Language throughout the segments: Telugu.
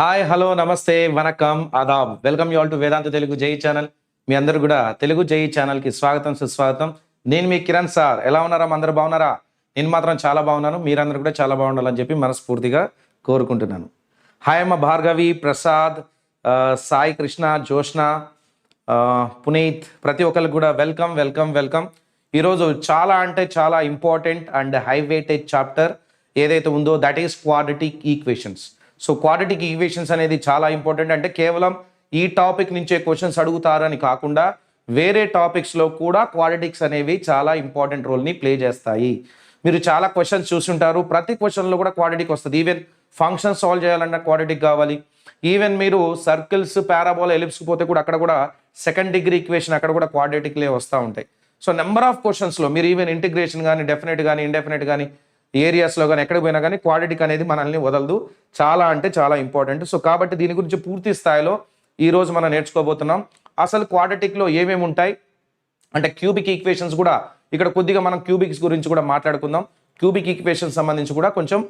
హాయ్ హలో నమస్తే వనకం Aadab welcome you all to వేదాంత తెలుగు జై ఛానల్. మీ అందరూ కూడా తెలుగు జై ఛానల్కి స్వాగతం సుస్వాగతం. నేను మీ కిరణ్ సార్. ఎలా ఉన్నారా? అందరూ బాగున్నారా? నేను మాత్రం చాలా బాగున్నాను. మీరందరూ కూడా చాలా బాగుండాలని చెప్పి మనస్ఫూర్తిగా కోరుకుంటున్నాను. హాయ్ అమ్మ భార్గవి, ప్రసాద్, సాయి కృష్ణ, జోష్న, పునీత్, ప్రతి ఒక్కరికి కూడా వెల్కమ్ వెల్కమ్ వెల్కమ్. ఈరోజు చాలా అంటే చాలా important and high weightage chapter ఏదైతే ఉందో that is quadratic equations. So quadratic equations అనేది చాలా ఇంపార్టెంట్. అంటే కేవలం ఈ టాపిక్ నుంచే క్వశ్చన్స్ అడుగుతారని కాకుండా వేరే టాపిక్స్లో కూడా క్వాడ్రాటిక్స్ అనేవి చాలా ఇంపార్టెంట్ రోల్ని ప్లే చేస్తాయి. మీరు చాలా క్వశ్చన్స్ చూస్తుంటారు, ప్రతి క్వశ్చన్లో కూడా క్వాడ్రాటిక్ వస్తుంది. ఈవెన్ ఫంక్షన్ సాల్వ్ చేయాలన్నా క్వాడ్రాటిక్ కావాలి. ఈవెన్ మీరు సర్కిల్స్, పారాబోలా, ఎలిప్స్కి పోతే కూడా అక్కడ కూడా సెకండ్ డిగ్రీ ఈక్వేషన్ అక్కడ కూడా క్వాడ్రాటిక్లే వస్తూ ఉంటాయి. సో నెంబర్ ఆఫ్ క్వశ్చన్స్లో మీరు ఈవెన్ ఇంటిగ్రేషన్ కానీ, డెఫినెట్ కానీ, ఇండెఫినెట్ కానీ, ఏరియాస్లో కానీ ఎక్కడికి పోయినా కానీ క్వాడ్రాటిక్ అనేది మనల్ని వదలదు. చాలా అంటే చాలా ఇంపార్టెంట్. సో కాబట్టి దీని గురించి పూర్తి స్థాయిలో ఈరోజు మనం నేర్చుకోబోతున్నాం. అసలు క్వాడ్రాటిక్లో ఏమేమి ఉంటాయి అంటే క్యూబిక్ ఈక్వేషన్స్ కూడా ఇక్కడ కొద్దిగా మనం క్యూబిక్స్ గురించి కూడా మాట్లాడుకుందాం. క్యూబిక్ ఈక్వేషన్స్ సంబంధించి కూడా కొంచెం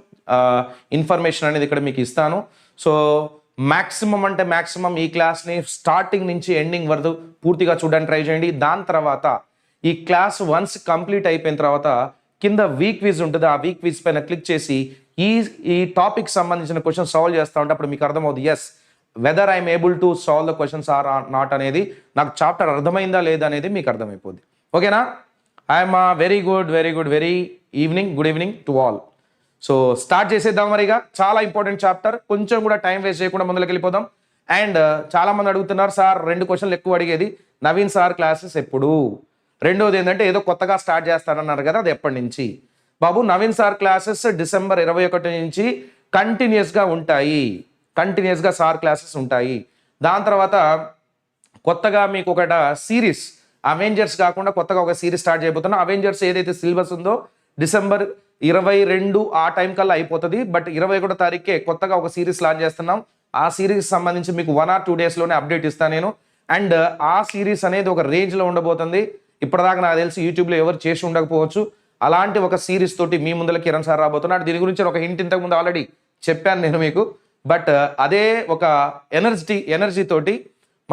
ఇన్ఫర్మేషన్ అనేది ఇక్కడ మీకు ఇస్తాను. సో మ్యాక్సిమం అంటే మ్యాక్సిమం ఈ క్లాస్ని స్టార్టింగ్ నుంచి ఎండింగ్ వరకు పూర్తిగా చూడడానికి ట్రై చేయండి. దాని తర్వాత ఈ క్లాస్ వన్స్ కంప్లీట్ అయిపోయిన తర్వాత కింద వీక్ క్విజ్ ఉంటుంది. ఆ వీక్ క్విజ్ పైన క్లిక్ చేసి ఈ టాపిక్ సంబంధించిన క్వశ్చన్ సాల్వ్ చేస్తూ ఉంటే అప్పుడు మీకు అర్థమవుతుంది as whether I'm able to solve the questions or not అనేది, నాకు చాప్టర్ అర్థమైందా లేదా అనేది మీకు అర్థమైపోద్ది. ఓకేనా? I'm very good very good evening to all. So start చేసేద్దాం. మరిగా చాలా ఇంపార్టెంట్ చాప్టర్, కొంచెం కూడా టైం వేస్ట్ చేయకుండా ముందుకు వెళ్ళిపోదాం. అండ్ చాలామంది అడుగుతున్నారు, సార్ 2 క్వశ్చన్లు ఎక్కువ అడిగేది, నవీన్ సార్ క్లాసెస్ ఎప్పుడు? రెండోది ఏంటంటే ఏదో కొత్తగా స్టార్ట్ చేస్తానన్నారు కదా, అది ఎప్పటి నుంచి? బాబు, నవీన్ సార్ క్లాసెస్ డిసెంబర్ 21 నుంచి కంటిన్యూస్గా ఉంటాయి. కంటిన్యూస్గా సార్ క్లాసెస్ ఉంటాయి. దాని తర్వాత కొత్తగా మీకు ఒక సిరీస్ అవెంజర్స్ కాకుండా కొత్తగా ఒక సిరీస్ స్టార్ట్ చేయబోతున్నా. అవెంజర్స్ ఏదైతే సిలబస్ ఉందో డిసెంబర్ 22 ఆ టైం కల్లా అయిపోతుంది. బట్ 21 తారీఖుకే కొత్తగా ఒక సిరీస్ లాంచ్ చేస్తున్నాం. ఆ సిరీస్ సంబంధించి మీకు 1 or 2 డేస్లోనే అప్డేట్ ఇస్తాను నేను. అండ్ ఆ సిరీస్ అనేది ఒక రేంజ్లో ఉండబోతుంది. ఇప్పటిదాకా నాకు తెలిసి యూట్యూబ్లో ఎవరు చేసి ఉండకపోవచ్చు. అలాంటి ఒక సిరీస్ తోటి మీ ముందర కిరణ్ సార్ రాబోతున్నాడు. దీని గురించి ఒక హింట్ ఇంతకుముందు ఆల్రెడీ చెప్పాను నేను మీకు. బట్ అదే ఒక ఎనర్జీ తోటి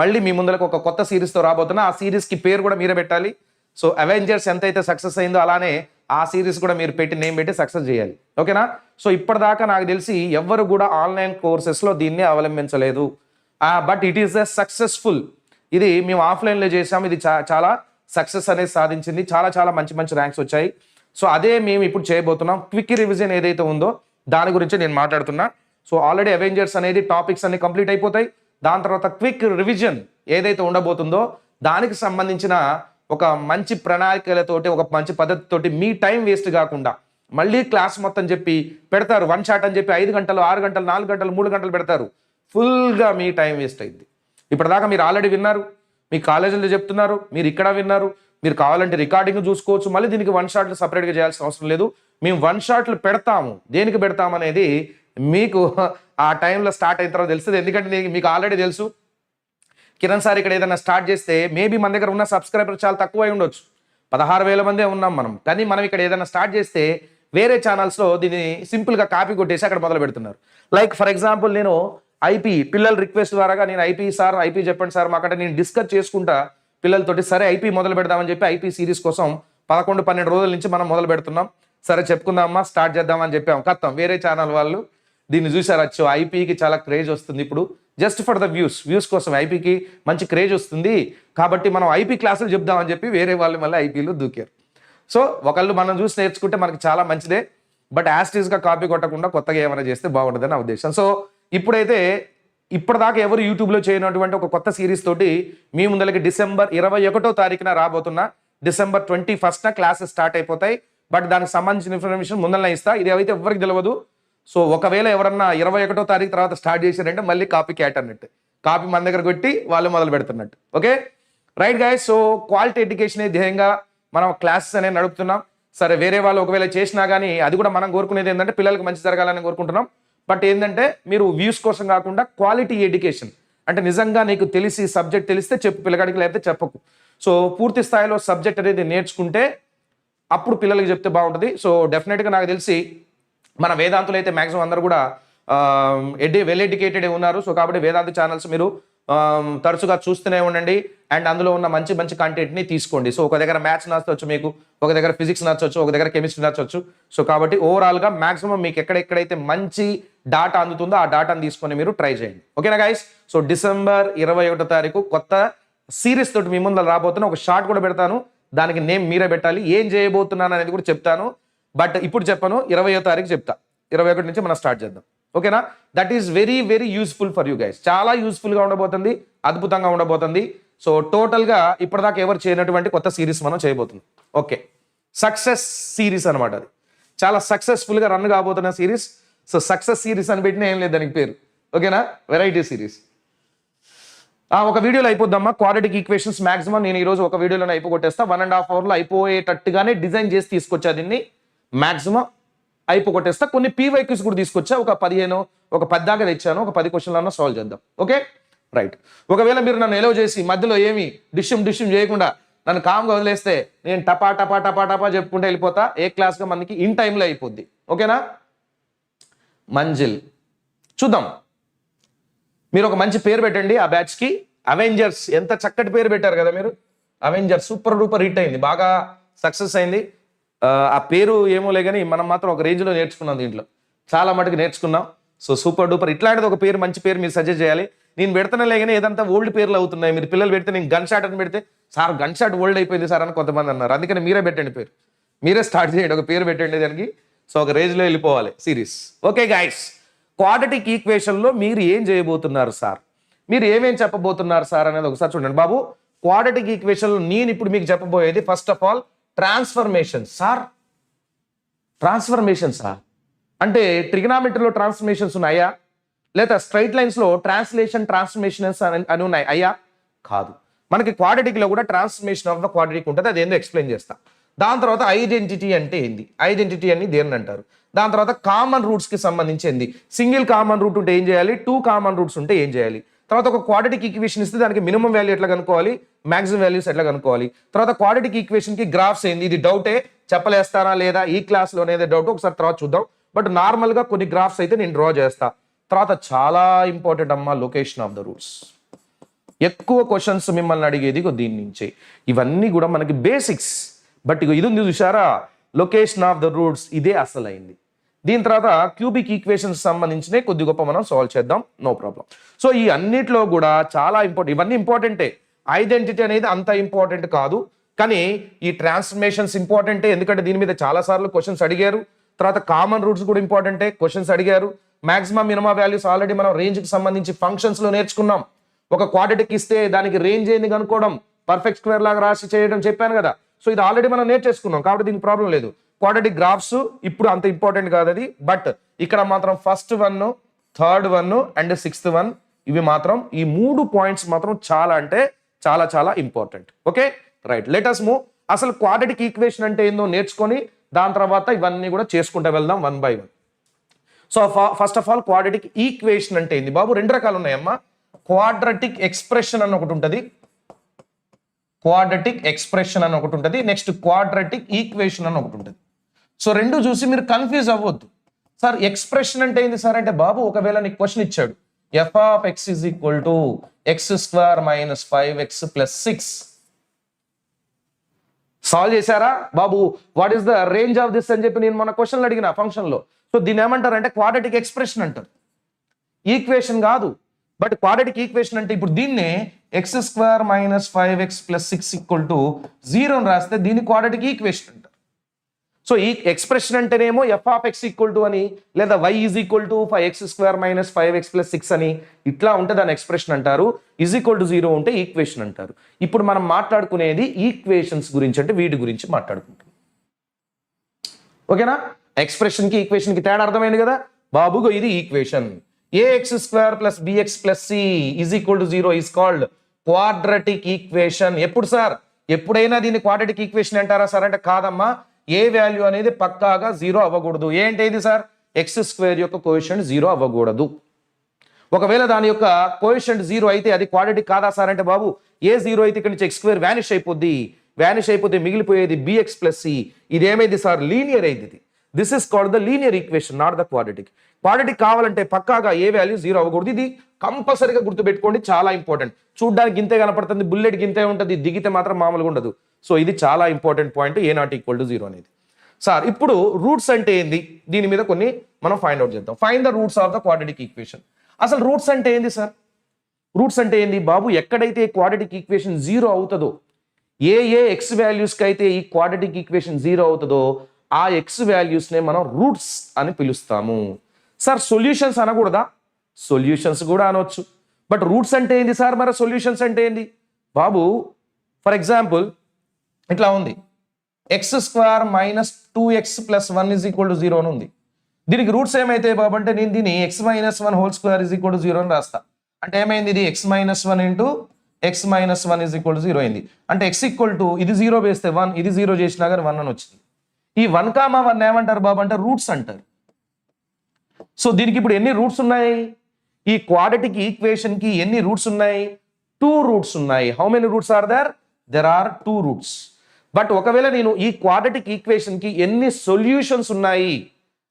మళ్ళీ మీ ముందరకు ఒక కొత్త సిరీస్తో రాబోతున్నా. ఆ సిరీస్కి పేరు కూడా మీరే పెట్టాలి. సో అవెంజర్స్ ఎంతైతే సక్సెస్ అయిందో అలానే ఆ సిరీస్ కూడా మీరు పెట్టి నేమ్ పెట్టి సక్సెస్ చేయాలి. ఓకేనా? సో ఇప్పటిదాకా నాకు తెలిసి ఎవ్వరు కూడా ఆన్లైన్ కోర్సెస్లో దీన్ని అవలంబించలేదు. But it is a successful. ఇది మేము ఆఫ్లైన్లో చేసాం. ఇది చాలా సక్సెస్ అనేది సాధించింది. చాలా మంచి మంచి ర్యాంక్స్ వచ్చాయి. సో అదే మేము ఇప్పుడు చేయబోతున్నాం. క్విక్ రివిజన్ ఏదైతే ఉందో దాని గురించి నేను మాట్లాడుతున్నా. సో ఆల్రెడీ అవెంజర్స్ అనేది టాపిక్స్ అన్ని కంప్లీట్ అయిపోతాయి. దాని తర్వాత క్విక్ రివిజన్ ఏదైతే ఉండబోతుందో దానికి సంబంధించిన ఒక మంచి ప్రణాళికలతోటి, ఒక మంచి పద్ధతితోటి మీ టైం వేస్ట్ కాకుండా మళ్ళీ క్లాస్ మొత్తం చెప్పి పెడతారు. 1 షాట్ అని చెప్పి 5 గంటలు, 6 గంటలు, 4 గంటలు, 3 గంటలు పెడతారు. ఫుల్గా మీ టైం వేస్ట్ అయింది. ఇప్పటిదాకా మీరు ఆల్రెడీ విన్నారు, మీ కాలేజీలో చెప్తున్నారు, మీరు ఇక్కడ విన్నారు. మీరు కావాలంటే రికార్డింగ్ చూసుకోవచ్చు. మళ్ళీ దీనికి 1 షాట్లు సపరేట్గా చేయాల్సిన అవసరం లేదు. మేము 1 షాట్లు పెడతాము. దేనికి పెడతాము అనేది మీకు ఆ టైంలో స్టార్ట్ అయిన తర్వాత తెలుస్తుంది. ఎందుకంటే మీకు ఆల్రెడీ తెలుసు, కిరణ్ సార్ ఇక్కడ ఏదైనా స్టార్ట్ చేస్తే మేబీ మన దగ్గర ఉన్న సబ్స్క్రైబర్ చాలా తక్కువై ఉండొచ్చు. 16,000 మందే ఉన్నాం మనం. కానీ మనం ఇక్కడ ఏదైనా స్టార్ట్ చేస్తే వేరే ఛానల్స్లో దీన్ని సింపుల్గా కాపీ కొట్టేసి అక్కడ మొదలు పెడుతున్నారు. లైక్ ఫర్ ఎగ్జాంపుల్ నేను ఐపీ పిల్లల రిక్వెస్ట్ ద్వారాగా నేను ఐపీ చెప్పండి సార్ మాకంటే నేను డిస్కస్ చేసుకుంటా పిల్లలతోటి. సరే ఐపీ మొదలు పెడదామని చెప్పి ఐపీ సిరీస్ కోసం 11-12 రోజుల నుంచి మనం మొదలు పెడుతున్నాం. సరే చెప్పుకుందామా, స్టార్ట్ చేద్దామని చెప్పాం. కత్తం వేరే ఛానల్ వాళ్ళు దీన్ని చూసారు. వచ్చు ఐపీకి చాలా క్రేజ్ వస్తుంది ఇప్పుడు, జస్ట్ ఫర్ ద వ్యూస్ కోసం ఐపీకి మంచి క్రేజ్ వస్తుంది కాబట్టి మనం ఐపీ క్లాసులు చెప్దామని చెప్పి వేరే వాళ్ళు మళ్ళీ ఐపీలు దూకారు. సో ఒకళ్ళు మనం చూసి నేర్చుకుంటే మనకి చాలా మంచిదే. బట్ యాస్టీస్గా కాపీ కొట్టకుండా కొత్తగా ఏమైనా చేస్తే బాగుంటుందని నా ఉద్దేశం. సో ఇప్పుడైతే ఇప్పటిదాకా ఎవరు యూట్యూబ్లో చేయనటువంటి ఒక కొత్త సిరీస్ తోటి మీ ముందరికి డిసెంబర్ 21 తారీఖున రాబోతున్నా. డిసెంబర్ 21న క్లాసెస్ స్టార్ట్ అయిపోతాయి. బట్ దానికి సంబంధించిన ఇన్ఫర్మేషన్ ముందరనే ఇస్తా. ఇది అయితే ఎవరికి తెలియదు. సో ఒకవేళ ఎవరన్నా 21 తారీఖు తర్వాత స్టార్ట్ చేశారంటే మళ్ళీ కాపీ క్యాట్ అన్నట్టు, కాపీ మన దగ్గర కొట్టి వాళ్ళు మొదలు పెడుతున్నట్టు. Okay right guys. So quality education ధ్యేయంగా మనం క్లాసెస్ అనేది నడుపుతున్నాం. సరే వేరే వాళ్ళు ఒకవేళ చేసినా కానీ అది కూడా మనం కోరుకునేది ఏంటంటే పిల్లలకు మంచి జరగాలని కోరుకుంటున్నాం. బట్ ఏంటంటే మీరు వ్యూస్ కోసం కాకుండా క్వాలిటీ ఎడ్యుకేషన్ అంటే నిజంగా నీకు తెలిసి సబ్జెక్ట్ తెలిస్తే చెప్పు పిల్లగాడికి, లేకపోతే చెప్పకు. సో పూర్తి స్థాయిలో సబ్జెక్ట్ అనేది నేర్చుకుంటే అప్పుడు పిల్లలకి చెప్తే బాగుంటుంది. సో డెఫినెట్గా నాకు తెలిసి మన వేదాంతులు అయితే మ్యాక్సిమం అందరూ కూడా వెల్ ఎడ్యుకేటెడ్ ఉన్నారు. సో కాబట్టి వేదాంత ఛానల్స్ మీరు తరచుగా చూస్తూనే ఉండండి అండ్ అందులో ఉన్న మంచి మంచి కంటెంట్ని తీసుకోండి. సో ఒక దగ్గర మ్యాథ్స్ నచ్చవచ్చు, మీకు ఒక దగ్గర ఫిజిక్స్ నచ్చవచ్చు, ఒక దగ్గర కెమిస్ట్రీ నచ్చవచ్చు. సో కాబట్టి ఓవరాల్గా మాక్సిమం మీకు ఎక్కడెక్కడైతే మంచి డాటా అందుతుందో ఆ డాటాను తీసుకొని మీరు ట్రై చేయండి. ఓకేనా గైస్? సో డిసెంబర్ 21వ తారీఖు కొత్త సిరీస్ తోటి మీ ముందు రాబోతున్నా. ఒక షార్ట్ కూడా పెడతాను, దానికి నేమ్ మీరే పెట్టాలి. ఏం చేయబోతున్నాను అనేది కూడా చెప్తాను, బట్ ఇప్పుడు చెప్పను, 20వ తారీఖు చెప్తా. 21 నుంచి మనం స్టార్ట్ చేద్దాం. ఓకేనా? That is very very useful for you guys. చాలా యూస్ఫుల్గా ఉండబోతుంది, అద్భుతంగా ఉండబోతుంది. సో టోటల్గా ఇప్పటిదాకా ఎవరు చేయనటువంటి కొత్త సిరీస్ మనం చేయబోతున్నాం. ఓకే, సక్సెస్ సిరీస్ అనమాట. అది చాలా సక్సెస్ఫుల్గా రన్ కాబోతున్న సిరీస్. సో సక్సెస్ సిరీస్ అని పెట్టినా ఏం లేదు దానికి పేరు. ఓకేనా? Variety series. ఒక వీడియోలో అయిపోద్దమ్మా. క్వాడ్రాటిక్ ఈక్వేషన్స్ మాక్సిమం నేను ఈరోజు ఒక వీడియోలో అయిపోగొట్టేస్తా. 1.5 అవర్లో అయిపోయేటట్టుగానే డిజైన్ చేసి తీసుకొచ్చా దీన్ని. మాక్సిమం అయిపోగొట్టేస్తా. కొన్ని పీవైక్యూస్ కూడా తీసుకొచ్చా. ఒక 10 దాకా తెచ్చాను. ఒక 10 క్వశ్చన్లన్నా సాల్వ్ చేద్దాం. Okay right. ఒకవేళ మీరు నన్ను ఎలో చేసి మధ్యలో ఏమి డిష్యం చేయకుండా నన్ను కామ్గా వదిలేస్తే నేను టపా టపా టపా టపా చెప్పుకుంటూ వెళ్ళిపోతా. ఏ క్లాస్గా మనకి ఇన్ టైంలో అయిపోద్ది. ఓకేనా? మంజిల్ చూద్దాం. మీరు ఒక మంచి పేరు పెట్టండి ఆ బ్యాచ్కి. అవెంజర్స్, ఎంత చక్కటి పేరు పెట్టారు కదా మీరు. అవెంజర్స్ సూపర్ డూపర్ హిట్ అయింది, బాగా సక్సెస్ అయింది. ఆ పేరు ఏమోలే కానీ మనం మాత్రం ఒక రేంజ్లో నేర్చుకున్నాం, దీంట్లో చాలా మటుకు నేర్చుకున్నాం. సో సూపర్ డూపర్ ఇట్లాంటిది ఒక పేరు, మంచి పేరు మీరు సజెస్ట్ చేయాలి. నేను పెడతానే కానీ ఏదంతా ఓల్డ్ పేర్లు అవుతున్నాయి. మీరు పిల్లలు పెడితే నేను గన్ షాట్ అని పెడితే సార్ గన్ షాట్ ఓల్డ్ అయిపోయింది సార్ అని కొంతమంది అన్నారు. అందుకని మీరే పెట్టండి పేరు, మీరే స్టార్ట్ చేయండి, ఒక పేరు పెట్టండి దానికి. సో ఒక రేంజ్లో వెళ్ళిపోవాలి సిరీస్. ఓకే గైస్, క్వాడ్రాటిక్ ఈక్వేషన్లో మీరు ఏం చేయబోతున్నారు సార్, మీరు ఏమేం చెప్పబోతున్నారు సార్ అనేది ఒకసారి చూడండి బాబు. క్వాడ్రాటిక్ ఈక్వేషన్లో నేను ఇప్పుడు మీకు చెప్పబోయేది first of all transformation. Sir transformation sir అంటే ట్రిగనామెట్రీలో ట్రాన్స్ఫర్మేషన్స్ ఉన్నాయా, లేదా స్ట్రైట్ లైన్స్లో ట్రాన్స్ఫర్మేషన్స్ అని ఉన్నాయి అయ్యా? కాదు. మనకి క్వాడ్రాటిక్లో కూడా ట్రాన్స్ఫర్మేషన్ ఆఫ్ ద క్వాడ్రాటిక్ ఉంటుంది, అది ఏందో ఎక్స్ప్లెయిన్ చేస్తా. దాని తర్వాత ఐడెంటిటీ అంటే ఏంది, ఐడెంటిటీ అని దేన్ని అంటారు. దాని తర్వాత కామన్ రూట్స్కి సంబంధించింది, సింగిల్ కామన్ రూట్ ఉంటే ఏం చేయాలి, 2 కామన్ రూట్స్ ఉంటే ఏం చేయాలి. తర్వాత ఒక క్వాడ్రాటిక్ ఈక్వేషన్ ఇస్తే దానికి మినిమం వాల్యూ ఎట్లా కనుక్కోవాలి, మాక్సిమం వాల్యూస్ ఎట్లా కనుక్కోవాలి. తర్వాత క్వాడ్రాటిక్ ఈక్వేషన్కి గ్రాఫ్స్ ఏంది, ఇది డౌటే, చెప్పలేస్తారా లేదా ఈ క్లాస్లో అనేది డౌట్, ఒకసారి తర్వాత చూద్దాం. బట్ నార్మల్గా కొన్ని గ్రాఫ్స్ అయితే నేను డ్రా చేస్తా. తర్వాత చాలా ఇంపార్టెంట్ అమ్మా, లొకేషన్ ఆఫ్ ద రూట్స్. ఎక్కువ క్వశ్చన్స్ మిమ్మల్ని అడిగేది దీని నుంచి. ఇవన్నీ కూడా మనకి బేసిక్స్, బట్ ఇది ఉంది చూసారా, లొకేషన్ ఆఫ్ ద రూట్స్, ఇదే అసలైంది. దీని తర్వాత క్యూబిక్ ఈక్వేషన్స్ సంబంధించినవి కొద్ది గొప్ప మనం సాల్వ్ చేద్దాం, నో ప్రాబ్లం. సో ఈ అన్నిట్లో కూడా చాలా ఇంపార్టెంట్, ఇవన్నీ ఇంపార్టెంటే. ఐడెంటిటీ అనేది అంత ఇంపార్టెంట్ కాదు, కానీ ఈ ట్రాన్స్ఫర్మేషన్స్ ఇంపార్టెంటే, ఎందుకంటే దీని మీద చాలా సార్లు క్వశ్చన్స్ అడిగారు. తర్వాత కామన్ రూట్స్ కూడా ఇంపార్టెంటే, క్వశ్చన్స్ అడిగారు. మాక్సిమం మినిమం వాల్యూస్ ఆల్రెడీ మనం రేంజ్కి సంబంధించి ఫంక్షన్స్లో నేర్చుకున్నాం. ఒక క్వాడ్రాటిక్ ఇస్తే దానికి రేంజ్ ఏంది కనుక్కోవడం, పర్ఫెక్ట్ స్క్వేర్ లాగా రాసి చేయడం చెప్పాను కదా. సో ఇది ఆల్రెడీ మనం నేర్చేసుకున్నాం, కాబట్టి దీనికి ప్రాబ్లం లేదు. క్వాడ్రాటిక్ గ్రాఫ్స్ ఇప్పుడు అంత ఇంపార్టెంట్ కాదు అది, బట్ ఇక్కడ మాత్రం ఫస్ట్ 1, థర్డ్ 1 అండ్ 6th 1, ఇవి మాత్రం ఈ 3 పాయింట్స్ మాత్రం చాలా అంటే చాలా చాలా important. Okay right, let us move. అసలు క్వాడ్రాటిక్ ఈక్వేషన్ అంటే ఏందో నేర్చుకొని దాని తర్వాత ఇవన్నీ కూడా చేసుకుంటూ వెళ్దాం 1 by 1. So first of all quadratic equation అంటే ఏంది బాబు? 2 రకాలు ఉన్నాయమ్మా. క్వాడ్రాటిక్ ఎక్స్ప్రెషన్ అని ఒకటి ఉంటుంది, క్వాడ్రాటిక్ ఎక్స్ప్రెషన్ అని ఒకటి ఉంటుంది, నెక్స్ట్ క్వాడ్రాటిక్ ఈక్వేషన్ అని ఒకటి ఉంటుంది. సో రెండు చూసి మీరు కన్ఫ్యూజ్ అవ్వద్దు. సార్ ఎక్స్ప్రెషన్ అంటే ఏంది సార్ అంటే, బాబు ఒకవేళ నీకు క్వశ్చన్ ఇచ్చాడు, f of x is equal to x² minus 5x plus 6. Solve చేశారా బాబు? What is the range of this అని చెప్పి నేను మన క్వశ్చన్లు అడిగిన ఫంక్షన్లో. సో దీన్ని ఏమంటారంటే క్వాడ్రాటిక్ ఎక్స్ప్రెషన్ అంటారు, ఈక్వేషన్ కాదు. బట్ క్వాడ్రాటిక్ ఈక్వేషన్ అంటే ఇప్పుడు దీన్ని x² minus 5x plus 6 equal to 0 అని రాస్తే దీన్ని క్వాడ్రాటిక్ ఈక్వేషన్ అంటారు. సో ఈ ఎక్స్ప్రెషన్ అంటేనేమో f of x equal to అని, లేదా y is equal to x² minus 5x plus 6 అని ఇట్లా ఉంటే దాని ఎక్స్ప్రెషన్ అంటారు. is equal to 0 ఉంటే ఈక్వేషన్ అంటారు. ఇప్పుడు మనం మాట్లాడుకునేది ఈక్వేషన్స్ గురించి, అంటే వీటి గురించి మాట్లాడుకుంటాం. ఓకేనా? ఎక్స్ప్రెషన్కి ఈక్వేషన్కి తేడా అర్థమైంది కదా బాబుగో. ఇది equation. ax² plus bx plus c is equal to 0 is called quadratic equation. ఎప్పుడు సార్? ఎప్పుడైనా దీన్ని క్వాడ్రాటిక్ ఈక్వేషన్ అంటారా సార్ అంటే కాదమ్మా. ఏ వాల్యూ అనేది పక్కాగా 0 అవ్వకూడదు. ఏంటేది సార్? x² యొక్క కోఎఫిషియంట్ 0 అవ్వకూడదు. ఒకవేళ దాని యొక్క కోఎఫిషియంట్ 0 అయితే అది క్వాడ్రాటిక్ కాదా సార్ అంటే, బాబు ఏ 0 అయితే ఇక్కడ నుంచి x² వ్యానిష్ అయిపోద్ది, వ్యానిష్ అయిపోతే మిగిలిపోయేది bx plus c. ఇది ఏమైంది సార్? లీనియర్ అయింది. This is called the linear equation, not the quadratic. Quadratic కావాలంటే పక్కాగా ఏ వాల్యూ 0 అవ్వకూడదు. ఇది కంపల్సరీగా గుర్తుపెట్టుకోండి, చాలా ఇంపార్టెంట్. చూడ్డానికి ఇంతే కనపడుతుంది, బుల్లెట్కి ఇంతే ఉంటుంది, దిగితే మాత్రం మామూలుగా ఉండదు. సో ఇది చాలా important point, A not equal to 0 అనేది. సార్ ఇప్పుడు రూట్స్ అంటే ఏంది, దీని మీద కొన్ని మనం ఫైండ్ అవుట్ చేద్దాం. Find the roots of the quadratic equation. అసలు రూట్స్ అంటే ఏంది సార్? రూట్స్ అంటే ఏంది బాబు? ఎక్కడైతే క్వాడ్రాటిక్ ఈక్వేషన్ 0 అవుతుందో, ఏ ఎక్స్ వాల్యూస్కి అయితే ఈ క్వాడ్రాటిక్ ఈక్వేషన్ 0 అవుతుందో ఆ ఎక్స్ వాల్యూస్నే మనం రూట్స్ అని పిలుస్తాము. Sir solutions అనకూడదా? సొల్యూషన్స్ కూడా అనొచ్చు. బట్ రూట్స్ అంటే ఏంది సార్? మరి సొల్యూషన్స్ అంటే ఏంది బాబు? ఫర్ ఎగ్జాంపుల్ ఇట్లా ఉంది, x² - 2x + 1 = 0 అని ఉంది. దీనికి రూట్స్ ఏమైతే బాబు అంటే నేను దీన్ని x - 1² = 0 అని రాస్తా. అంటే ఏమైంది? ఇది x - 1 × x - 1 = 0 అయింది. అంటే x ఇది 0 వేస్తే 1, ఇది 0 చేసినా కానీ 1 అని వచ్చింది. ఈ 1, 1 ఏమంటారు బాబు అంటే రూట్స్ అంటారు. సో దీనికి ఇప్పుడు ఎన్ని రూట్స్ ఉన్నాయి? ఈ క్వాడ్రాటిక్ ఈక్వేషన్ కి ఎన్ని రూట్స్ ఉన్నాయి? 2 రూట్స్ ఉన్నాయి. How many roots are there? There are 2 roots. But ఒకవేళ నేను ఈ క్వాడ్రాటిక్ ఈక్వేషన్ కి ఎన్ని సొల్యూషన్స్ ఉన్నాయి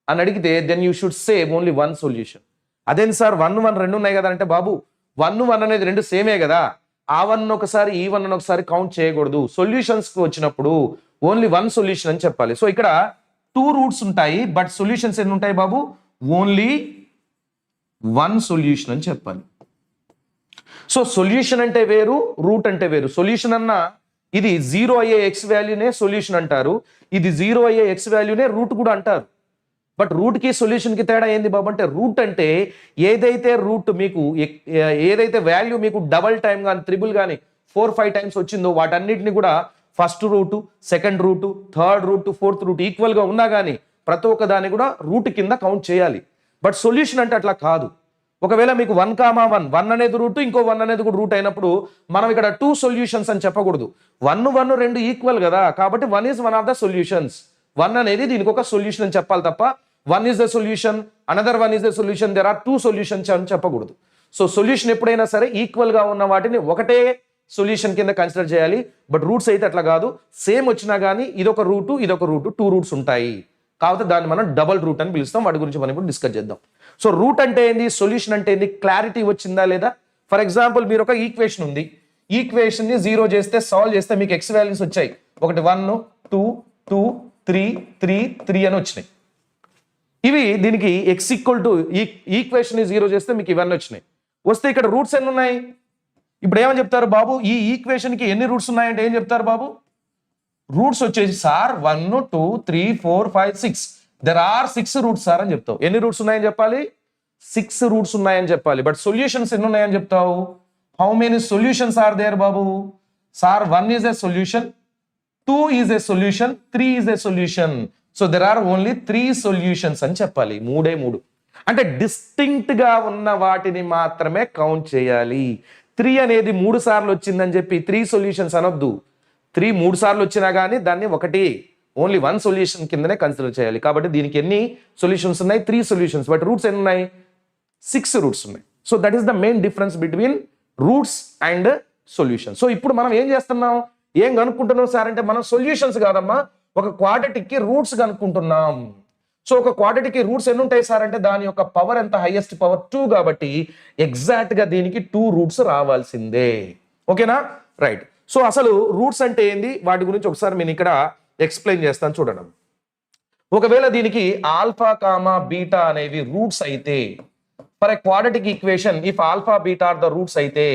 అని అడిగితే then you should say only 1 solution. అదేంటి సార్ 1, 1 రెండు ఉన్నాయి కదా అంటే, బాబు 1, 1 అనేది రెండు సేమే కదా, ఆ 1 ఒకసారి ఈ 1 ఒకసారి కౌంట్ చేయకూడదు. సొల్యూషన్స్ కి వచ్చినప్పుడు ఓన్లీ 1 సొల్యూషన్ అని చెప్పాలి. సో ఇక్కడ 2 రూట్స్ ఉంటాయి, బట్ సొల్యూషన్స్ ఎన్ని ఉంటాయి బాబు? ఓన్లీ 1 సొల్యూషన్ అని చెప్పాలి. సో సొల్యూషన్ అంటే వేరు, రూట్ అంటే వేరు. సొల్యూషన్ అన్న ఇది 0 అయ్యే ఎక్స్ వాల్యూనే సొల్యూషన్ అంటారు, ఇది 0 అయ్యే ఎక్స్ వాల్యూనే రూట్ కూడా అంటారు. బట్ రూట్ కి సొల్యూషన్ కి తేడా ఏంది బాబు అంటే, రూట్ అంటే ఏదైతే రూట్ మీకు ఏదైతే వాల్యూ మీకు డబల్ టైం కానీ త్రిబుల్ కానీ 4, 5 టైమ్స్ వచ్చిందో వాటన్నిటిని కూడా first root, second root, third root, fourth root equal గా ఉన్నా కానీ ప్రతి ఒక్క దాన్ని కూడా రూట్ కింద కౌంట్ చేయాలి. బట్ సొల్యూషన్ అంటే అట్లా కాదు. ఒకవేళ మీకు 1, అనేది రూట్, ఇంకో 1 అనేది కూడా రూట్ అయినప్పుడు మనం ఇక్కడ 2 సొల్యూషన్స్ అని చెప్పకూడదు. 1 రెండు ఈక్వల్ కదా, కాబట్టి 1 ఈజ్ 1 ఆఫ్ ద సొల్యూషన్స్. 1 అనేది దీనికి ఒక సొల్యూషన్ అని చెప్పాలి తప్ప 1 is the solution, another 1 is the solution, there are 2 solutions అని చెప్పకూడదు. సో సొల్యూషన్ ఎప్పుడైనా సరే ఈక్వల్ గా ఉన్న వాటిని ఒకటే సొల్యూషన్ కింద కన్సిడర్ చేయాలి. బట్ రూట్స్ అయితే అట్లా కాదు, సేమ్ వచ్చినా కానీ ఇదొక రూటు, ఇదొక రూటు, 2 రూట్స్ ఉంటాయి. కాబట్టి దాన్ని మనం డబల్ రూట్ అని పిలుస్తాం. వాటి గురించి మనం ఇప్పుడు డిస్కస్ చేద్దాం. సో రూట్ అంటే ఏంది, సొల్యూషన్ అంటే ఏంది, క్లారిటీ వచ్చిందా లేదా? ఫర్ ఎగ్జాంపుల్ మీరు ఒక ఈక్వేషన్ ఉంది, ఈక్వేషన్ ని 0 చేస్తే సాల్వ్ చేస్తే మీకు ఎక్స్ వాల్యూస్ వచ్చాయి. ఒకటి 1, 2, 2, 3, 3, 3 అని వచ్చినాయి. ఇవి దీనికి ఎక్స్ ఈక్వల్ టు ఈక్వేషన్ ని 0 చేస్తే మీకు ఇవన్నీ వచ్చినాయి. వస్తే ఇక్కడ రూట్స్ ఎన్ని ఉన్నాయి? ఇప్పుడు ఏమని చెప్తారు బాబు? ఈ ఈక్వేషన్ కి ఎన్ని రూట్స్ ఉన్నాయంటే ఏం చెప్తారు బాబు? రూట్స్ వచ్చేసి sir 1, 2, 3, 4, 5, 6, there are 6 roots sir అని చెప్తావు. ఎన్ని రూట్స్ ఉన్నాయని చెప్పాలి? 6 రూట్స్ ఉన్నాయని చెప్పాలి. బట్ సొల్యూషన్స్ ఎన్ని ఉన్నాయని చెప్తావు? How many solutions are there బాబు? Sir 1 is a solution, 2 is a solution, 3 is a solution. So there are only 3 solutions అని చెప్పాలి. 3 అంటే డిస్టింక్ట్ గా ఉన్న వాటిని మాత్రమే కౌంట్ చేయాలి. 3 అనేది 3 సార్లు వచ్చిందని చెప్పి 3 సొల్యూషన్స్ అనొద్దు. 3 3 సార్లు వచ్చినా కానీ దాన్ని ఒకటి ఓన్లీ 1 సొల్యూషన్ కిందనే కన్సిడర్ చేయాలి. కాబట్టి దీనికి ఎన్ని సొల్యూషన్స్ ఉన్నాయి? 3 సొల్యూషన్స్. బట్ రూట్స్ ఎన్ని ఉన్నాయి? 6 రూట్స్ ఉన్నాయి. So that is the main difference between roots and solution. So ఇప్పుడు మనం ఏం చేస్తున్నాం, ఏం కనుక్కుంటున్నాం సార్ అంటే, మనం సొల్యూషన్స్ కాదమ్మా, ఒక క్వాడ్రాటిక్ కి రూట్స్ కనుక్కుంటున్నాం. సో ఒక క్వాడ్రాటిక్ కి రూట్స్ ఎన్ని ఉంటాయి సార్ అంటే, దాని యొక్క పవర్ ఎంత? హైయెస్ట్ పవర్ 2 కాబట్టి ఎగ్జాక్ట్ గా దీనికి 2 రూట్స్ రావాల్సిందే. ఓకేనా? రైట్. సో అసలు రూట్స్ అంటే ఏంది, వాటి గురించి ఒకసారి నేను ఇక్కడ ఎక్స్ప్లెయిన్ చేస్తాను చూడండి. ఒకవేళ దీనికి ఆల్ఫా కామా బీటా అనేవి రూట్స్ అయితే, for a quadratic equation if alpha beta are the roots అయితే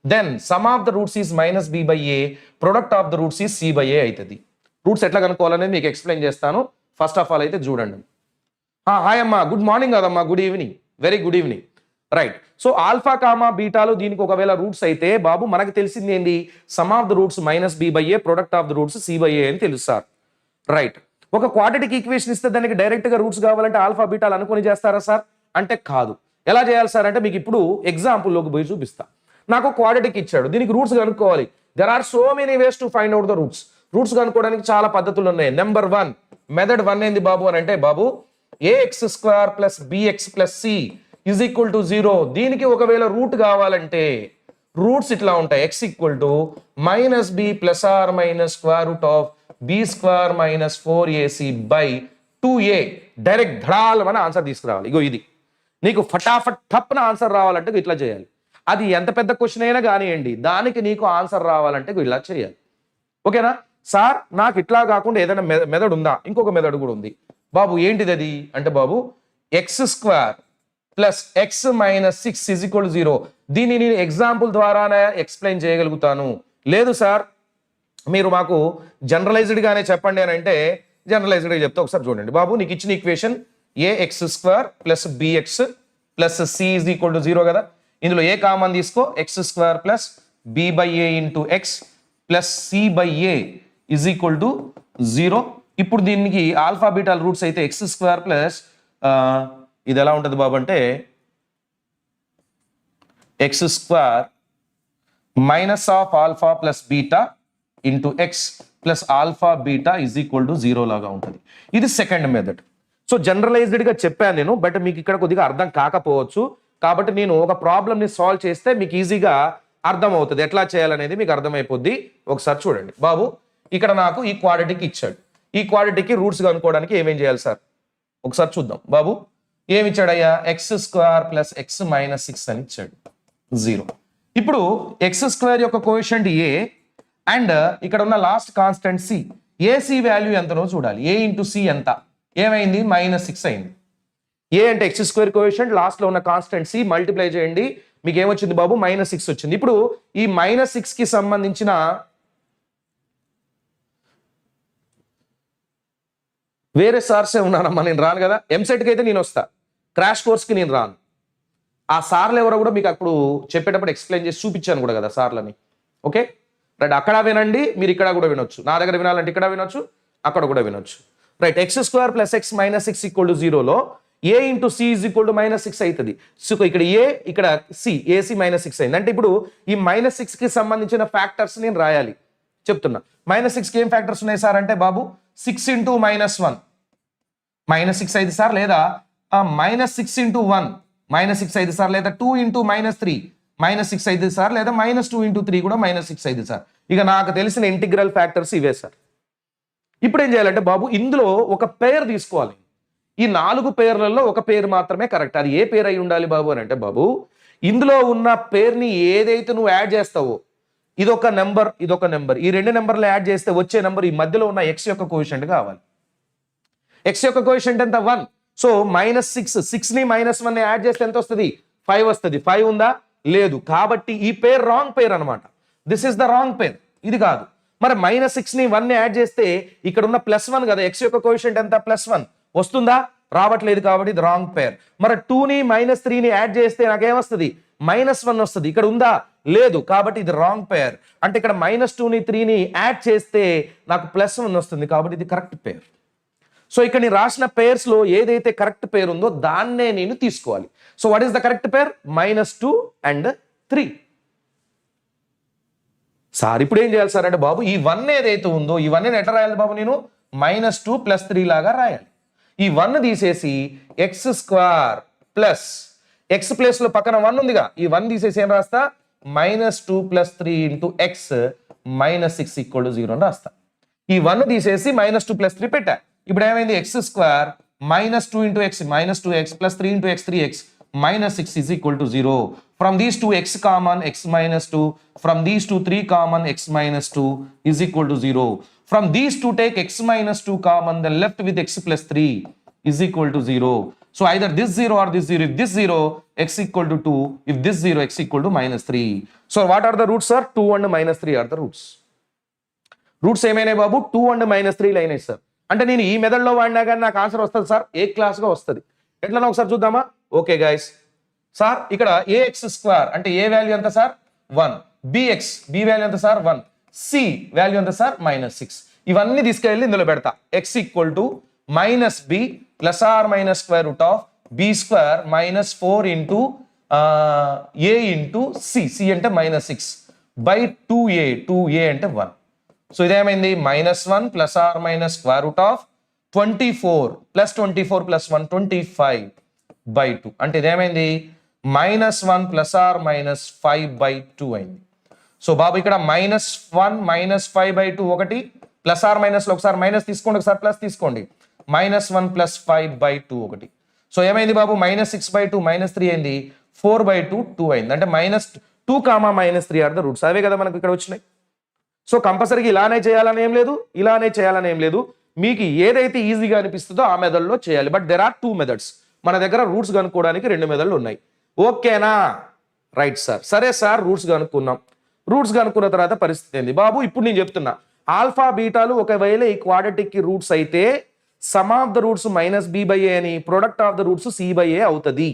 then sum of the roots is -b/a, product of the roots is c/a అవుతుంది. రూట్స్ ఎట్లా కనుక్కోవాలనేది మీకు ఎక్స్ప్లెయిన్ చేస్తాను. ఫస్ట్ ఆఫ్ ఆల్ అయితే చూడండి. హాయ్ అమ్మా, గుడ్ మార్నింగ్ కదమ్మా, good evening, very good evening. Right. So alpha comma బీటాలు దీనికి ఒకవేళ రూట్స్ అయితే బాబు మనకు తెలిసింది ఏంది, sum of the roots -b/a, product of the roots c/a అని తెలుస్తారు. రైట్. ఒక క్వాడ్రాటిక్ ఈక్వేషన్ ఇస్తే దానికి డైరెక్ట్ గా రూట్స్ కావాలంటే ఆల్ఫా బీటాలు అనుకొని చేస్తారా సార్ అంటే కాదు. ఎలా చేయాలి సార్ అంటే, మీకు ఇప్పుడు ఎగ్జాంపుల్లోకి పోయి చూపిస్తా. నాకు క్వాడ్రాటిక్ ఇచ్చాడు, దీనికి రూట్స్ కనుక్కోవాలి. There are so many ways to find out the roots. Roots కనుక్కోవడానికి చాలా పద్ధతులు ఉన్నాయి. నెంబర్ 1 మెథడ్ 1 ఏంది బాబు అని అంటే, బాబు ax² + bx + c is equal to 0. దీనికి ఒకవేళ రూట్ కావాలంటే రూట్స్ ఇట్లా ఉంటాయి. x = -b ± square root of b² - 4ac / 2a direct ధడాలమని answer తీసుకురావాలి. ఇగో ఇది నీకు ఫటాఫట్ టప్న ఆన్సర్ రావాలంటే ఇట్లా చేయాలి. అది ఎంత పెద్ద క్వశ్చన్ అయినా కానివ్వండి, దానికి నీకు ఆన్సర్ రావాలంటే ఇలా చేయాలి. ఓకేనా సార్? నాకు ఇట్లా కాకుండా ఏదైనా మెథడ్ ఉందా? ఇంకొక మెథడ్ కూడా ఉంది బాబు. ఏంటిది అది అంటే బాబు, x² plus x minus 6 is equal 0. దీన్ని నేను ఎగ్జాంపుల్ ద్వారానే ఎక్స్ప్లెయిన్ చేయగలుగుతాను. లేదు సార్ మీరు మాకు జనరలైజ్డ్గానే చెప్పండి అని అంటే జనరలైజ్డ్గా చెప్తే ఒకసారి చూడండి బాబు. నీకు ఇచ్చిన equation ax² plus bx plus c is equal to 0 కదా. ఇందులో ఏ కామన్ తీసుకో, x² plus b/a into x plus c/a is equal to 0. ఇప్పుడు దీనికి ఆల్ఫా బీటా రూట్స్ అయితే x² ప్లస్ ఇది ఎలా ఉంటుంది బాబు అంటే x² minus of alpha plus beta into x plus alpha beta is equal to 0 లాగా ఉంటుంది. ఇది సెకండ్ మెథడ్. సో జనరలైజ్డ్గా చెప్పాను నేను, బట్ మీకు ఇక్కడ కొద్దిగా అర్థం కాకపోవచ్చు. కాబట్టి నేను ఒక ప్రాబ్లమ్ని సాల్వ్ చేస్తే మీకు ఈజీగా అర్థం అవుతుంది. ఎట్లా చేయాలనేది మీకు అర్థమైపోద్ది. ఒకసారి చూడండి బాబు. ఇక్కడ నాకు ఈ క్వాడ్రాటిక్ ఇచ్చాడు. ఈ క్వాడ్రాటిక్కి రూట్స్ కనుక్కోవడానికి ఏమేం చేయాలి సార్? ఒకసారి చూద్దాం బాబు. ఏమి ఇచ్చాడయ్యా? x² ప్లస్ x మైనస్ 6 అని ఇచ్చాడు, 0. ఇప్పుడు x² యొక్క కోఎఫిషియంట్ a అండ్ ఇక్కడ ఉన్న last constant c. ac value ఎంతనో చూడాలి. a ఇంటూ c ఎంత? ఏమైంది? -6 అయింది. a అంటే x² కోఎఫిషియంట్, లాస్ట్ లో ఉన్న కాన్స్టెంట్ c మల్టిప్లై చేయండి, మీకు ఏమొచ్చింది బాబు? -6 వచ్చింది. ఇప్పుడు ఈ -6 కి సంబంధించిన వేరే సార్సే ఉన్నానమ్మా, నేను రాను కదా. ఎంసెట్కి అయితే నేను వస్తా, క్రాష్ కోర్స్కి నేను రాను. ఆ సార్లు ఎవరో కూడా మీకు అప్పుడు చెప్పేటప్పుడు ఎక్స్ప్లెయిన్ చేసి చూపించాను కూడా కదా సార్లని. ఓకే రైట్, అక్కడ వినండి, మీరు ఇక్కడ కూడా వినొచ్చు. నా దగ్గర వినాలంటే ఇక్కడ వినొచ్చు, అక్కడ కూడా వినొచ్చు. Right, x² plus x minus 6 equal to 0లో a into c is equal to -6 అవుతుంది. సో ఇక్కడ a ఇక్కడ c, ac -6 అయింది. అంటే ఇప్పుడు ఈ -6 కి సంబంధించిన ఫ్యాక్టర్స్ నేను రాయాలి. చెప్తున్నా, -6 కి ఏం ఫ్యాక్టర్స్ ఉన్నాయి సార్ అంటే బాబు 6 ఇంటూ -1 -6 అయింది సార్, లేదా -6 ఇంటూ 1 -6 అయింది సార్, లేదా 2 ఇంటూ -3 -6 అయింది సార్, లేదా -2 ఇంటూ 3 కూడా -6 అయింది సార్. ఇక నాకు తెలిసిన ఇంటిగ్రల్ ఫ్యాక్టర్స్ ఇవే సార్. ఇప్పుడు ఏం చేయాలంటే బాబు, ఇందులో ఒక పేర్ తీసుకోవాలి. ఈ 4 పేర్లలో ఒక పేరు మాత్రమే కరెక్ట్. అది ఏ పేరు అయి ఉండాలి బాబు అని అంటే బాబు, ఇందులో ఉన్న పేరుని ఏదైతే నువ్వు యాడ్ చేస్తావో, ఇదొక నెంబర్ ఇదొక నెంబర్, ఈ 2 నెంబర్లు యాడ్ చేస్తే వచ్చే నెంబర్ ఈ మధ్యలో ఉన్న x యొక్క కోఎఫిషియంట్ కావాలి. x యొక్క కోఎఫిషియంట్ ఎంత? 1. సో -6 ని -1 యాడ్ చేస్తే ఎంత వస్తుంది? 5 వస్తుంది. 5 ఉందా? లేదు. కాబట్టి ఈ పేరు రాంగ్ పేర్ అనమాట. This is the wrong pair, ఇది కాదు. మరి -6 ని 1 ని యాడ్ చేస్తే ఇక్కడ ఉన్న +1 కదా, x యొక్క కోఎఫిషియంట్ ఎంత? +1 వస్తుందా? రావట్లేదు. కాబట్టి ఇది రాంగ్ పేర్. మరి 2 ని -3 ని యాడ్ చేస్తే నాకేమొస్తుంది? -1 వస్తుంది. ఇక్కడ ఉందా? లేదు. కాబట్టి ఇది రాంగ్ పేర్. అంటే ఇక్కడ -2 ని 3 ని యాడ్ చేస్తే నాకు +1 వస్తుంది. కాబట్టి ఇది కరెక్ట్ పేర్. సో ఇక్కడ నేను రాసిన పేర్స్ లో ఏదైతే కరెక్ట్ పేర్ ఉందో దాన్నే నేను తీసుకోవాలి. So what is the correct pair? -2 and 3. Sir ఇప్పుడు ఏం చేయాలి సార్ అంటే బాబు, ఈ 1 ఏదైతే ఉందో ఈ 1 ఎట్లా రాయాలి బాబు? నేను -2 + 3 లాగా రాయాలి. ఈ 1 తీసేసి x² ప్లస్ x ప్లేస్ లో పక్కన 1 ఉందిగా, ఈ 1 తీసేసి ఏం రాస్తా? -2 + 3 ఇంటూ x -6 ఈక్వల్ టు 0 అని రాస్తా. ఈ 1 తీసేసి -2 + 3 పెట్టా. ఇప్పుడు ఏమైంది? x² -2 into x -2x plus 3 into x 3x -6 is equal to 0. From these 2 x common x -2, from these 2 3 common x -2 is equal to 0. From these two take x - 2 common, then left with x + 3 is equal to 0. So either this 0 or this 0. If this 0, x equal to 2. If this 0, x equal to -3. So what are the roots, sir? 2 and -3 are the roots. Roots ఏమైనాయి బాబు? 2 and -3 అయినాయి సార్. అంటే నేను ఈ మెథడ్లో వాడినా కానీ నాకు ఆన్సర్ వస్తుంది సార్, ఏ క్లాస్గా వస్తుంది. ఎట్లనో ఒకసారి చూద్దామా? ఓకే గైస్, సార్ ఇక్కడ ax² అంటే ఏ వాల్యూ ఎంత సార్? 1. bx, b వాల్యూ ఎంత సార్? 1. c వాల్యూ ఎంత సార్? -6. ఇవన్నీ తీసుకెళ్ళి ఇందులో పెడతా. x equal to -b plus or minus square root of b² -4 into a into c అంటే -6 బై 2a అంటే 1. సో ఇదేమైంది? -1 plus or minus square root of 24 plus 24 plus 1 25 by 2. అంటే ఇదేమైంది? -1 ప్లస్ ఆర్ మైనస్ 5 బై 2 అయింది. సో బాబు ఇక్కడ -1 -5 బై 2 ఒకటి, ప్లస్ ఆర్ మైనస్ లో ఒకసారి మైనస్ తీసుకోండి, ఒకసారి ప్లస్ తీసుకోండి. -1 + 5/2 ఒకటి. సో ఏమైంది బాబు, -6/2 -3 అయింది, 4/2 2 అయింది. అంటే -2, -3 ఆర్ ద రూట్స్. అవే కదా మనకు ఇక్కడ వచ్చినాయి. సో కంపల్సరీగా ఇలానే చేయాలని ఏం లేదు, ఇలానే చేయాలని ఏం లేదు. మీకు ఏదైతే ఈజీగా అనిపిస్తుందో ఆ మెథడ్లో చేయాలి. But there are 2 methods. మన దగ్గర రూట్స్ కనుక్కోవడానికి 2 మెథడ్లు ఉన్నాయి. ఓకేనా? Right sir. సరే సార్, రూట్స్ కనుక్కున్నాం. రూట్స్ కనుక్కున్న తర్వాత పరిస్థితి ఏంది బాబు? ఇప్పుడు నేను చెప్తున్నా, ఆల్ఫా బీటాలు ఒకవేళ ఈ క్వాడ్రాటిక్ కి రూట్స్ అయితే sum of the roots -b/a అని, product of the roots c/a అవుతుంది.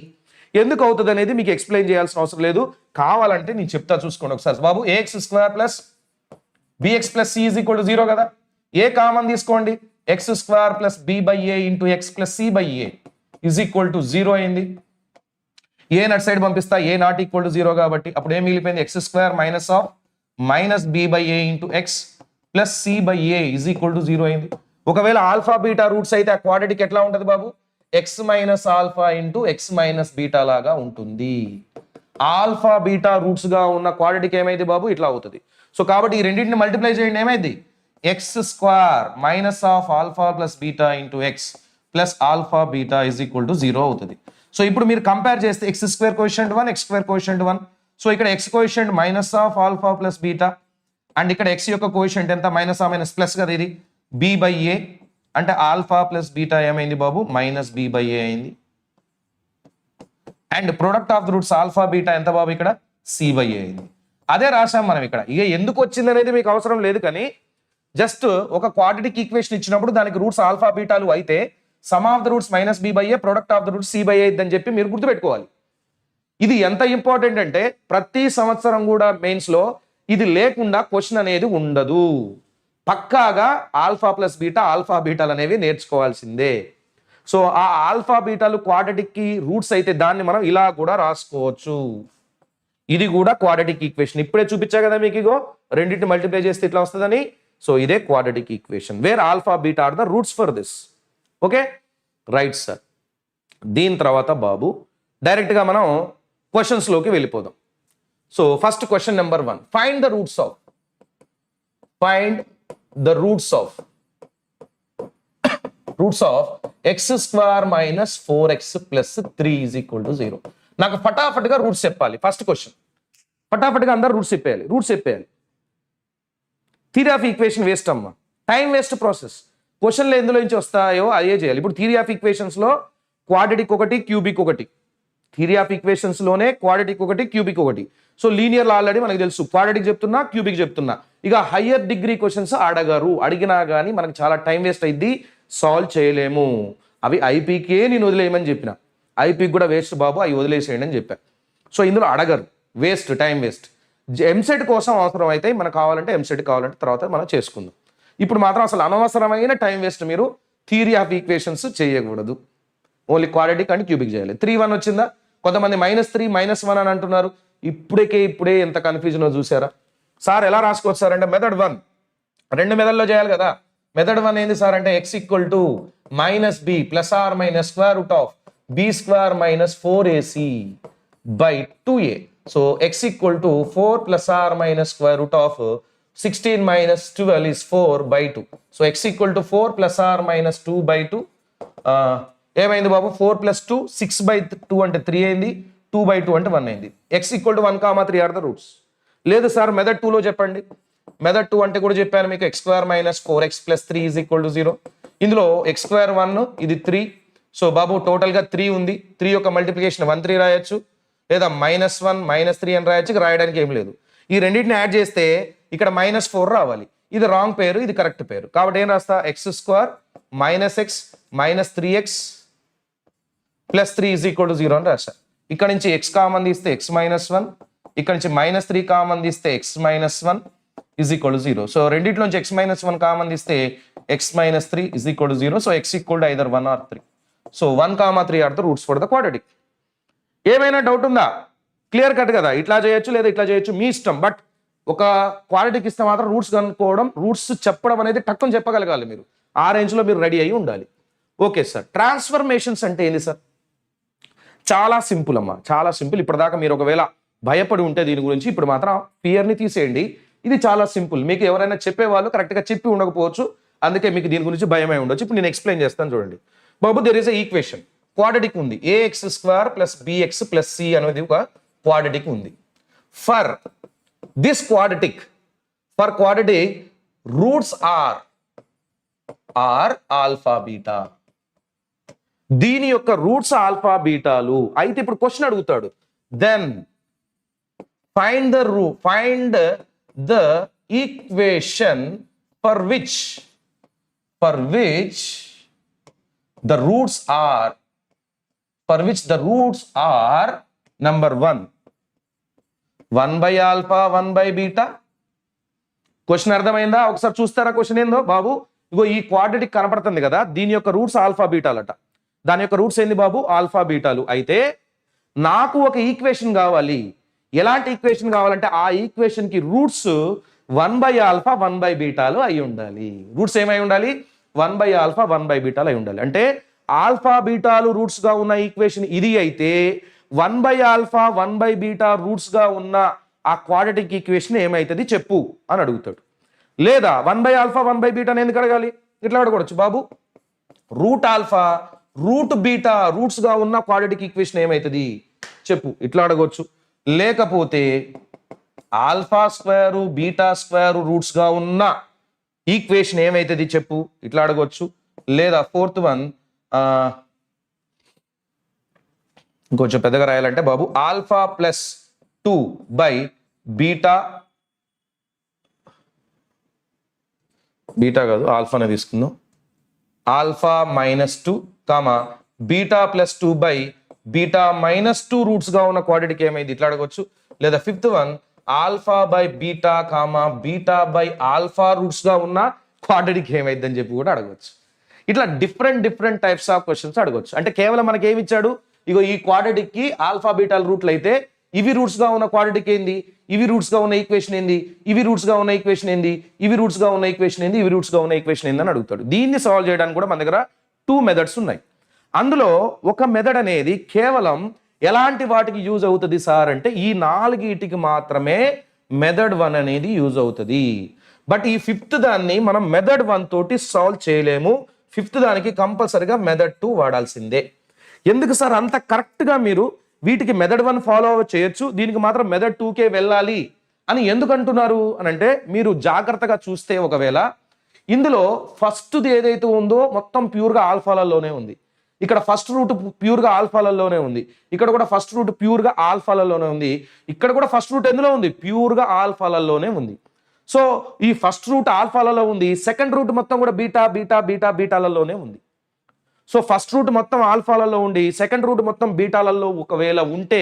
ఎందుకు అవుతుంది అనేది మీకు ఎక్స్ప్లెయిన్ చేయాల్సిన అవసరం లేదు. కావాలంటే నేను చెప్తా, చూసుకోండి ఒకసారి బాబు. ax² + bx + c = 0 కదా. ఏ కామన్ తీసుకోండి, x² + b/a × x + c/a = 0 అయింది. ఏ నట్ సైడ్ పంపిస్తా, ఏ ≠ 0 కాబట్టి అప్పుడు ఏం మిగిలిపోయింది, x² - b/a × x + c/a = 0 అయింది. ఒకవేళ ఆల్ఫా బీటా రూట్స్ అయితే ఆ క్వాడ్రాటిక్ ఎట్లా ఉంటుంది బాబు, x - ఆల్ఫా × x - బీటా లాగా ఉంటుంది. ఆల్ఫా బీటా రూట్స్ గా ఉన్న క్వాడ్రాటిక్ ఏమైంది బాబు, ఇట్లా అవుతుంది. సో కాబట్టి ఈ రెండింటిని మల్టిప్లై చేయండి, ఏమైంది, x² - alpha + beta × x + alpha beta = 0 అవుతుంది. సో ఇప్పుడు మీరు కంపేర్ చేస్తే x² coefficient 1, x² coefficient 1. So ఇక్కడ x coefficient -alpha + beta, and ఇక్కడ x యొక్క కోఎఫిషియంట్ ఎంత, -ప్లస్ కదా, ఇది b/a. అంటే ఆల్ఫా + బీటా ఏమైంది బాబు, -b/a అయింది. And product of the roots alpha beta ఎంత బాబు, ఇక్కడ c/a అయింది. అదే రాసాం మనం ఇక్కడ. ఇక ఎందుకు వచ్చింది అనేది మీకు అవసరం లేదు, కానీ జస్ట్ ఒక క్వాడ్రాటిక్ ఈక్వేషన్ ఇచ్చినప్పుడు దానికి రూట్స్ ఆల్ఫా బీటాలు అయితే sum of the roots -b/a, product of the roots c/a అని చెప్పి మీరు గుర్తుపెట్టుకోవాలి. ఇది ఎంత ఇంపార్టెంట్ అంటే ప్రతి సంవత్సరం కూడా మెయిన్స్ లో ఇది లేకుండా క్వశ్చన్ అనేది ఉండదు. పక్కాగా ఆల్ఫా + బీటా, ఆల్ఫా బీటాలు అనేవి నేర్చుకోవాల్సిందే. సో ఆ ఆల్ఫా బీటాలు క్వాడ్రాటిక్ కి రూట్స్ అయితే దాన్ని మనం ఇలా కూడా రాసుకోవచ్చు. ఇది కూడా క్వాడ్రాటిక్ ఈక్వేషన్. ఇప్పుడే చూపించా కదా మీకు, ఇగో రెండింటిని మల్టిప్లై చేస్తే ఇట్లా వస్తుందని. సో ఇదే quadratic equation where alpha beta are the roots for this. Okay, right sir. దీని తర్వాత బాబు డైరెక్ట్ గా మనం క్వశ్చన్స్ లోకి వెళ్ళిపోదాం. So first question number 1, find the roots of x² - 4x + 3 = 0. నాకు ఫటాఫట్గా రూట్స్ చెప్పాలి. ఫస్ట్ క్వశ్చన్ ఫటాఫట్గా అందరు రూట్స్ చెప్పేయాలి. థియరీ ఆఫ్ ఈక్వేషన్ వేస్ట్ అమ్మా, టైం వేస్ట్ ప్రాసెస్. క్వశ్చన్లు ఎందులో నుంచి వస్తాయో అదే చేయాలి. ఇప్పుడు థియరీ ఆఫ్ ఈక్వేషన్స్ లో క్వాడ్రాటిక్ ఒకటి, క్యూబిక్ ఒకటి. థియరీ ఆఫ్ ఈక్వేషన్స్ లోనే క్వాడ్రాటిక్ ఒకటి, క్యూబిక్ ఒకటి. సో లీనియర్ ఆల్రెడీ మనకు తెలుసు, క్వాడ్రాటిక్ చెప్తున్నా, క్యూబిక్ చెప్తున్నా. ఇక హయ్యర్ డిగ్రీ క్వశ్చన్స్ అడిగినా కానీ మనకు చాలా టైం వేస్ట్ అయింది, సాల్వ్ చేయలేము. అవి ఐపీకే నేను వదిలేయమని చెప్పిన, ఐపీకి కూడా వేస్ట్ బాబు, అవి వదిలేసేయండి అని చెప్పా. సో ఇందులో అడగరు, వేస్ట్, టైం వేస్ట్. ఎంసెట్ కోసం అవసరం అయితే మనకు కావాలంటే ఎంసెట్ కావాలంటే తర్వాత మనం చేసుకుందాం. ఇప్పుడు మాత్రం అసలు అనవసరమైన టైం వేస్ట్ మీరు థియరీ ఆఫ్ ఈక్వేషన్స్ చేయకూడదు. ఓన్లీ క్వాడ్రాటిక్ అండ్ క్యూబిక్ చేయాలి. 3-1 వచ్చిందా? కొంతమంది -3 -1 అని అంటున్నారు. ఇప్పుడే ఎంత కన్ఫ్యూజన్ చూసారా సార్? ఎలా రాసుకోవచ్చు సార్ అంటే మెథడ్ 1, 2 మెథడ్లో చేయాలి కదా. మెథడ్ 1 ఏంది సార్ అంటే x = -b ± (b² - 4ac/2a). So x = 4 ± (16 - 12 is 4/2). So x = 4 ± 2/2. ఏమైంది బాబు, 4 + 2 6/2 అంటే 3 అయింది, 2/2 అంటే 1 అయింది. x = 1, 3 are the roots. లేదు సార్ మెథడ్ 2లో చెప్పండి. మెథడ్ 2 అంటే కూడా చెప్పాను మీకు, x² - 4x + 3 = 0. ఇందులో x² 1, ఇది 3. సో బాబు టోటల్ గా 3 ఉంది. 3 యొక్క మల్టిప్లికేషన్ 1 3 రాయొచ్చు, లేదా -1 -3 అని రాయొచ్చు. రాయడానికి ఏం లేదు. ఈ రెండింటిని యాడ్ చేస్తే ఇక్కడ -4 రావాలి. ఇది రాంగ్ పేరు, ఇది కరెక్ట్ పేరు. కాబట్టి ఏం రాస్తా, x² - x - 3x + 3 = 0 అని రాస్తా. ఇక్కడ నుంచి x కామన్ తీస్తే x - 1, ఇక్కడ నుంచి -3 కామన్ తీస్తే x - 1 = 0. సో రెండింటిలో నుంచి x - 1 కామన్ తీస్తే x - 3 = 0. So x = either 1 or 3. So 1, 3 are the roots for the quadratic. ఏమైనా డౌట్ ఉందా? క్లియర్ కట్ కదా. ఇట్లా చేయొచ్చు లేదా ఇట్లా చేయొచ్చు, మీ ఇష్టం. బట్ ఒక క్వాడ్రాటిక్ ఇస్తే మాత్రం రూట్స్ కనుక్కోవడం, రూట్స్ చెప్పడం అనేది టక్కుని చెప్పగలగాలి. మీరు ఆ రేంజ్లో మీరు రెడీ అయ్యి ఉండాలి. ఓకే సార్, ట్రాన్స్ఫర్మేషన్స్ అంటే ఏంది సార్? చాలా సింపుల్ అమ్మా, చాలా సింపుల్. ఇప్పటిదాకా మీరు ఒకవేళ భయపడి ఉంటే దీని గురించి, ఇప్పుడు మాత్రం ఫియర్ని తీసేయండి. ఇది చాలా సింపుల్. మీకు ఎవరైనా చెప్పేవాళ్ళు కరెక్ట్గా చెప్పి ఉండకపోవచ్చు, అందుకే మీకు దీని గురించి భయమై ఉండొచ్చు. ఇప్పుడు నేను ఎక్స్ప్లెయిన్ చేస్తాను చూడండి. బాబు there is a equation, quadratic ఉంది. ax square plus bx plus c అనేది ఒక క్వాడ్రాటిక్ ఉంది. For this quadratic, for quadratic roots are alpha beta. దీని యొక్క రూట్స్ ఆల్ఫా బీటాలు అయితే ఇప్పుడు క్వశ్చన్ అడుగుతాడు, then find the equation for which the roots are number 1 by alpha 1 by beta. Question అర్థమైందా? ఒకసారి చూస్తారా క్వశ్చన్ ఏందో? బాబు ఇగో ఈ క్వాడ్రాటిక్ కనపడుతుంది కదా, దీని యొక్క రూట్స్ ఆల్ఫా బీటాలట. దాని యొక్క రూట్స్ ఏంది బాబు? ఆల్ఫా బీటాలు. అయితే నాకు ఒక ఈక్వేషన్ కావాలి. ఎలాంటి ఈక్వేషన్ కావాలంటే ఆ ఈక్వేషన్ కి రూట్స్ 1 by alpha 1 by బీటాలు అయి ఉండాలి. రూట్స్ ఏమై ఉండాలి? 1 by alpha 1 by బీటాలు అయి ఉండాలి. అంటే ఆల్ఫా బీటాలు రూట్స్ గా ఉన్న ఈక్వేషన్ ఇది అయితే 1 by alpha 1 by beta roots గా ఉన్న ఆ క్వాడ్రాటిక్ ఈక్వేషన్ ఏమైతుంది చెప్పు అని అడుగుతాడు. లేదా 1 by alpha 1 by బీటా ఎందుకు అడగాలి? ఇట్లా అడగవచ్చు బాబు, root alpha root beta roots గా ఉన్న క్వాడ్రాటిక్ ఈక్వేషన్ ఏమైతుంది చెప్పు, ఇట్లా అడగవచ్చు. లేకపోతే alpha square beta square roots గా ఉన్న ఈక్వేషన్ ఏమైతుంది చెప్పు, ఇట్లా అడగవచ్చు. లేదా ఫోర్త్ వన్ ఇంకొంచెం పెద్దగా రాయాలంటే బాబు, alpha plus 2 by beta, beta కాదు ఆల్ఫానే తీసుకుందాం, alpha -2 beta plus 2 by beta -2 roots గా ఉన్న క్వాడ్రాటిక్ ఏమైంది ఇట్లా అడగవచ్చు. లేదా fifth one alpha by beta beta by alpha roots గా ఉన్న క్వాడ్రాటిక్ ఏమైంది అని చెప్పి కూడా అడగవచ్చు. ఇట్లా డిఫరెంట్ టైప్స్ ఆఫ్ క్వశ్చన్స్ అడగవచ్చు. అంటే కేవలం మనకి ఏమి ఇచ్చాడు, ఇగో ఈ క్వాడ్రాటిక్ కి ఆల్ఫా బీటాల రూట్లు అయితే ఇవి రూట్స్ గా ఉన్న క్వాడ్రాటిక్ ఏంది, ఇవి రూట్స్ గా ఉన్న ఈక్వేషన్ ఏంది, ఇవి రూట్స్ గా ఉన్న ఈక్వేషన్ ఏంది, ఇవి రూట్స్ గా ఉన్న ఈక్వేషన్ ఏంది, ఇవి రూట్స్ గా ఉన్న ఈక్వేషన్ ఏంది అని అడుగుతాడు. దీన్ని సాల్వ్ చేయడానికి కూడా మన దగ్గర 2 మెథడ్స్ ఉన్నాయి. అందులో ఒక మెథడ్ అనేది కేవలం ఎలాంటి వాటికి యూజ్ అవుతుంది సార్ అంటే ఈ 4టికి మాత్రమే మెథడ్ 1 అనేది యూజ్ అవుతుంది. బట్ ఈ 5th దాన్ని మనం మెథడ్ 1 తోటి సాల్వ్ చేయలేము. 5th దానికి కంపల్సరిగా మెథడ్ 2 వాడాల్సిందే. ఎందుకు సార్ అంత కరెక్ట్ గా మీరు వీటికి మెథడ్ 1 ఫాలో చేయొచ్చు, దీనికి మాత్రం మెథడ్ 2కే వెళ్ళాలి అని ఎందుకు అంటున్నారు అని అంటే, మీరు జాగ్రత్తగా చూస్తే ఒకవేళ ఇందులో ఫస్ట్ది ఏదైతే ఉందో మొత్తం ప్యూర్గా ఆల్ఫాలలోనే ఉంది. ఇక్కడ ఫస్ట్ రూట్ ప్యూర్గా ఆల్ఫాలలోనే ఉంది, ఇక్కడ కూడా ఫస్ట్ రూట్ ప్యూర్గా ఆల్ఫాలలోనే ఉంది, ఇక్కడ కూడా ఫస్ట్ రూట్ ఎందులో ఉంది? ప్యూర్గా ఆల్ఫాలలోనే ఉంది. సో ఈ ఫస్ట్ రూట్ ఆల్ఫాలలో ఉంది, సెకండ్ రూట్ మొత్తం కూడా బీటాలలోనే ఉంది. సో ఫస్ట్ రూట్ మొత్తం ఆల్ఫాలలో ఉండి సెకండ్ రూట్ మొత్తం బీటాలలో ఒకవేళ ఉంటే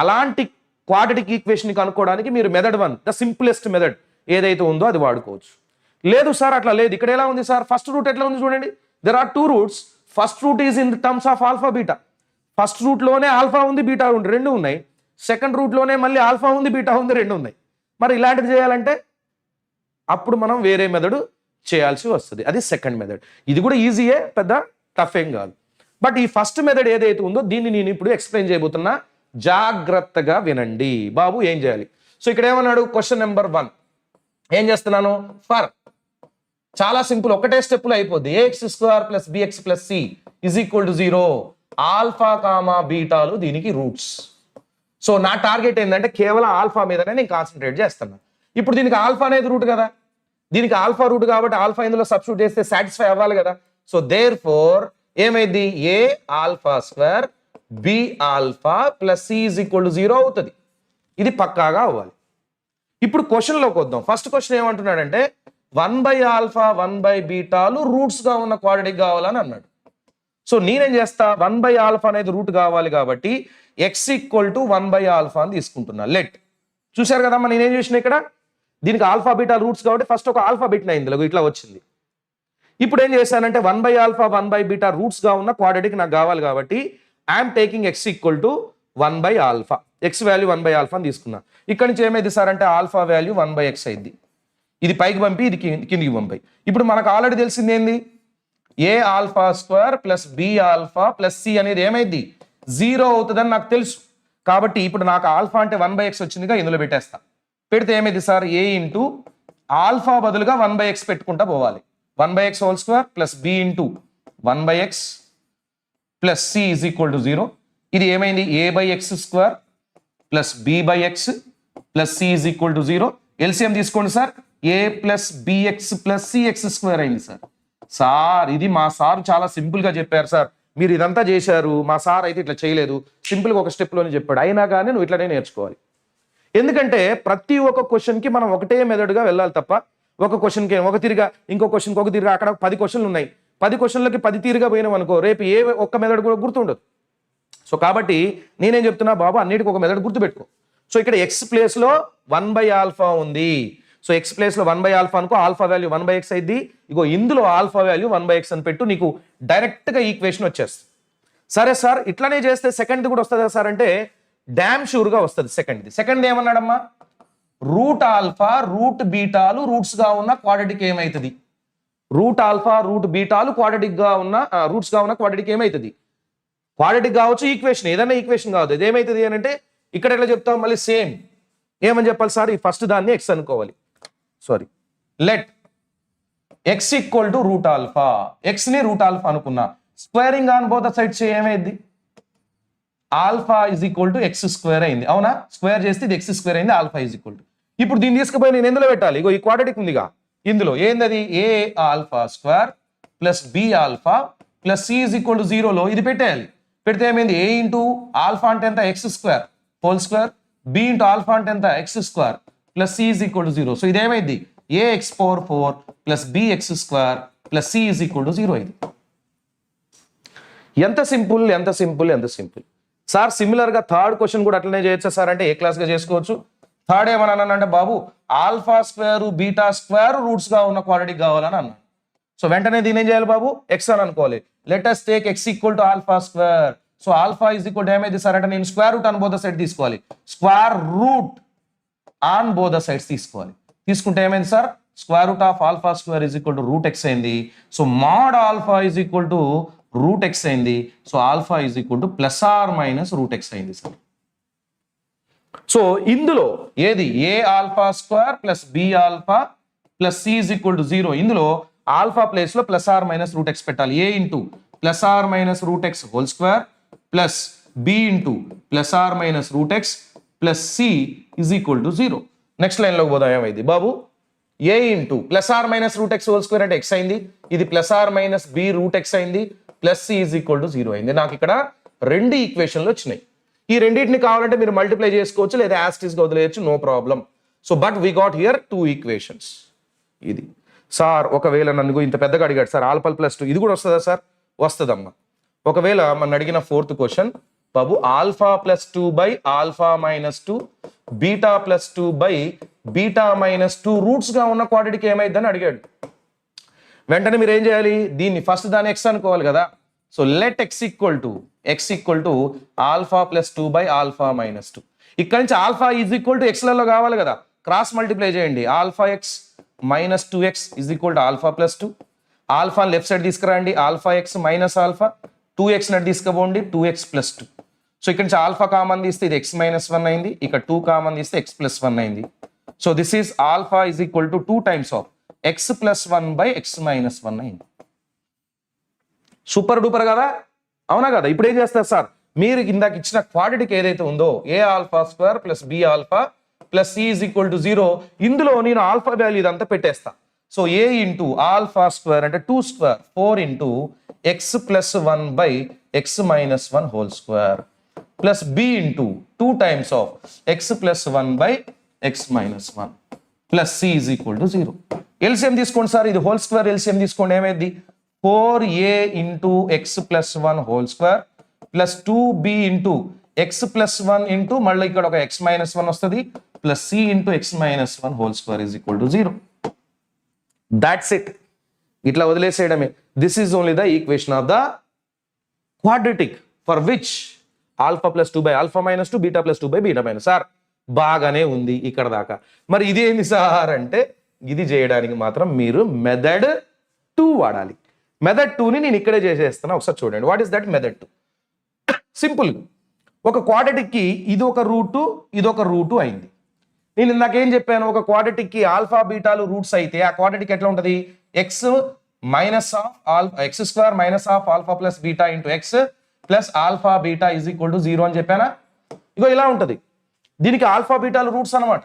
అలాంటి క్వాడ్రాటిక్ ఈక్వేషన్ కనుక్కోవడానికి మీరు మెథడ్ 1 ద సింప్లెస్ట్ మెథడ్ ఏదైతే ఉందో అది వాడుకోవచ్చు. లేదు సార్ అట్లా లేదు, ఇక్కడ ఎలా ఉంది సార్? ఫస్ట్ రూట్ ఎట్లా ఉంది చూడండి, there are 2 roots. First root is in terms of alpha beta. ఫస్ట్ రూట్లోనే ఆల్ఫా ఉంది బీటా ఉంది రెండు ఉన్నాయి, సెకండ్ రూట్లోనే మళ్ళీ ఆల్ఫా ఉంది బీటా ఉంది రెండు ఉన్నాయి. మరి ఇలాంటిది చేయాలంటే అప్పుడు మనం వేరే మెథడ్ చేయాల్సి వస్తుంది, అది సెకండ్ మెథడ్. ఇది కూడా ఈజీయే, పెద్ద టఫ్ ఏం కాదు. బట్ ఈ ఫస్ట్ మెథడ్ ఏదైతే ఉందో దీన్ని నేను ఇప్పుడు ఎక్స్ప్లెయిన్ చేయబోతున్నా, జాగ్రత్తగా వినండి. బాబు ఏం చేయాలి? సో ఇక్కడ ఏమన్నాడు, క్వశ్చన్ నెంబర్ 1 ఏం చేస్తున్నాను, ఫర్ చాలా సింపుల్, ఒకటే స్టెప్లో అయిపోద్ది. ax² + bx + c = 0. ఆల్ఫా బీటాలు దీనికి రూట్స్. సో నా టార్గెట్ ఏంటంటే కేవలం ఆల్ఫా మీదనే నేను కాన్సన్ట్రేట్ చేస్తున్నాను. ఇప్పుడు దీనికి ఆల్ఫా అనేది రూట్ కదా, దీనికి ఆల్ఫా రూట్ కాబట్టి ఆల్ఫా ఇందులో సబ్స్టిట్యూట్ చేస్తే సాటిస్ఫై అవ్వాలి కదా. సో దేర్ ఫోర్ ఏమైంది, a α² b α + c = 0 అవుతుంది. ఇది పక్కాగా అవ్వాలి. ఇప్పుడు క్వశ్చన్లోకి వద్దాం. ఫస్ట్ క్వశ్చన్ ఏమంటున్నాడంటే 1 by alpha 1 by బీటాలు రూట్స్ గా ఉన్న క్వాడ్రాటిక్ కావాలని అన్నాడు. సో నేనేం చేస్తా, 1 by alpha అనేది రూట్ కావాలి కాబట్టి x = 1 by alpha అని తీసుకుంటున్నా. లెట్ చూశారు కదమ్మా, నేనేం చేసిన ఇక్కడ, దీనికి ఆల్ఫా బీటా రూట్స్ కాబట్టి ఫస్ట్ ఒక ఆల్ఫా బిట్ ఇందులో ఇట్లా వచ్చింది. ఇప్పుడు ఏం చేశానంటే 1 by alpha 1 by beta roots గా ఉన్న క్వాడ్రాటిక్ నాకు కావాలి కాబట్టి I'm taking x = 1 by alpha. x value 1 by alpha అని తీసుకున్నా. ఇక్కడ నుంచి ఏమైంది సార్ అంటే ఆల్ఫా వాల్యూ 1 by x అయింది. ఇది పైకి పంపి ఇది కిందికి పంపాయి. ఇప్పుడు మనకు ఆల్రెడీ తెలిసింది ఏంది, a α² + b α + c అనేది ఏమైంది 0 అవుతుందని నాకు తెలుసు. కాబట్టి ఇప్పుడు నాకు ఆల్ఫా అంటే 1 by x వచ్చిందిగా, ఇందులో పెట్టేస్తా. పెడితే ఏమైంది సార్, a ఇంటూ ఆల్ఫా బదులుగా 1 by x పెట్టుకుంటా పోవాలి. 1/x whole square plus b into 1/x plus c is equal to 0. ఇది ఏమైంది a/x² plus b/x plus c is equal to 0. LCM తీసుకోండి sir, a plus bx plus cx² అయింది సార్. సార్ ఇది మా సార్ చాలా సింపుల్ గా చెప్పారు సార్, మీరు ఇదంతా చేశారు, మా సార్ అయితే ఇట్లా చేయలేదు, సింపుల్ గా ఒక స్టెప్ లోనే చెప్పాడు, అయినా కానీ నువ్వు ఇట్లానే నేర్చుకోవాలి. ఎందుకంటే ప్రతి ఒక్క క్వశ్చన్ కి మనం ఒకటే మెథడ్గా వెళ్ళాలి తప్ప ఒక క్వశ్చన్కి ఒక తీరుగా ఇంకో క్వశ్చన్కి ఒక తీరుగా, అక్కడ 10 క్వశ్చన్లు ఉన్నాయి, 10 క్వశ్చన్లకి 10 తీరుగా పోయినాం అనుకో, రేపు ఏ ఒక్క మెథడ్ కూడా గుర్తుండదు. సో కాబట్టి నేనేం చెప్తున్నా బాబు, అన్నిటికీ ఒక మెథడ్ గుర్తుపెట్టుకో. సో ఇక్కడ ఎక్స్ ప్లేస్ లో 1/α ఉంది. సో ఎక్స్ ప్లేస్ లో 1/α అనుకో, ఆల్ఫా వాల్యూ 1/x అయింది. ఇగో ఇందులో ఆల్ఫా వాల్యూ 1/x అని పెట్టు, నీకు డైరెక్ట్ గా ఈక్వేషన్ వచ్చేస్తుంది. సరే సార్ ఇట్లానే చేస్తే సెకండ్ కూడా వస్తుందా సార్ అంటే డామ్ షూర్ గా వస్తుంది. సెకండ్ ఏమన్నాడమ్మా, రూట్ ఆల్ఫా రూట్ బీటాలు రూట్స్ గా ఉన్న క్వాడ్రాటిక్ ఏమైతుంది, రూట్ ఆల్ఫా రూట్ బీటాలు క్వాడ్రాటిక్ గా ఉన్న రూట్స్ గా ఉన్న క్వాడ్రాటిక్ ఏమైతుంది, క్వాడ్రాటిక్ కావచ్చు, ఈక్వేషన్ ఏదైనా ఈక్వేషన్ కావచ్చు, ఇది ఏమైతుంది అని అంటే ఇక్కడ ఎట్లా చెప్తాం, మళ్ళీ సేమ్ ఏమని చెప్పాలి సార్, ఈ ఫస్ట్ దాన్ని ఎక్స్ అనుకోవాలి. Sorry, let X equal to route alpha, X ని రూట్ ఆల్ఫా అనుకున్నా, స్క్వేరింగ్ ఆన్ బోత్ సైడ్స్ ఏమైంది, alpha is equal to x² అయింది. అవునా, స్క్వేర్ చేస్తే ఇది x² అయింది, ఆల్ఫా ఇజ్ ఈక్వల్ టు. ఇప్పుడు దీన్ని తీసుకుపోయి నేను ఎందులో పెట్టాలి, ఇగో ఈ క్వాడ్రాటిక్ ఉందిగా, ఇందులో ఏందది a alpha square plus B alpha plus C is equal to 0లో ఇది పెట్టేయాలి. పెడితే ఏమైంది, ఏ ఇంటూ ఆల్ఫా అంటే ఎంత x² whole square, B into alpha అంటే ఎంత x² plus C is equal to 0. So ఇదేమైంది ax⁴ plus bx² plus C is equal to 0 అయింది. ఎంత సింపుల్, ఎంత సింపుల్, ఎంత సింపుల్ సార్. సిమిలర్ గా థర్డ్ క్వశ్చన్ కూడా అట్లనే చేయొచ్చా సార్ అంటే ఏ క్లాస్ గా చేసుకోవచ్చు. థర్డ్ ఏమన్నానంటే బాబు alpha square beta square roots గా ఉన్న క్వాడ్రాటిక్ కావాలని అన్నాను. సో వెంటనే దీని ఏం చేయాలి బాబు, ఎక్స్ అని అనుకోవాలి. Let us take X equal to alpha square. So alpha is equal to ఏమైంది సార్ అంటే నేను square root on both side తీసుకోవాలి, square root on both sides తీసుకోవాలి. తీసుకుంటే ఏమైంది sir, square root of alpha square is equal to root X అయింది. So mod alpha is equal to root X అయింది. So alpha is equal to plus or minus root X అయింది సార్. సో ఇందులో ఏది A alpha square plus B alpha plus C is equal to 0, ఇందులో ఆల్ఫా ప్లేస్ లో plus or minus root X పెట్టాలి. A into plus or minus root X whole square plus B into plus or minus root X plus C is equal to 0. Next line లోకి పోదాం, ఏమైంది బాబు A into plus or minus root X whole square అంటే ఎక్స్ అయింది, ఇది plus or minus B route X అయింది plus C is equal to 0 అయింది. నాకు ఇక్కడ 2 ఈక్వేషన్లు వచ్చినాయి. ఈ రెండింటిని కావాలంటే మీరు మల్టిప్లై చేసుకోవచ్చు లేదా యాస్టీస్ గా వదిలేయచ్చు, no problem. So but we got here 2 equations. ఇది సార్ ఒకవేళ నన్ను ఇంత పెద్దగా అడిగాడు సార్ ఆల్ఫా ప్లస్ 2 ఇది కూడా వస్తుందా సార్, వస్తుందమ్మా. ఒకవేళ మన అడిగిన 4th question Babu alpha plus 2 by alpha minus 2 beta plus 2 by beta minus 2 roots గా ఉన్న క్వాడ్రాటిక్ ఏమైందని అడిగాడు. వెంటనే మీరు ఏం చేయాలి, దీన్ని ఫస్ట్ దాన్ని ఎక్స్ అనుకోవాలి కదా. So let X equal to alpha plus 2 by alpha minus 2. ఇక్కడ నుంచి ఆల్ఫా ఈజ్ ఈక్వల్ టు ఎక్స్లలో కావాలి కదా, క్రాస్ మల్టిప్లై చేయండి. Alpha X minus 2x is equal to alpha plus 2. Alpha left side తీసుకురండి, alpha X minus alpha 2x నటు తీసుకుపోండి 2x ప్లస్ 2. సో ఇక్కడ నుంచి ఆల్ఫా కామన్ తీస్తే ఇది x మైనస్ 1 అయింది, ఇక్కడ 2 కామన్ తీస్తే x ప్లస్ 1 అయింది. So this is alpha is equal to 2 times of x plus 1 by x minus 1 అయింది. సూపర్ డూపర్ కదా, అవునా కదా. ఇప్పుడు ఏం చేస్తారు సార్, మీరు ఇందాక ఇచ్చిన క్వాడ్రాటిక్ ఏదైతే ఉందో A alpha square plus B alpha plus C is equal to 0, ఇందులో నేను ఆల్ఫా వాల్యూ ఇదంతా పెట్టేస్తా. So A into alpha square అంటే 2 square 4 into X plus 1 by X minus 1 whole square plus B into 2 times of X plus 1 by X minus 1 plus C is equal to 0. LCM తీసుకోండి సార్, ఇది హోల్ స్క్వేర్ ఎల్సిఎం తీసుకోండి, ఏమైంది 4a into X plus 1 whole square plus 2b into X plus 1 into మళ్ళీ ఇక్కడ ఒక ఎక్స్ మైనస్ 1 వస్తుంది plus C into X minus 1 whole square is equal to 0. That's it, ఇట్లా వదిలేసేయడమే. This is only the equation of the quadratic for which alpha plus 2 by alpha minus 2 beta plus 2 by beta minus. Sir బాగానే ఉంది ఇక్కడ దాకా, మరి ఇదేంది సార్ అంటే ఇది చేయడానికి మాత్రం మీరు మెథడ్ 2 వాడాలి. మెథడ్ 2ని నేను ఇక్కడే చేసేస్తున్నా, ఒకసారి చూడండి. What is that method 2? Simple, ఒక క్వాడ్రాటిక్ కి ఇదొక రూటు అయింది. నేను ఇందాక ఏం చెప్పాను, ఒక క్వాడ్రాటిక్ కి ఆల్ఫా బీటాలు రూట్స్ అయితే ఆ క్వాడ్రాటిక్ ఎట్లా ఉంటుంది, X minus of alpha X square minus of alpha plus beta into X plus alpha beta is equal to 0 అని చెప్పానా. ఇగో ఇలా ఉంటుంది. దీనికి ఆల్ఫా బీటాలు రూట్స్ అనమాట.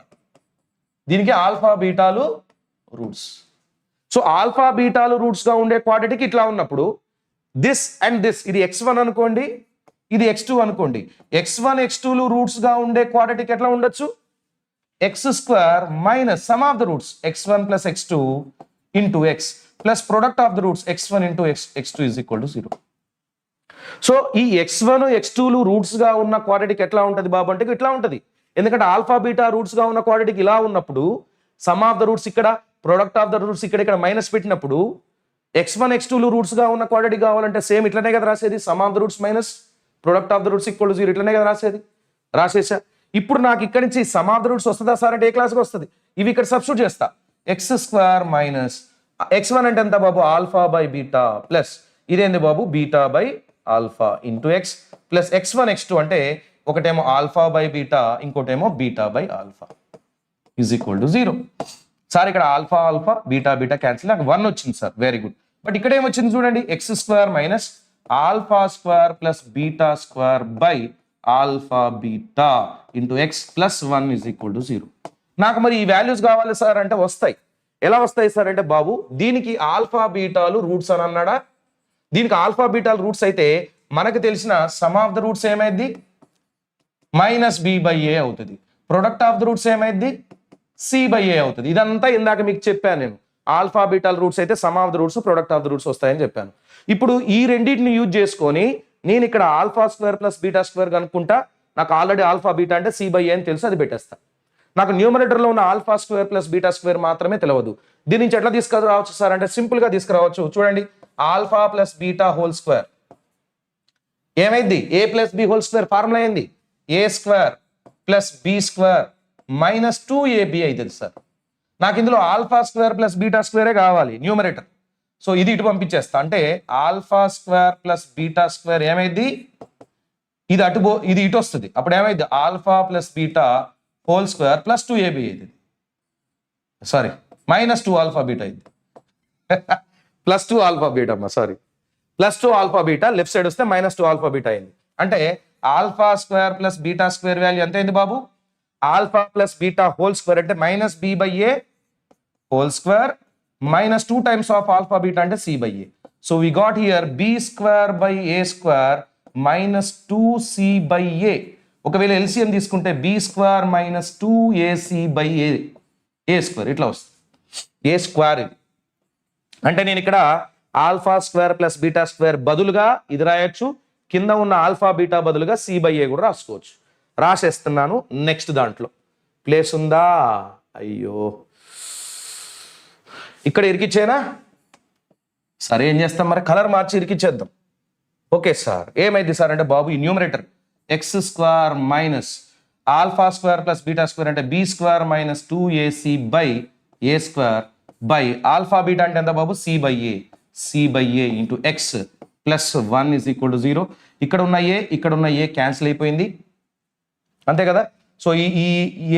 దీనికి ఆల్ఫా బీటాలు రూట్స్. సో ఆల్ఫా బీటాలు రూట్స్ గా ఉండే క్వాడ్రాటిక్ ఇట్లా ఉన్నప్పుడు దిస్ అండ్ దిస్, ఇది x1 అనుకోండి, ఇది x2 అనుకోండి. x1 x2లు రూట్స్ గా ఉండే క్వాడ్రాటిక్ ఎట్లా ఉండొచ్చు? X square minus sum of the roots x1 plus x2 into x plus product of the roots x1 into x2 is equal to 0. So ఈ x1 x2లు రూట్స్ గా ఉన్న క్వాడ్రాటిక్ ఎట్లా ఉంటుంది బాబు అంటే ఇట్లా ఉంటుంది. ఎందుకంటే ఆల్ఫా బీటా రూట్స్ గా ఉన్న క్వాడ్రాటిక్ ఇలా ఉన్నప్పుడు సమ్ ఆఫ్ ద రూట్స్ ఇక్కడ, ప్రొడక్ట్ ఆఫ్ ద రూట్స్ ఇక్కడ మైనస్ పెట్టినప్పుడు x1 x2లు రూట్స్ గా ఉన్న క్వాడ్రాటిక్ కావాలంటే సేమ్ ఇట్లనే కదా రాసేది. Some of the roots minus product of the roots equal to 0 ఇట్లనే కదా రాసేది. రాసేసా. ఇప్పుడు నాకు ఇక్కడి నుంచి సమ్ ఆఫ్ ద రూట్స్ వస్తుందా సార్ అంటే ఏ క్లాస్కి వస్తుంది? ఇవి ఇక్కడ సబ్స్టిట్యూట్ చేస్తా. ఎక్స్ స్క్వేర్ మైనస్ x1 అంటే ఎంత బాబు? ఆల్ఫా బై బీటా ప్లస్ ఇదేంది బాబు? Beta by alpha into X plus x1 x2 అంటే ఒకటేమో ఆల్ఫా బై బీటా, ఇంకోటేమో beta by alpha is equal to 0. Sir ఇక్కడ alpha alpha beta beta cancel, నాకు 1 వచ్చింది సార్, వెరీ గుడ్. బట్ ఇక్కడ ఏమొచ్చింది చూడండి, X square minus alpha square plus beta square by alpha beta into X plus 1 is equal to 0. నాకు మరి ఈ వాల్యూస్ కావాలి సార్ అంటే వస్తాయి. ఎలా వస్తాయి సార్ అంటే బాబు దీనికి ఆల్ఫా బీటాలు రూట్స్ అని అన్నాడా? దీనికి ఆల్ఫా బీటాలు రూట్స్ అయితే మనకు తెలిసిన సమ్ ఆఫ్ ద రూట్స్ ఏమైంది? మైనస్ బి బై ఏ అవుతుంది. ప్రొడక్ట్ ఆఫ్ ద రూట్స్ ఏమైంది? సి బై ఏ అవుతుంది. ఇదంతా ఇందాక మీకు చెప్పాను నేను. ఆల్ఫా బీటాల్ రూట్స్ అయితే sum of the roots, product of the roots వస్తాయని చెప్పాను. ఇప్పుడు ఈ రెండింటిని యూజ్ చేసుకొని నేను ఇక్కడ alpha square plus beta square కనుక్కుంటా. నాకు ఆల్రెడీ ఆల్ఫా బీటా అంటే సి బై ఏ అని తెలుసు, అది పెట్టేస్తా. నాకు న్యూమరేటర్లో ఉన్న alpha square plus beta square మాత్రమే తెలియదు. దీని నుంచి ఎట్లా తీసుకురావచ్చు సార్ అంటే సింపుల్ గా తీసుకురావచ్చు. చూడండి, alpha plus beta whole square ఏమైంది? A plus B whole square formula ఏంది? A square plus B square minus 2ab అవుతుంది సార్. నాకు ఇందులో ఆల్ఫా స్క్వేర్ ప్లస్ బీటా స్క్వేరే కావాలి న్యూమరేటర్. సో ఇది ఇటు పంపించేస్తా. అంటే alpha square plus beta square ఏమైంది? ఇది ఇది ఇటు వస్తుంది. అప్పుడు ఏమైంది? Alpha plus beta whole square plus 2ab అయింది. సారీ, మైనస్ 2 ఆల్ఫా బీటా అయింది. ప్లస్ 2 ఆల్ఫా బీటా అమ్మా, sorry, plus 2 alpha beta left side వస్తే మైనస్ 2 ఆల్ఫా బీటా అయింది. అంటే alpha square plus beta square value ఎంత అయింది బాబు? Alpha plus beta whole square అంటే minus B by A whole square minus 2 times of alpha beta అంటే C by A. So we got here B square by A square minus 2c by A. ఒకవేళ ఎల్సిఎం తీసుకుంటే B square minus 2ac by A square ఇట్లా వస్తుంది. ఏ స్క్వేర్ ఇది అంటే నేను ఇక్కడ alpha square plus beta square బదులుగా ఇది రాయొచ్చు, కింద ఉన్న ఆల్ఫా బీటా బదులుగా సి బై ఏ కూడా రాసుకోవచ్చు. రాసేస్తున్నాను. నెక్స్ట్ దాంట్లో ప్లేస్ ఉందా? అయ్యో, ఇక్కడ ఇరికిచ్చేనా? సరే ఏం చేస్తాం మరి, కలర్ మార్చి ఇరికిచ్చేద్దాం. ఓకే సార్, ఏమైంది సార్ అంటే బాబు ఈ numerator X square minus alpha square plus beta square అంటే B square minus 2ac by A square by alpha beta అంటే ఎంత బాబు? C by A into X plus 1 is equal to 0. ఇక్కడ ఉన్న ఏ క్యాన్సిల్ అయిపోయింది అంతే కదా. సో ఈ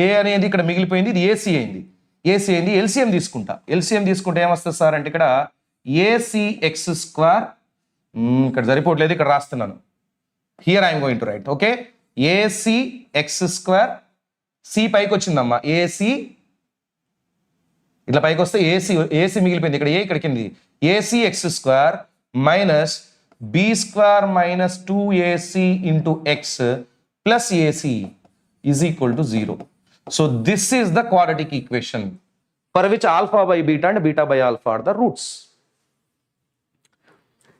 ఏ అనేది ఇక్కడ మిగిలిపోయింది, ఇది ఏసీ అయింది. ఎల్సిఎం తీసుకుంటా. ఎల్సిఎం తీసుకుంటే ఏమొస్తుంది సార్ అంటే ఇక్కడ ఏసీ ఎక్స్ స్క్వేర్, ఇక్కడ సరిపోవట్లేదు, ఇక్కడ రాస్తున్నాను. Here I'm going to write. Okay, ac x square, c పైకి వచ్చిందమ్మా, ఏసీ ఇట్లా పైకి వస్తే ఏసీ మిగిలిపోయింది, ఇక్కడ ఏ ఇక్కడ కింది ac x square minus b square minus 2ac into x plus AC is equal to 0. So this is the quadratic equation for which alpha by beta and beta by alpha are the roots.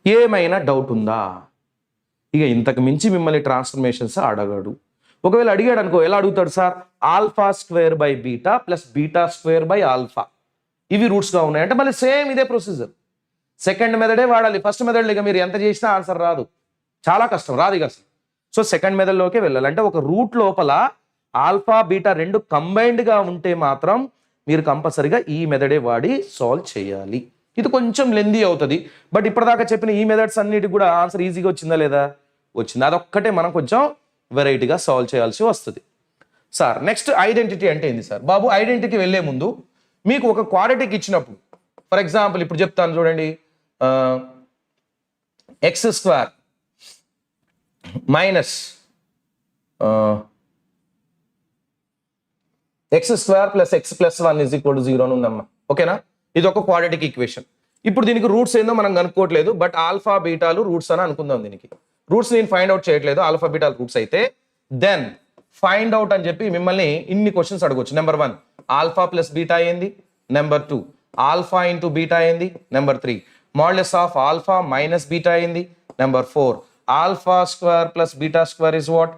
ఏమైనా డౌట్ ఉందా? ఇక ఇంతకు మించి మిమ్మల్ని ట్రాన్స్ఫర్మేషన్స్ అడగడు. ఒకవేళ అడిగాడు అనుకో, ఎలా అడుగుతాడు sir? Alpha square by beta plus beta square by alpha ఇవి రూట్స్గా ఉన్నాయి అంటే మళ్ళీ సేమ్ ఇదే ప్రొసీజర్. సెకండ్ మెథడే వాడాలి. ఫస్ట్ మెథడ్ ఇక మీరు ఎంత చేసినా ఆన్సర్ రాదు, చాలా కష్టం, రాదు ఇక అసలు. సో సెకండ్ మెథడ్లోకే వెళ్ళాలి. అంటే ఒక రూట్ లోపల ఆల్ఫా బీటా రెండు కంబైన్డ్గా ఉంటే మాత్రం మీరు కంపల్సరిగా ఈ మెథడే వాడి సాల్వ్ చేయాలి. ఇది కొంచెం లెందీ అవుతుంది, బట్ ఇప్పటిదాకా చెప్పిన ఈ మెథడ్స్ అన్నిటికి కూడా ఆన్సర్ ఈజీగా వచ్చిందా లేదా? వచ్చింది. అదొక్కటే మనం కొంచెం వెరైటీగా సాల్వ్ చేయాల్సి వస్తుంది. సార్ నెక్స్ట్ ఐడెంటిటీ అంటే ఏంది సార్? బాబు ఐడెంటిటీకి వెళ్ళే ముందు మీకు ఒక క్వాడ్రాటిక్ ఇచ్చినప్పుడు, ఫర్ ఎగ్జాంపుల్ ఇప్పుడు చెప్తాను చూడండి, X square minus X square plus X plus 1 is equal to 0 అని ఉందమ్మా. ఓకేనా? ఇది ఒక క్వాడ్రాటిక్ ఈక్వేషన్. ఇప్పుడు దీనికి రూట్స్ ఏందో మనం కనుక్కోవట్లేదు, బట్ ఆల్ఫా బీటాలు రూట్స్ అని అనుకుందాం. దీనికి రూట్స్ నేను ఫైండ్ అవుట్ చేయట్లేదు, ఆల్ఫా బీటాలు రూట్స్ అయితే దెన్ ఫైండ్ అవుట్ అని చెప్పి మిమ్మల్ని ఇన్ని క్వశ్చన్స్ అడగొచ్చు. నెంబర్ 1 ఆల్ఫా ప్లస్ బీటా ఏంది, నెంబర్ 2 ఆల్ఫా ఇంటూ బీటా ఏంది, number 3 modulus of alpha minus beta ఏంది, number 4 alpha square plus beta square is what,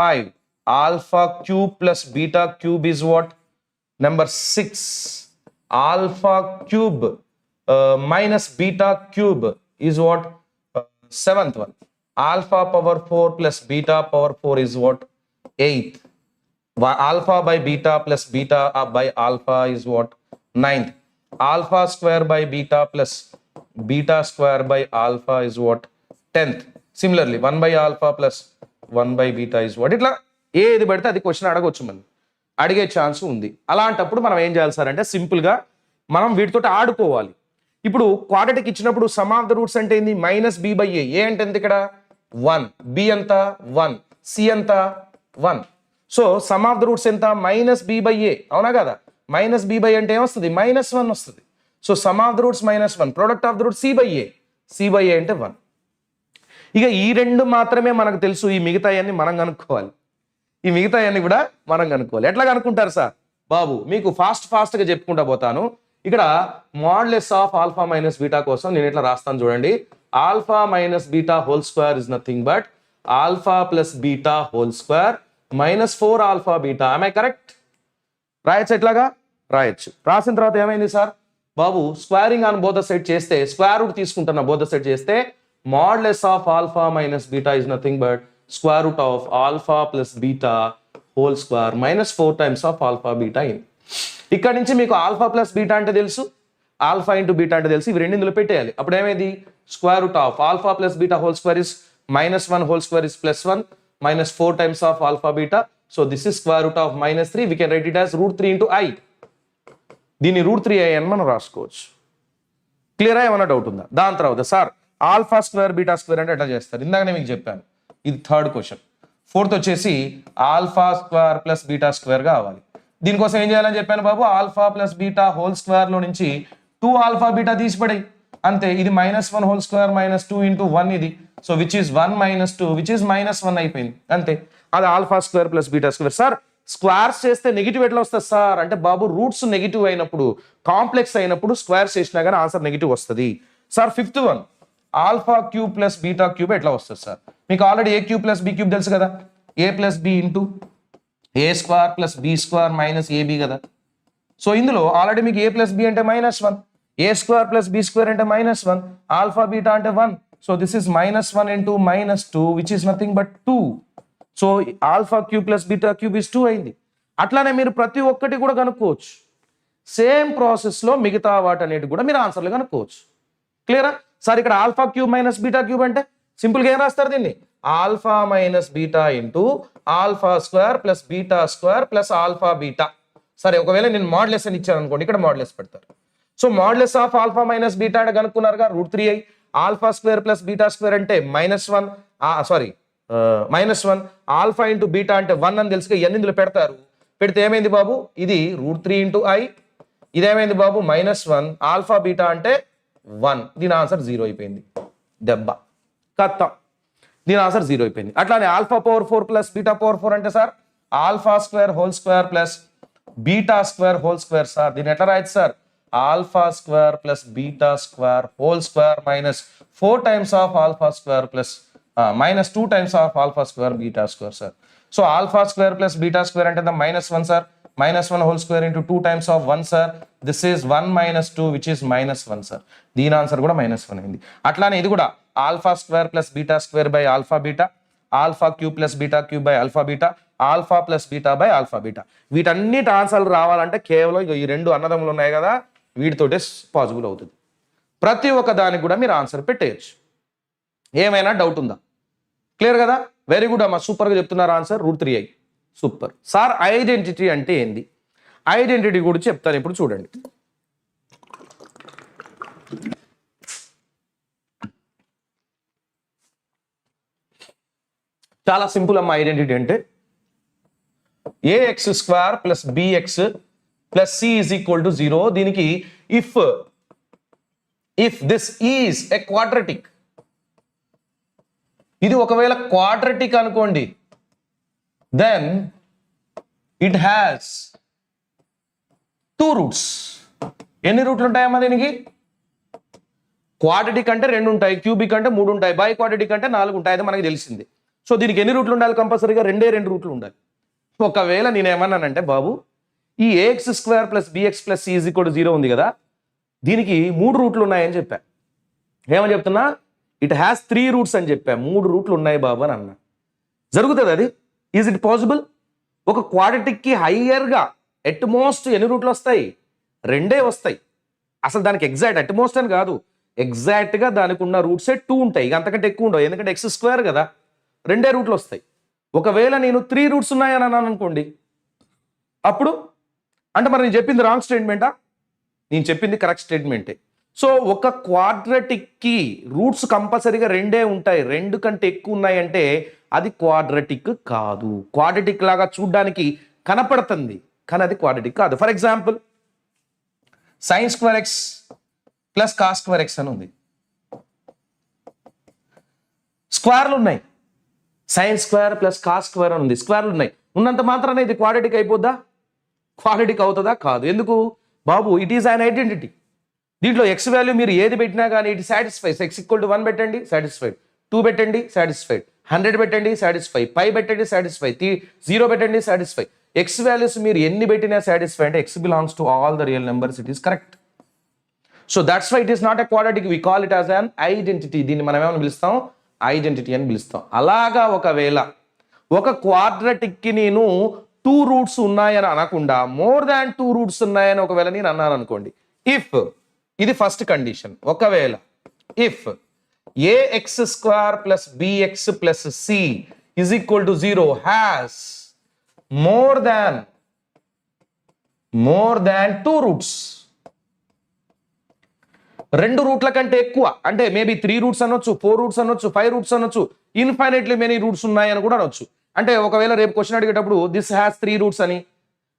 5 alpha cube plus beta cube is what, number 6 alpha cube minus beta cube is what, 7th one alpha power 4 plus beta power 4 is what, 8th alpha by beta plus beta by alpha is what, 9th alpha square by beta plus beta square by alpha is what, 10th similarly 1 by alpha plus 1 by beta is what. ఇట్లా ఏది పడితే అది క్వశ్చన్ అడగొచ్చు, మనం అడిగే ఛాన్స్ ఉంది. అలాంటప్పుడు మనం ఏం చేయాలి సార్ అంటే సింపుల్గా మనం వీటితో ఆడుకోవాలి. ఇప్పుడు క్వాడ్రాటిక్ ఇచ్చినప్పుడు సమ్ ఆఫ్ ద రూట్స్ అంటే ఏంది, మైనస్ బి బై ఏ అంటే ఎంత ఇక్కడ 1, బి ఎంత 1, సి ఎంత 1. So sum of the roots ఎంత మైనస్ బి బై ఏ, అవునా కదా? మైనస్ బి బై అంటే ఏమొస్తుంది, -1 వస్తుంది. So sum of the roots -1, product of the root C by A, C by A అంటే 1. ఇక ఈ రెండు మాత్రమే మనకు తెలుసు, ఈ మిగతాయన్ని మనం కనుక్కోవాలి. ఈ మిగతాయన్ని కూడా మనం కనుక్కోవాలి. ఎట్లా కనుక్కుంటారు సార్ బాబు? మీకు ఫాస్ట్గా చెప్పుకుంటా పోతాను. ఇక్కడ modulus of alpha minus beta కోసం నేను ఇట్లా రాస్తాను చూడండి. Alpha minus beta whole square is nothing but alpha plus beta whole square -4 alpha beta. am I correct? రాయొచ్చు, ఎట్లాగా రాయొచ్చు. రాసిన తర్వాత ఏమైంది sir Babu, squaring on both side చేస్తే, స్క్వేర్ రూట్ తీసుకుంటున్నా బోత్ సైడ్ చేస్తే, modulus of alpha minus beta is nothing but square root of alpha plus beta whole square -4 times of alpha beta in. ఇక్కడ నుంచి మీకు ఆల్ఫా ప్లస్ బీటా అంటే తెలుసు, ఆల్ఫా ఇంటూ బీటా అంటే తెలుసు. ఇవి రెండు ఇందులో పెట్టేయాలి. అప్పుడు ఏమైంది, square root of alpha plus beta whole square is -1 whole square is +1 -4 times of alpha beta. So this is square root of -3. We can write it as √3 into I. దీన్ని √3i అని మనం రాసుకోవచ్చు. క్లియరా? ఏమన్నా డౌట్ ఉందా? దాని తర్వాత sir alpha square beta square అంటే ఎట్లా చేస్తారు, ఇందాకనే మీకు చెప్పాను. ఇది 3rd క్వశ్చన్. 4th వచ్చేసి alpha square plus beta square కావాలి. దీనికోసం ఏం చేయాలని చెప్పాను బాబు, alpha plus beta whole square లో నుంచి 2 ఆల్ఫా బీటా తీసిపడాయి అంతే. ఇది -1 హోల్ స్క్వేర్ -2 ఇంటూ 1 ఇది. So which is 1 - 2 which is -1 అయిపోయింది అంతే. అది alpha square plus beta square. Sir squares చేస్తే నెగిటివ్ ఎట్లా వస్తుంది సార్ అంటే బాబు, రూట్స్ నెగిటివ్ అయినప్పుడు, కాంప్లెక్స్ అయినప్పుడు స్క్వేర్స్ చేసినా కానీ ఆన్సర్ నెగిటివ్ వస్తుంది sir. 5th one alpha cube plus beta cube ఎట్లా వస్తుంది సార్? మీకు ఆల్రెడీ ఏ క్యూబ్ ప్లస్ బి క్యూబ్ తెలుసు కదా, ఏ ప్లస్ బి ఇంటూ ఏ square plus B square minus AB కదా. సో ఇందులో ఆల్రెడీ మీకు ఏ ప్లస్ బి అంటే -1, ఏ స్క్వేర్ ప్లస్ బి స్క్వేర్ అంటే -1, ఆల్ఫా బీటా అంటే 1. So this is -1 into -2 which is nothing but 2. So alpha cube plus beta cube is 2 అయింది. అట్లానే మీరు ప్రతి ఒక్కటి కూడా కనుక్కోవచ్చు. సేమ్ ప్రాసెస్లో మిగతా వాటన్నిటి కూడా మీరు ఆన్సర్లు కనుక్కోవచ్చు. క్లియరా సార్? ఇక్కడ alpha cube minus beta cube అంటే సింపుల్గా ఏం రాస్తారు దీన్ని, alpha minus beta into alpha square plus beta square plus alpha beta. సరే, ఒకవేళ నేను మాడ్యులస్ అని ఇచ్చాను అనుకోండి, ఇక్కడ మాడ్యులస్ పెడతారు. So modulus of alpha minus beta అంటే కనుక్కున్నారుగా, √3i. Alpha square plus beta square అంటే -1, ఆల్ఫా ఇంటూ బీటా అంటే 1 అని తెలుసుగా, ఇవన్నీ ఇందులో పెడతారు. పెడితే ఏమైంది బాబు, ఇది √3 ఇంటూ i. ఇదేమైంది బాబు -1, ఆల్ఫా బీటా అంటే 1. దీని ఆన్సర్ 0 అయిపోయింది. దెబ్బ కథ, దీని ఆన్సర్ 0 అయిపోయింది. అట్లానే alpha power 4 plus beta power 4 అంటే sir alpha square whole square plus beta square whole square. Sir దీన్ని ఎట్లా రాయొచ్చు sir, alpha square plus beta square whole square -4 times of alpha square plus -2 times of alpha square beta square. Sir so alpha square plus beta square అంటే -1 sir, -1 whole square into 2 times of 1 sir. This is 1 - 2 which is -1 sir. దీని ఆన్సర్ కూడా -1 అయింది. అట్లానే ఇది కూడా alpha square plus beta square by alpha beta, alpha cube plus beta cube by alpha beta, alpha plus beta by alpha beta. వీటన్నిటి ఆన్సర్లు రావాలంటే కేవలం ఈ 2 అన్నదమ్ములు ఉన్నాయి కదా, వీటితోటే పాసిబుల్ అవుతుంది. ప్రతి ఒక్క దానికి కూడా మీరు ఆన్సర్ పెట్టేయచ్చు. ఏమైనా డౌట్ ఉందా? క్లియర్ కదా? వెరీ గుడ్ అమ్మా, సూపర్గా చెప్తున్నారు answer √3i. Super sir. Identity అంటే ఏంది? ఐడెంటిటీ గురించి చెప్తాను ఇప్పుడు చూడండి. చాలా సింపుల్ అమ్మ ఐడెంటిటీ అంటే ax square plus bx plus c is equal to 0. దీనికి if this is a quadratic, ఇది ఒకవేళ క్వాడ్రటిక్ అనుకోండి, దెన్ ఇట్ హ్యాస్ 2 రూట్స్. ఎన్ని రూట్లు ఉంటాయమ్మా దీనికి? క్వాడ్రటిక్ అంటే 2 ఉంటాయి, క్యూబిక్ అంటే 3 ఉంటాయి, బై క్వాడ్రటిక్ అంటే 4 ఉంటాయి. అది మనకి తెలిసింది. సో దీనికి ఎన్ని రూట్లు ఉండాలి? కంపల్సరీగా 2 రూట్లు ఉండాలి. ఒకవేళ నేనేమన్నానంటే బాబు ఈ ax square plus bx plus c is equal to 0 ఉంది కదా, దీనికి 3 రూట్లు ఉన్నాయని చెప్పా. ఏమని చెప్తున్నా? ఇట్ హ్యాస్ 3 రూట్స్ అని చెప్పా. 3 రూట్లు ఉన్నాయి బాబు అని అన్నా. జరుగుతుంది అది? Is it possible? ఒక క్వాడ్రటిక్కి హయ్యర్గా ఎట్ మోస్ట్ ఎన్ని రూట్లు వస్తాయి? 2 వస్తాయి. అసలు దానికి ఎగ్జాక్ట్ ఎట్ మోస్ట్ అని కాదు, ఎగ్జాక్ట్గా దానికి ఉన్న రూట్సే 2 ఉంటాయి, ఇక అంతకంటే ఎక్కువ ఉండవు. ఎందుకంటే ఎక్స్ స్క్వేర్ కదా, 2 రూట్లు వస్తాయి. ఒకవేళ నేను 3 రూట్స్ ఉన్నాయని అన్నాను అనుకోండి, అప్పుడు అంటే మరి నేను చెప్పింది రాంగ్ స్టేట్మెంటా? నేను చెప్పింది కరెక్ట్ స్టేట్మెంటే. సో ఒక క్వాడ్రటిక్కి రూట్స్ కంపల్సరీగా 2 ఉంటాయి, 2 కంటే ఎక్కువ ఉన్నాయంటే అది క్వాడ్రటిక్ కాదు. క్వాడ్రటిక్ లాగా చూడడానికి కనపడుతుంది కానీ అది క్వాడ్రటిక్ కాదు. For example sine square X plus cos square X అని ఉంది. స్క్వేర్లు ఉన్నాయి, sine square plus cos square అని ఉంది, స్క్వేర్లు ఉన్నాయి. ఉన్నంత మాత్రాన ఇది క్వాడ్రటిక్ అయిపోద్దా? క్వాడ్రటిక్ అవుతుందా? కాదు. ఎందుకు బాబు? It is an identity. దీంట్లో ఎక్స్ వాల్యూ మీరు ఏది పెట్టినా కానీ it satisfies. X equal to 1 పెట్టండి, సాటిస్ఫైడ్. 2 పెట్టండి, సాటిస్ఫైడ్. 100 పెట్టండి, సాటిస్ఫై. పై పెట్టండి, సాటిస్ఫై. 0 పెట్టండి, సాటిస్ఫై. ఎక్స్ వాల్యూస్ మీరు ఎన్ని పెట్టినా సాటిస్ఫై. అంటే x belongs to all the real numbers. It is correct. So that's why it is not a quadratic. We call it as an identity. దీన్ని మనం ఏమని పిలుస్తాం? ఐడెంటిటీ అని పిలుస్తాం. అలాగా ఒకవేళ ఒక క్వాడ్రటిక్కి నేను 2 రూట్స్ ఉన్నాయని అనకుండా మోర్ దాన్ 2 రూట్స్ ఉన్నాయని ఒకవేళ నేను అన్నాను అనుకోండి, ఇఫ్, ఇది ఫస్ట్ కండిషన్, ఒకవేళ if ax square plus bx plus c is equal to 0 has more than 2 roots, 2 రూట్ల కంటే ఎక్కువ, అంటే మేబీ 3 రూట్స్ అనొచ్చు, 4 రూట్స్ అనొచ్చు, 5 రూట్స్ అనొచ్చు, ఇన్ఫైనైట్లీ మెనీ రూట్స్ ఉన్నాయని కూడా అనొచ్చు. అంటే ఒకవేళ రేపు క్వశ్చన్ అడిగేటప్పుడు దిస్ హ్యాస్ 3 రూట్స్ అని,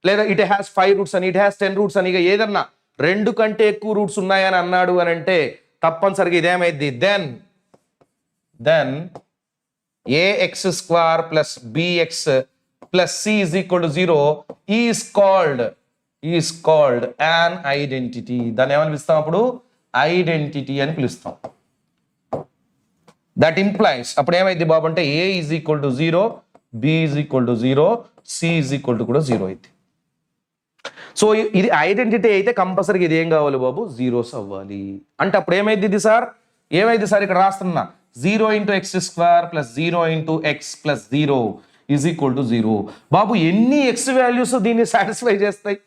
లేదా ఇట్ హ్యాస్ 5 రూట్స్ అని, ఇట్ హ్యాస్ 10 రూట్స్ అని, ఇక ఏదన్నా 2 కంటే ఎక్కువ రూట్స్ ఉన్నాయని అన్నాడు అని అంటే తప్పనిసరిగా ఇదేమైంది? Then ax square plus bx plus c is equal to 0 is called an identity. దాన్ని ఏమని పిలుస్తాం అప్పుడు? ఐడెంటిటీ అని పిలుస్తాం. దట్ ఇంప్లైస్ అప్పుడు ఏమైంది బాబు అంటే a is equal to 0, b is equal to 0, c is equal to కూడా 0 అయితే. సో ఇది ఐడెంటిటీ అయితే కంపల్సరీగా ఇది ఏం కావాలి బాబు? జీరోస్ అవ్వాలి. అంటే అప్పుడు ఏమైంది ఇది సార్? ఏమైంది సార్? ఇక్కడ రాస్తున్నా 0 into X square plus 0 into X plus 0 is equal to 0. బాబు ఎన్ని ఎక్స్ వాల్యూస్ దీన్ని సాటిస్ఫై చేస్తాయి?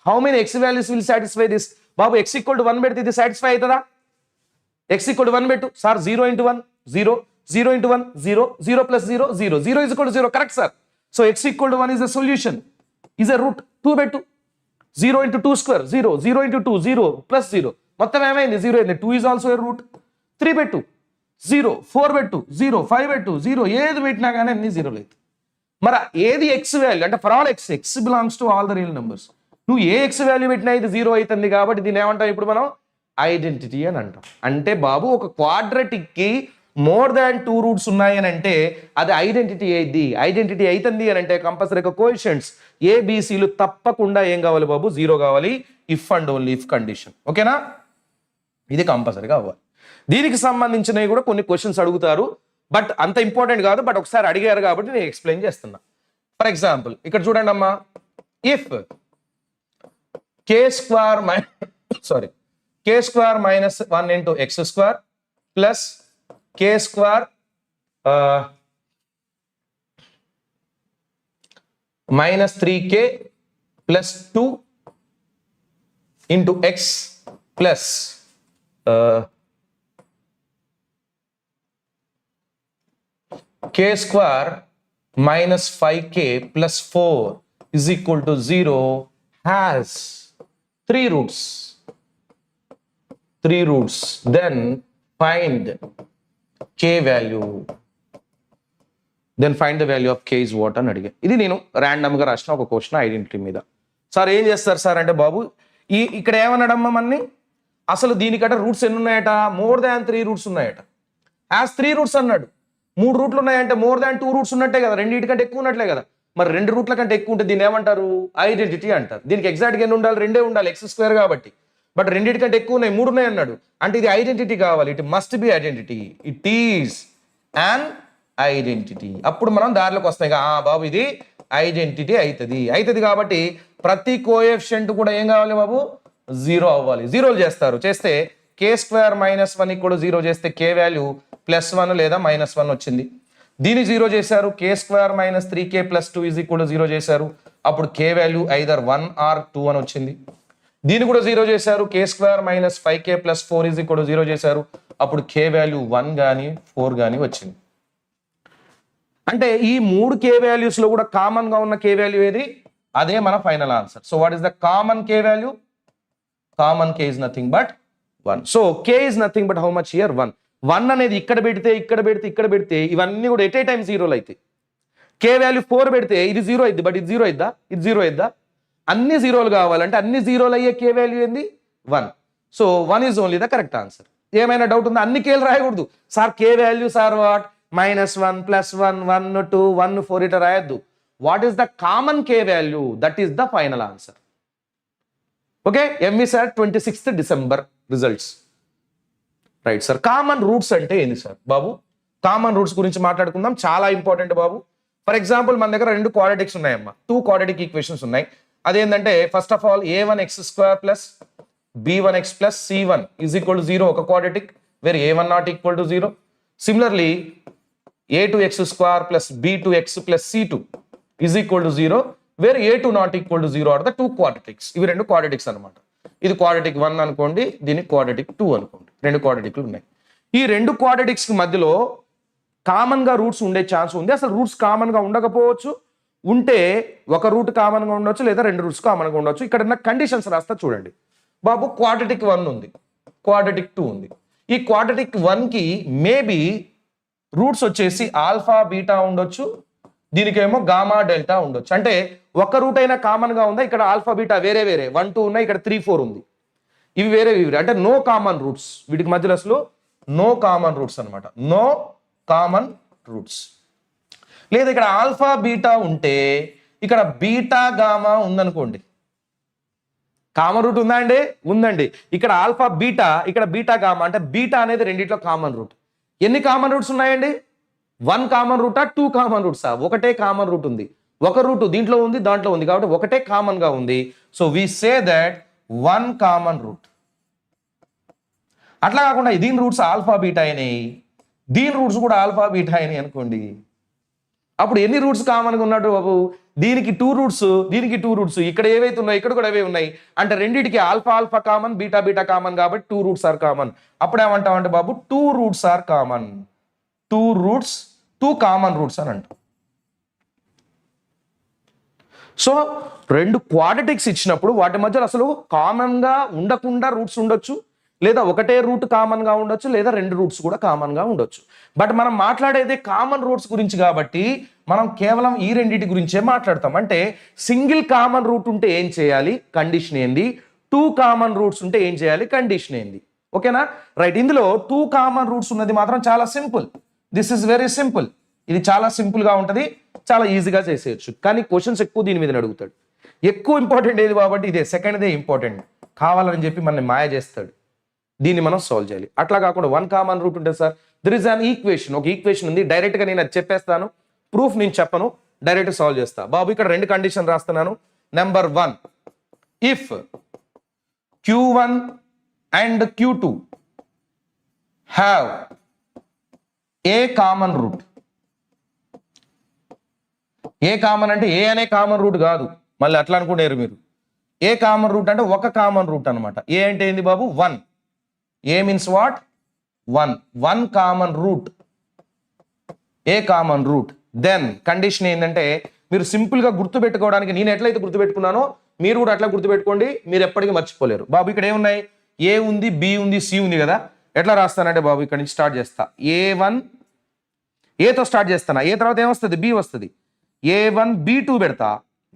How many X values will satisfy this? Babu X equal to 1 పెడితే ఇది సాటిస్ఫై అవుతుందా? ఎక్స్ ఈక్వల్ టు 1 పెట్టు sir. 0 into 1 0, 0 into 1 0, 0 plus 0 0, 0 is equal to 0. Correct sir. So X equal to 1 is a solution, is a route. 2 పెట్టు, 0 ఇంటూ 2 స్క్వేర్ 0, 0 ఇంటూ 2 0 ప్లస్ 0, మొత్తం ఏమైంది? 0 అయింది. 2 ఈజ్ ఆల్సో ఎ రూట్. 3 పెట్టు 0, 4 పెట్టు 0, 5 పెట్టు 0, ఏది పెట్టినా కానీ అన్ని 0 లేదు. మరి ఏది ఎక్స్ వాల్యూ అంటే for all X belongs to all the real numbers. నువ్వు ఏ ఎక్స్ వాల్యూ పెట్టినా ఇది 0 అవుతుంది కాబట్టి దీన్ని ఏమంటాం ఇప్పుడు మనం? ఐడెంటిటీ అని అంటాం. అంటే బాబు ఒక క్వాడ్రటిక్కి మోర్ దాన్ 2 రూట్స్ ఉన్నాయని అంటే అది ఐడెంటిటీ అయింది. ఐడెంటిటీ అవుతుంది అని అంటే కంపల్సరీగా కోఎఫిషియంట్స్ ఏబిసిలు తప్పకుండా ఏం కావాలి బాబు? 0 కావాలి. If and only if condition. ఓకేనా? ఇది కంపల్సరీగా అవ్వాలి. దీనికి సంబంధించినవి కూడా కొన్ని క్వశ్చన్స్ అడుగుతారు, బట్ అంత ఇంపార్టెంట్ కాదు, బట్ ఒకసారి అడిగారు కాబట్టి నేను ఎక్స్ప్లెయిన్ చేస్తున్నా. ఫర్ ఎగ్జాంపుల్ ఇక్కడ చూడండి అమ్మా, if k square minus 1 into X square plus k square minus 3k plus 2 into X plus k square minus 5k plus 4 is equal to 0 has 3 roots. Then find k value. Then find the value of k is what అని అడిగా. ఇది నేను ర్యాండమ్గా రాసిన ఒక క్వశ్చన్ ఐడెంటిటీ మీద. సార్ ఏం చేస్తారు సార్ అంటే, బాబు ఇక్కడ ఏమన్నాడమ్మా మన్ని, అసలు దీనికట రూట్స్ ఎన్ని ఉన్నాయట, మోర్ దాన్ 3 రూట్స్ ఉన్నాయట. యాజ్ 3 రూట్స్ అన్నాడు, 3 రూట్లు ఉన్నాయంటే మోర్ దాన్ 2 రూట్స్ ఉన్నట్టే కదా, రెండింటికంటే ఎక్కువ ఉన్నట్లే కదా. మరి 2 రూట్ల కంటే ఎక్కువ ఉంటే దీన్ని ఏమంటారు, ఐడెంటిటీ అంటారు. దీనికి ఎగ్జాక్ట్గా ఎన్ని ఉండాలి, 2 ఉండాలి, x² కాబట్టి. బట్ రెండింటికంటే ఎక్కువ ఉన్నాయి, 3 ఉన్నాయి అన్నాడు, అంటే ఇది ఐడెంటిటీ కావాలి. It must be identity, it is and identity. అప్పుడు మనం దారిలోకి వస్తాయి, బాబు ఇది ఐడెంటిటీ అవుతుంది కాబట్టి ప్రతి కోఎఫిషియంట్ కూడా ఏం కావాలి బాబు, 0 అవ్వాలి. జీరోలు చేస్తే k² - 1 = 0 చేస్తే k వాల్యూ +1 లేదా -1 వచ్చింది. దీన్ని 0 చేశారు, k² - 3k + 2 = 0 చేశారు, అప్పుడు k వాల్యూ ఐదర్ 1 ఆర్ 2 అని వచ్చింది. దీన్ని కూడా 0 చేశారు, k² - 5k + 4 = 0 చేశారు, అప్పుడు k వాల్యూ 1 కానీ 4 కానీ వచ్చింది. అంటే ఈ 3 k వాల్యూస్ లో కూడా కామన్ గా ఉన్న k వాల్యూ ఏది, అదే మన final answer. So what is the common k value, common k is nothing but 1. So k is nothing but how much here, 1. 1 అనేది ఇక్కడ పెడితే ఇవన్నీ కూడా ఎట్ ఏ టైం 0లు అవుతాయి. k వాల్యూ 4 పెడితే ఇది 0 అయింది, బట్ ఇది 0 అయిద్దా, ఇది 0 అయిద్దా, అన్ని 0లు కావాలంటే అన్ని 0లు అయ్యే k వాల్యూ ఏంది, 1. So 1 is only the correct answer. ఏమైనా డౌట్ ఉందా, అన్ని కేలు రాయకూడదు sir. k value sir what, -1 +1 1 2 1 4 ఇట్లా రాయొద్దు. What is the common k value, that is the final answer. Okay, MV sir 26th December results. Right sir. Common roots అంటే ఏంది సార్ బాబు, కామన్ రూట్స్ గురించి మాట్లాడుకుందాం, చాలా ఇంపార్టెంట్ బాబు. ఫర్ ఎగ్జాంపుల్ మన దగ్గర 2 క్వాడ్రాటిక్స్ ఉన్నాయమ్మా, 2 క్వాడ్రాటిక్ ఈక్వేషన్స్ ఉన్నాయి. అదేంటంటే first of all a1x² + b1x + c1 = 0 ఒక quadratic, where a1 ≠ 0. Similarly a2x² + b2x + c2 = 0, where a2 ≠ 0 are the 2 quadratics. ఇవి 2 క్వాడ్రాటిక్స్ అనమాట. ఇది క్వాడ్రాటిక్ 1 అనుకోండి, దీన్ని క్వాడ్రాటిక్ 2 అనుకోండి. 2 క్వాడ్రాటిక్లు ఉన్నాయి. ఈ 2 క్వాడ్రాటిక్స్ మధ్యలో కామన్ గా రూట్స్ ఉండే ఛాన్స్ ఉంది. అసలు రూట్స్ కామన్ గా ఉండకపోవచ్చు, ఉంటే ఒక రూట్ కామన్ గా ఉండొచ్చు, లేదా 2 రూట్స్ కామన్ గా ఉండొచ్చు. ఇక్కడ ఉన్న కండిషన్స్ రాస్తా చూడండి బాబు. క్వాడ్రాటిక్ 1 ఉంది, క్వాడ్రాటిక్ 2 ఉంది. ఈ క్వాడ్రాటిక్ 1 కి మేబీ రూట్స్ వచ్చేసి ఆల్ఫా బీటా ఉండొచ్చు, దీనికేమో గామా డెల్టా ఉండొచ్చు. అంటే ఒక రూట్ అయినా కామన్ గా ఉందా, ఇక్కడ ఆల్ఫా బీటా వేరే 1 2 ఉన్నాయి, ఇక్కడ 3 4 ఉంది, ఇవి వేరే అంటే నో కామన్ రూట్స్. వీటికి మధ్యలో అసలు నో కామన్ రూట్స్ అనమాట, నో కామన్ రూట్స్. లేదా ఇక్కడ ఆల్ఫా బీటా ఉంటే ఇక్కడ బీటా గామా ఉందనుకోండి, కామన్ రూట్ ఉందా అండి, ఉందండి. ఇక్కడ ఆల్ఫా బీటా, ఇక్కడ బీటా గామా, అంటే బీటా అనేది రెండిట్లో కామన్ రూట్. ఎన్ని కామన్ రూట్స్ ఉన్నాయండి, 1 కామన్ రూటా, 2 కామన్ రూట్సా, ఒకటే కామన్ రూట్ ఉంది. ఒక రూట్ దీంట్లో ఉంది, దాంట్లో ఉంది, కాబట్టి ఒకటే కామన్ గా ఉంది. So we say that 1 common root. అట్లా కాకుండా దీని రూట్స్ ఆల్ఫా బీటా అయినాయి, దీని రూట్స్ కూడా ఆల్ఫా బీటా అయినాయి అనుకోండి, అప్పుడు ఎన్ని రూట్స్ కామన్ గా ఉన్నట్టు బాబు, దీనికి 2 రూట్స్, దీనికి 2 రూట్స్, ఇక్కడ ఏవైతే ఉన్నాయి ఇక్కడ కూడా అవే ఉన్నాయి. అంటే రెండింటికి alpha alpha common, beta beta common, కాబట్టి 2 రూట్స్ ఆర్ కామన్. అప్పుడు ఏమంటామంటే బాబు 2 roots are common, 2 roots, 2 common roots అని అంటాం. సో 2 క్వాడ్రాటిక్స్ ఇచ్చినప్పుడు వాటి మధ్యలో అసలు కామన్ గా ఉండకుండా రూట్స్ ఉండొచ్చు, లేదా ఒకటే రూట్ కామన్ గా ఉండొచ్చు, లేదా 2 రూట్స్ కూడా కామన్ గా ఉండొచ్చు. బట్ మనం మాట్లాడేది కామన్ రూట్స్ గురించి కాబట్టి మనం కేవలం ఈ రెండింటి గురించే మాట్లాడతాం. అంటే సింగిల్ కామన్ రూట్ ఉంటే ఏం చేయాలి, కండిషన్ ఏంది, 2 కామన్ రూట్స్ ఉంటే ఏం చేయాలి, కండిషన్ ఏంది. ఓకేనా, రైట్. ఇందులో 2 కామన్ రూట్స్ ఉన్నది మాత్రం చాలా simple. This is very simple. ఇది చాలా సింపుల్ గా ఉంటది, చాలా ఈజీగా చేసేయచ్చు. కానీ క్వశ్చన్స్ ఎక్కువ దీని మీద అడుగుతాడు. ఎక్కువ ఇంపార్టెంట్ ఏది కాబట్టి ఇదే, సెకండ్దే ఇంపార్టెంట్. కావాలని చెప్పి మనల్ని మాయ చేస్తాడు, దీన్ని మనం సాల్వ్ చేయాలి. అట్లా కాకుండా 1 కామన్ రూట్ ఉంటుంది sir, there is an equation, ఒక ఈక్వేషన్ ఉంది, డైరెక్ట్ గా నేను అది చెప్పేస్తాను, ప్రూఫ్ నేను చెప్పను, డైరెక్ట్ సాల్వ్ చేస్తా. బాబు ఇక్కడ 2 కండిషన్ రాస్తున్నాను. Number 1, if Q1 and Q2 have a common root. A common అంటే ఏ అనే కామన్ రూట్ కాదు, మళ్ళీ అట్లా అనుకుంటారు మీరు. ఏ కామన్ రూట్ అంటే ఒక కామన్ రూట్ అనమాట. ఏ అంటే ఏంది బాబు, 1. A means what, 1 common root, a common root. Then condition ఏంటంటే మీరు సింపుల్ గా గుర్తు పెట్టుకోవడానికి, నేను ఎట్లయితే గుర్తు పెట్టుకున్నానో మీరు కూడా అట్లా గుర్తుపెట్టుకోండి, మీరు ఎప్పటికీ మర్చిపోలేరు. బాబు ఇక్కడ ఏమున్నాయి, ఏ ఉంది, బి ఉంది, సి ఉంది కదా. ఎట్లా రాస్తానంటే బాబు ఇక్కడ నుంచి స్టార్ట్ చేస్తా. A1 ఏతో స్టార్ట్ చేస్తానా, ఏ తర్వాత ఏమొస్తుంది, బి వస్తుంది. A1 B2 పెడతా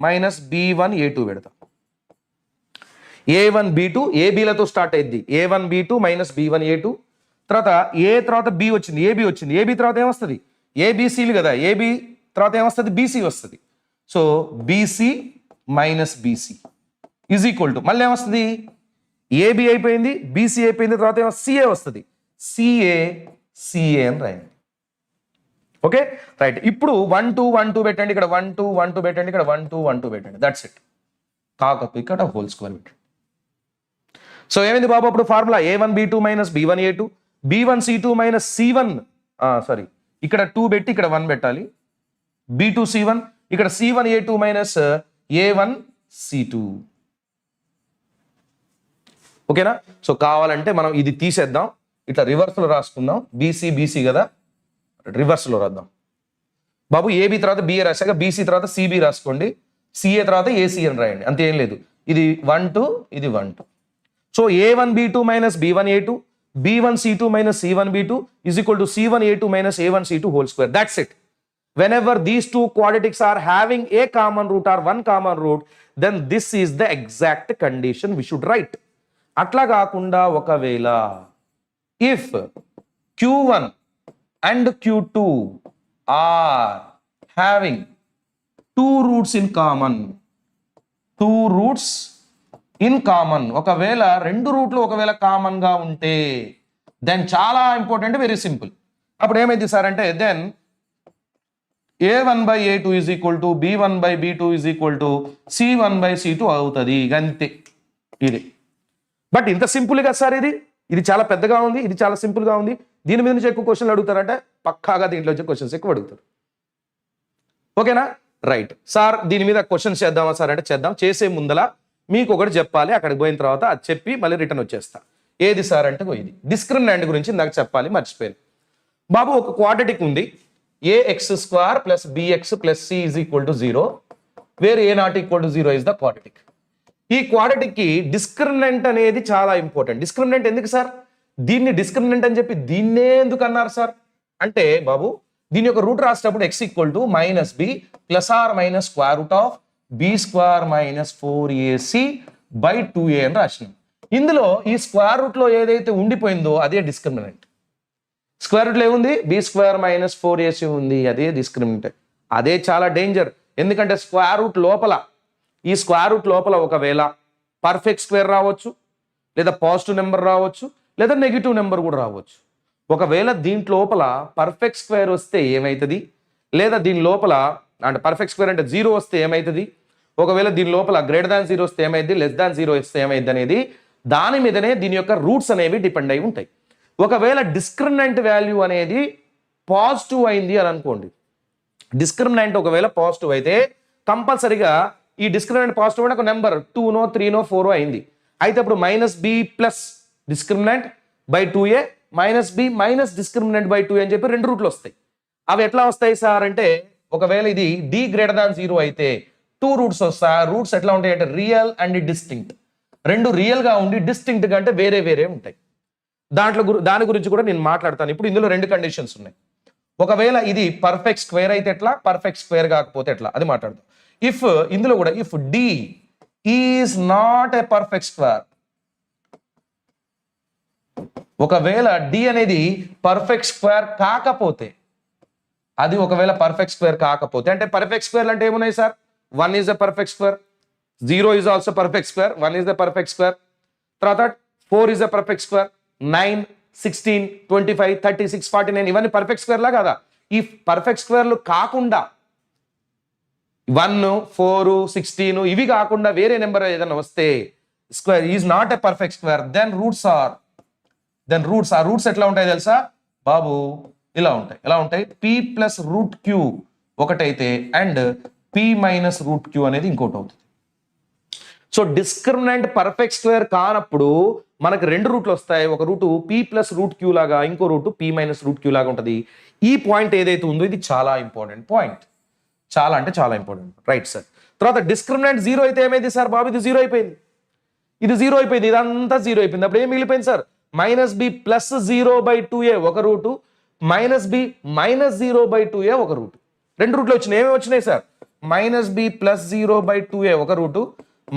మైనస్ B1 A2 పెడతా. A1 B2 ఏబీలతో స్టార్ట్ అయింది. A1 B2 minus B1 A2. తర్వాత ఏ తర్వాత బి వచ్చింది, ఏబి వచ్చింది. ఏబి తర్వాత ఏమొస్తుంది, ఏబిసిలు కదా, ఏబి తర్వాత ఏమొస్తుంది, బీసీ వస్తుంది. So BC minus BC is equal to మళ్ళీ ఏమొస్తుంది, ఏబి అయిపోయింది, బీసీ అయిపోయింది, తర్వాత ఏమో సిఏ వస్తుంది. సిఏ అని రాయండి. Okay right. ఇప్పుడు 1 2 1 2 పెట్టండి, ఇక్కడ 1 2 1 2 పెట్టండి, ఇక్కడ 1 2 1 2 పెట్టండి. That's it. కాకపోతే ఇక్కడ హోల్ స్క్వేర్ పెట్టండి. సో ఏమైంది బాబు అప్పుడు formula, A1 B2 minus B1 A2, B1 C2 minus C1 sorry ఇక్కడ 2 పెట్టి ఇక్కడ 1 పెట్టాలి. B2 C1 ఇక్కడ C1 A2 minus A1 C2. ఓకేనా. సో కావాలంటే మనం ఇది తీసేద్దాం, ఇట్లా రివర్స్లో రాసుకుందాం. బీసీ కదా, రివర్స్లో రాద్దాం బాబు. ఏబి తర్వాత బిఏ రాశాక బీసీ తర్వాత సిబి రాసుకోండి, సిఏ తర్వాత ఏసీ అని రాయండి. అంతే, ఏం లేదు. ఇది 1 2, ఇది 1 2. So A1 B2 minus B1 A2, B1 C2 minus C1 B2 is equal to C1 A2 minus A1 C2 whole square. That's it. Whenever these two quadratics are having a common root or one common root, then this is the exact condition we should write. Atla kaakunda okavela if Q1 and Q2 are having two roots in common, ఒకవేళ రెండు రూట్లు ఒకవేళ కామన్ గా ఉంటే దెన్ చాలా ఇంపార్టెంట్, వెరీ సింపుల్. అప్పుడు ఏమైంది సార్ అంటే then A1/A2 is equal to B1/B2 is equal to C1/C2 అవుతుంది. అంతే, ఇది. బట్ ఇంత సింపుల్ గా సార్ ఇది చాలా పెద్దగా ఉంది, ఇది చాలా సింపుల్ గా ఉంది. దీని మీద నుంచి ఎక్కువ క్వశ్చన్లు అడుగుతారంటే పక్కాగా దీంట్లో వచ్చే క్వశ్చన్స్ ఎక్కువ అడుగుతారు. ఓకేనా రైట్. సార్ దీని మీద క్వశ్చన్స్ చేద్దామా సార్ అంటే చేద్దాం. చేసే ముందల మీకు ఒకటి చెప్పాలి, అక్కడికి పోయిన తర్వాత అది చెప్పి మళ్ళీ రిటర్న్ వచ్చేస్తా. ఏది సార్ అంటే ఇది డిస్క్రిమినెంట్ గురించి నాకు చెప్పాలి, మర్చిపోయాను బాబు. ఒక క్వాడ్రాటిక్ ఉంది, ax² plus bx plus c is equal to 0, where a0 equal to 0 is the quadratic. ఈ క్వాడ్రాటిక్ కి డిస్క్రిమినెంట్ అనేది చాలా ఇంపార్టెంట్. డిస్క్రిమినెంట్ ఎందుకు సార్, దీన్ని డిస్క్రిమినెంట్ అని చెప్పి దీన్నే ఎందుకు అన్నారు సార్ అంటే బాబు, దీని యొక్క రూట్ రాసేటప్పుడు x equal to minus b plus or minus square root of b² minus 4ac/2a అని రాసినాం. ఇందులో ఈ స్క్వేర్ రూట్ లో ఏదైతే ఉండిపోయిందో అదే డిస్క్రిమినెంట్. స్క్వేర్ రూట్ లో ఏముంది, b² మైనస్ 4ac ఉంది, అదే డిస్క్రిమినెంట్. అదే చాలా డేంజర్, ఎందుకంటే స్క్వేర్ రూట్ లోపల, ఈ స్క్వేర్ రూట్ లోపల ఒకవేళ పర్ఫెక్ట్ స్క్వేర్ రావచ్చు, లేదా పాజిటివ్ నెంబర్ రావచ్చు, లేదా నెగిటివ్ నెంబర్ కూడా రావచ్చు. ఒకవేళ దీంట్ లోపల పర్ఫెక్ట్ స్క్వేర్ వస్తే ఏమవుతుంది, లేదా దీని లోపల అంటే పర్ఫెక్ట్ స్క్వేర్ అంటే 0 వస్తే ఏమవుతుంది, ఒకవేళ దీని లోపల గ్రేటర్ దాన్ 0 వస్తే ఏమైంది, లెస్ దాన్ 0 వస్తే ఏమైంది అనేది దాని మీదనే దీని యొక్క రూట్స్ అనేవి డిపెండ్ అయి ఉంటాయి. ఒకవేళ డిస్క్రిమినెంట్ వాల్యూ అనేది పాజిటివ్ అయింది అని అనుకోండి, డిస్క్రిమినెంట్ ఒకవేళ పాజిటివ్ అయితే కంపల్సరీగా ఈ డిస్క్రిమినెంట్ పాజిటివ్ అంటే ఒక నెంబర్ 2నో 3నో 4 అయింది. అయితే అప్పుడు minus b plus discriminant by 2a minus b minus discriminant by 2a అని చెప్పి రెండు రూట్లు వస్తాయి. అవి ఎట్లా వస్తాయి సార్ అంటే, ఒకవేళ ఇది d గ్రేటర్ దాన్ 0 అయితే 2 రూట్స్ వస్తాయి. రూట్స్ ఎట్లా ఉంటాయి అంటే రియల్ అండ్ డిస్టింక్ట్. రెండు రియల్ గా ఉండి డిస్టింక్ట్ గా అంటే వేరే వేరే ఉంటాయి. దాని గురించి కూడా నేను మాట్లాడతాను. ఇప్పుడు ఇందులో రెండు కండిషన్స్ ఉన్నాయి. ఒకవేళ ఇది పర్ఫెక్ట్ స్క్వేర్ అయితే ఎట్లా, పర్ఫెక్ట్ స్క్వేర్ కాకపోతే ఎట్లా, అది మాట్లాడదాం. ఇఫ్ ఇందులో కూడా if d is not a perfect square, ఒకవేళ d అనేది పర్ఫెక్ట్ స్క్వేర్ కాకపోతే, అది ఒకవేళ పర్ఫెక్ట్ స్క్వేర్ కాకపోతే, అంటే పర్ఫెక్ట్ స్క్వేర్ అంటే ఏమున్నాయి sir, 1 is a perfect square, 0 is also perfect square, 1 is a perfect square, తర్వాత 4 ఈజ్ ఎ పర్ఫెక్ట్ స్క్వేర్, 9 16 25 36 49 ఇవన్నీ పర్ఫెక్ట్ స్క్వేర్ లా కదా. ఈ పర్ఫెక్ట్ స్క్వేర్లు కాకుండా 1 4 16 ఇవి కాకుండా వేరే నెంబర్ ఏదైనా వస్తే square is not a perfect square, then roots ఆ రూట్స్ ఎట్లా ఉంటాయి తెలుసా బాబు, ఇలా ఉంటాయి. ఎలా ఉంటాయి, p ప్లస్ రూట్ క్యూ ఒకటైతే and p minus root q అనేది ఇంకోటి అవుతుంది. సో డిస్క్రిమినెంట్ పర్ఫెక్ట్ స్క్వేర్ కానప్పుడు మనకి రెండు రూట్లు వస్తాయి. ఒక root p plus root q లాగా, ఇంకో root p minus root q లాగా ఉంటుంది. ఈ పాయింట్ ఏదైతే ఉందో ఇది చాలా ఇంపార్టెంట్ పాయింట్, చాలా అంటే చాలా ఇంపార్టెంట్. Right sir. తర్వాత డిస్క్రిమినెంట్ 0 అయితే ఏమైంది సార్ బాబు, ఇది 0 అయిపోయింది, ఇది 0 అయిపోయింది, ఇదంతా 0 అయిపోయింది. అప్పుడు ఏం మిగిలిపోయింది sir, minus b plus 0/2a ఒక రూటు, -b-0/2a ఒక రూట్. రెండు రూట్లు వచ్చినాయి. ఏమేమి వచ్చినాయి సార్? -b+0/2a ఒక రూటు,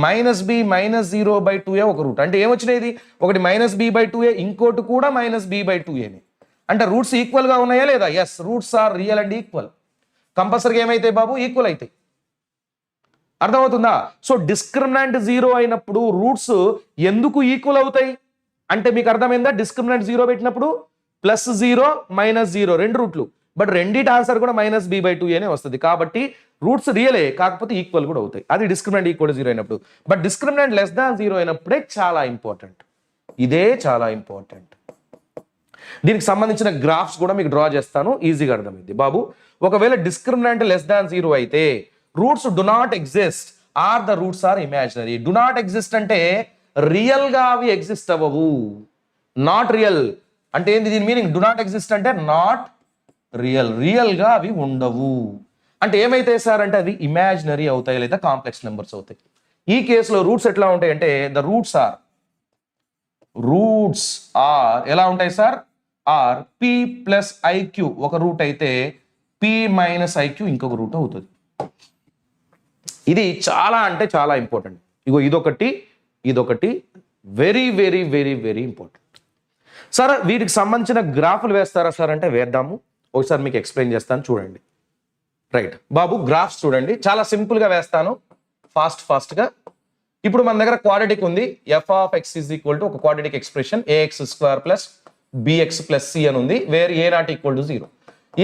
-b-0/2a ఒక రూట్. అంటే ఏమొచ్చినాయి? ఇది ఒకటి -b/2a, ఇంకోటి కూడా -b/2a. అంటే రూట్స్ ఈక్వల్ గా ఉన్నాయా లేదా? Yes, roots are real and equal. కంపల్సరీగా ఏమైతాయి బాబు? ఈక్వల్ అవుతాయి. అర్థమవుతుందా? సో డిస్క్రిమినెంట్ 0 అయినప్పుడు రూట్స్ ఎందుకు ఈక్వల్ అవుతాయి అంటే మీకు అర్థమైందా? డిస్క్రిమినెంట్ 0 పెట్టినప్పుడు +0 -0 రెండు రూట్లు, బట్ రెండిటి ఆన్సర్ కూడా -b/2a వస్తుంది. కాబట్టి రూట్స్ రియలే, కాకపోతే ఈక్వల్ కూడా అవుతాయి. అది డిస్క్రిమినెంట్ ఈక్వల్ 0 అయినప్పుడు. బట్ డిస్క్రిమినెంట్ <0 అయినప్పుడే చాలా ఇంపార్టెంట్. ఇదే చాలా ఇంపార్టెంట్. దీనికి సంబంధించిన గ్రాఫ్స్ కూడా మీకు డ్రా చేస్తాను, ఈజీగా అర్థమైంది బాబు. ఒకవేళ డిస్క్రిమినెంట్ <0 అయితే roots do not exist are the roots are imaginary. Do not exist అంటే రియల్ గా అవి ఎగ్జిస్ట్ అవ్వవు. నాట్ రియల్ అంటే ఏంది? దీని మీనింగ్ డు నాట్ ఎగ్జిస్ట్ అంటే నాట్ రియల్, రియల్ గా అవి ఉండవు. అంటే ఏమైతాయి సార్ అంటే అవి ఇమాజినరీ అవుతాయి లేదా కాంప్లెక్స్ నెంబర్స్ అవుతాయి. ఈ కేసులో రూట్స్ ఎట్లా ఉంటాయి అంటే ద రూట్స్ ఆర్ ఎలా ఉంటాయి సార్? ఆర్ p+iq ఒక రూట్ అయితే p-iq ఇంకొక రూట్ అవుతుంది. ఇది చాలా అంటే చాలా ఇంపార్టెంట్. ఇగో ఇదొకటి very very very very important. Sir వీటికి సంబంధించిన గ్రాఫ్లు వేస్తారా సార్ అంటే వేద్దాము. ఒకసారి మీకు ఎక్స్ప్లెయిన్ చేస్తాను, చూడండి. రైట్ బాబు, గ్రాఫ్స్ చూడండి, చాలా సింపుల్ గా వేస్తాను ఫాస్ట్గా. ఇప్పుడు మన దగ్గర క్వాడ్రాటిక్ ఉంది. f(x) = ఒక quadratic expression ax² + bx + c అని ఉంది, వేర్ a0 = 0.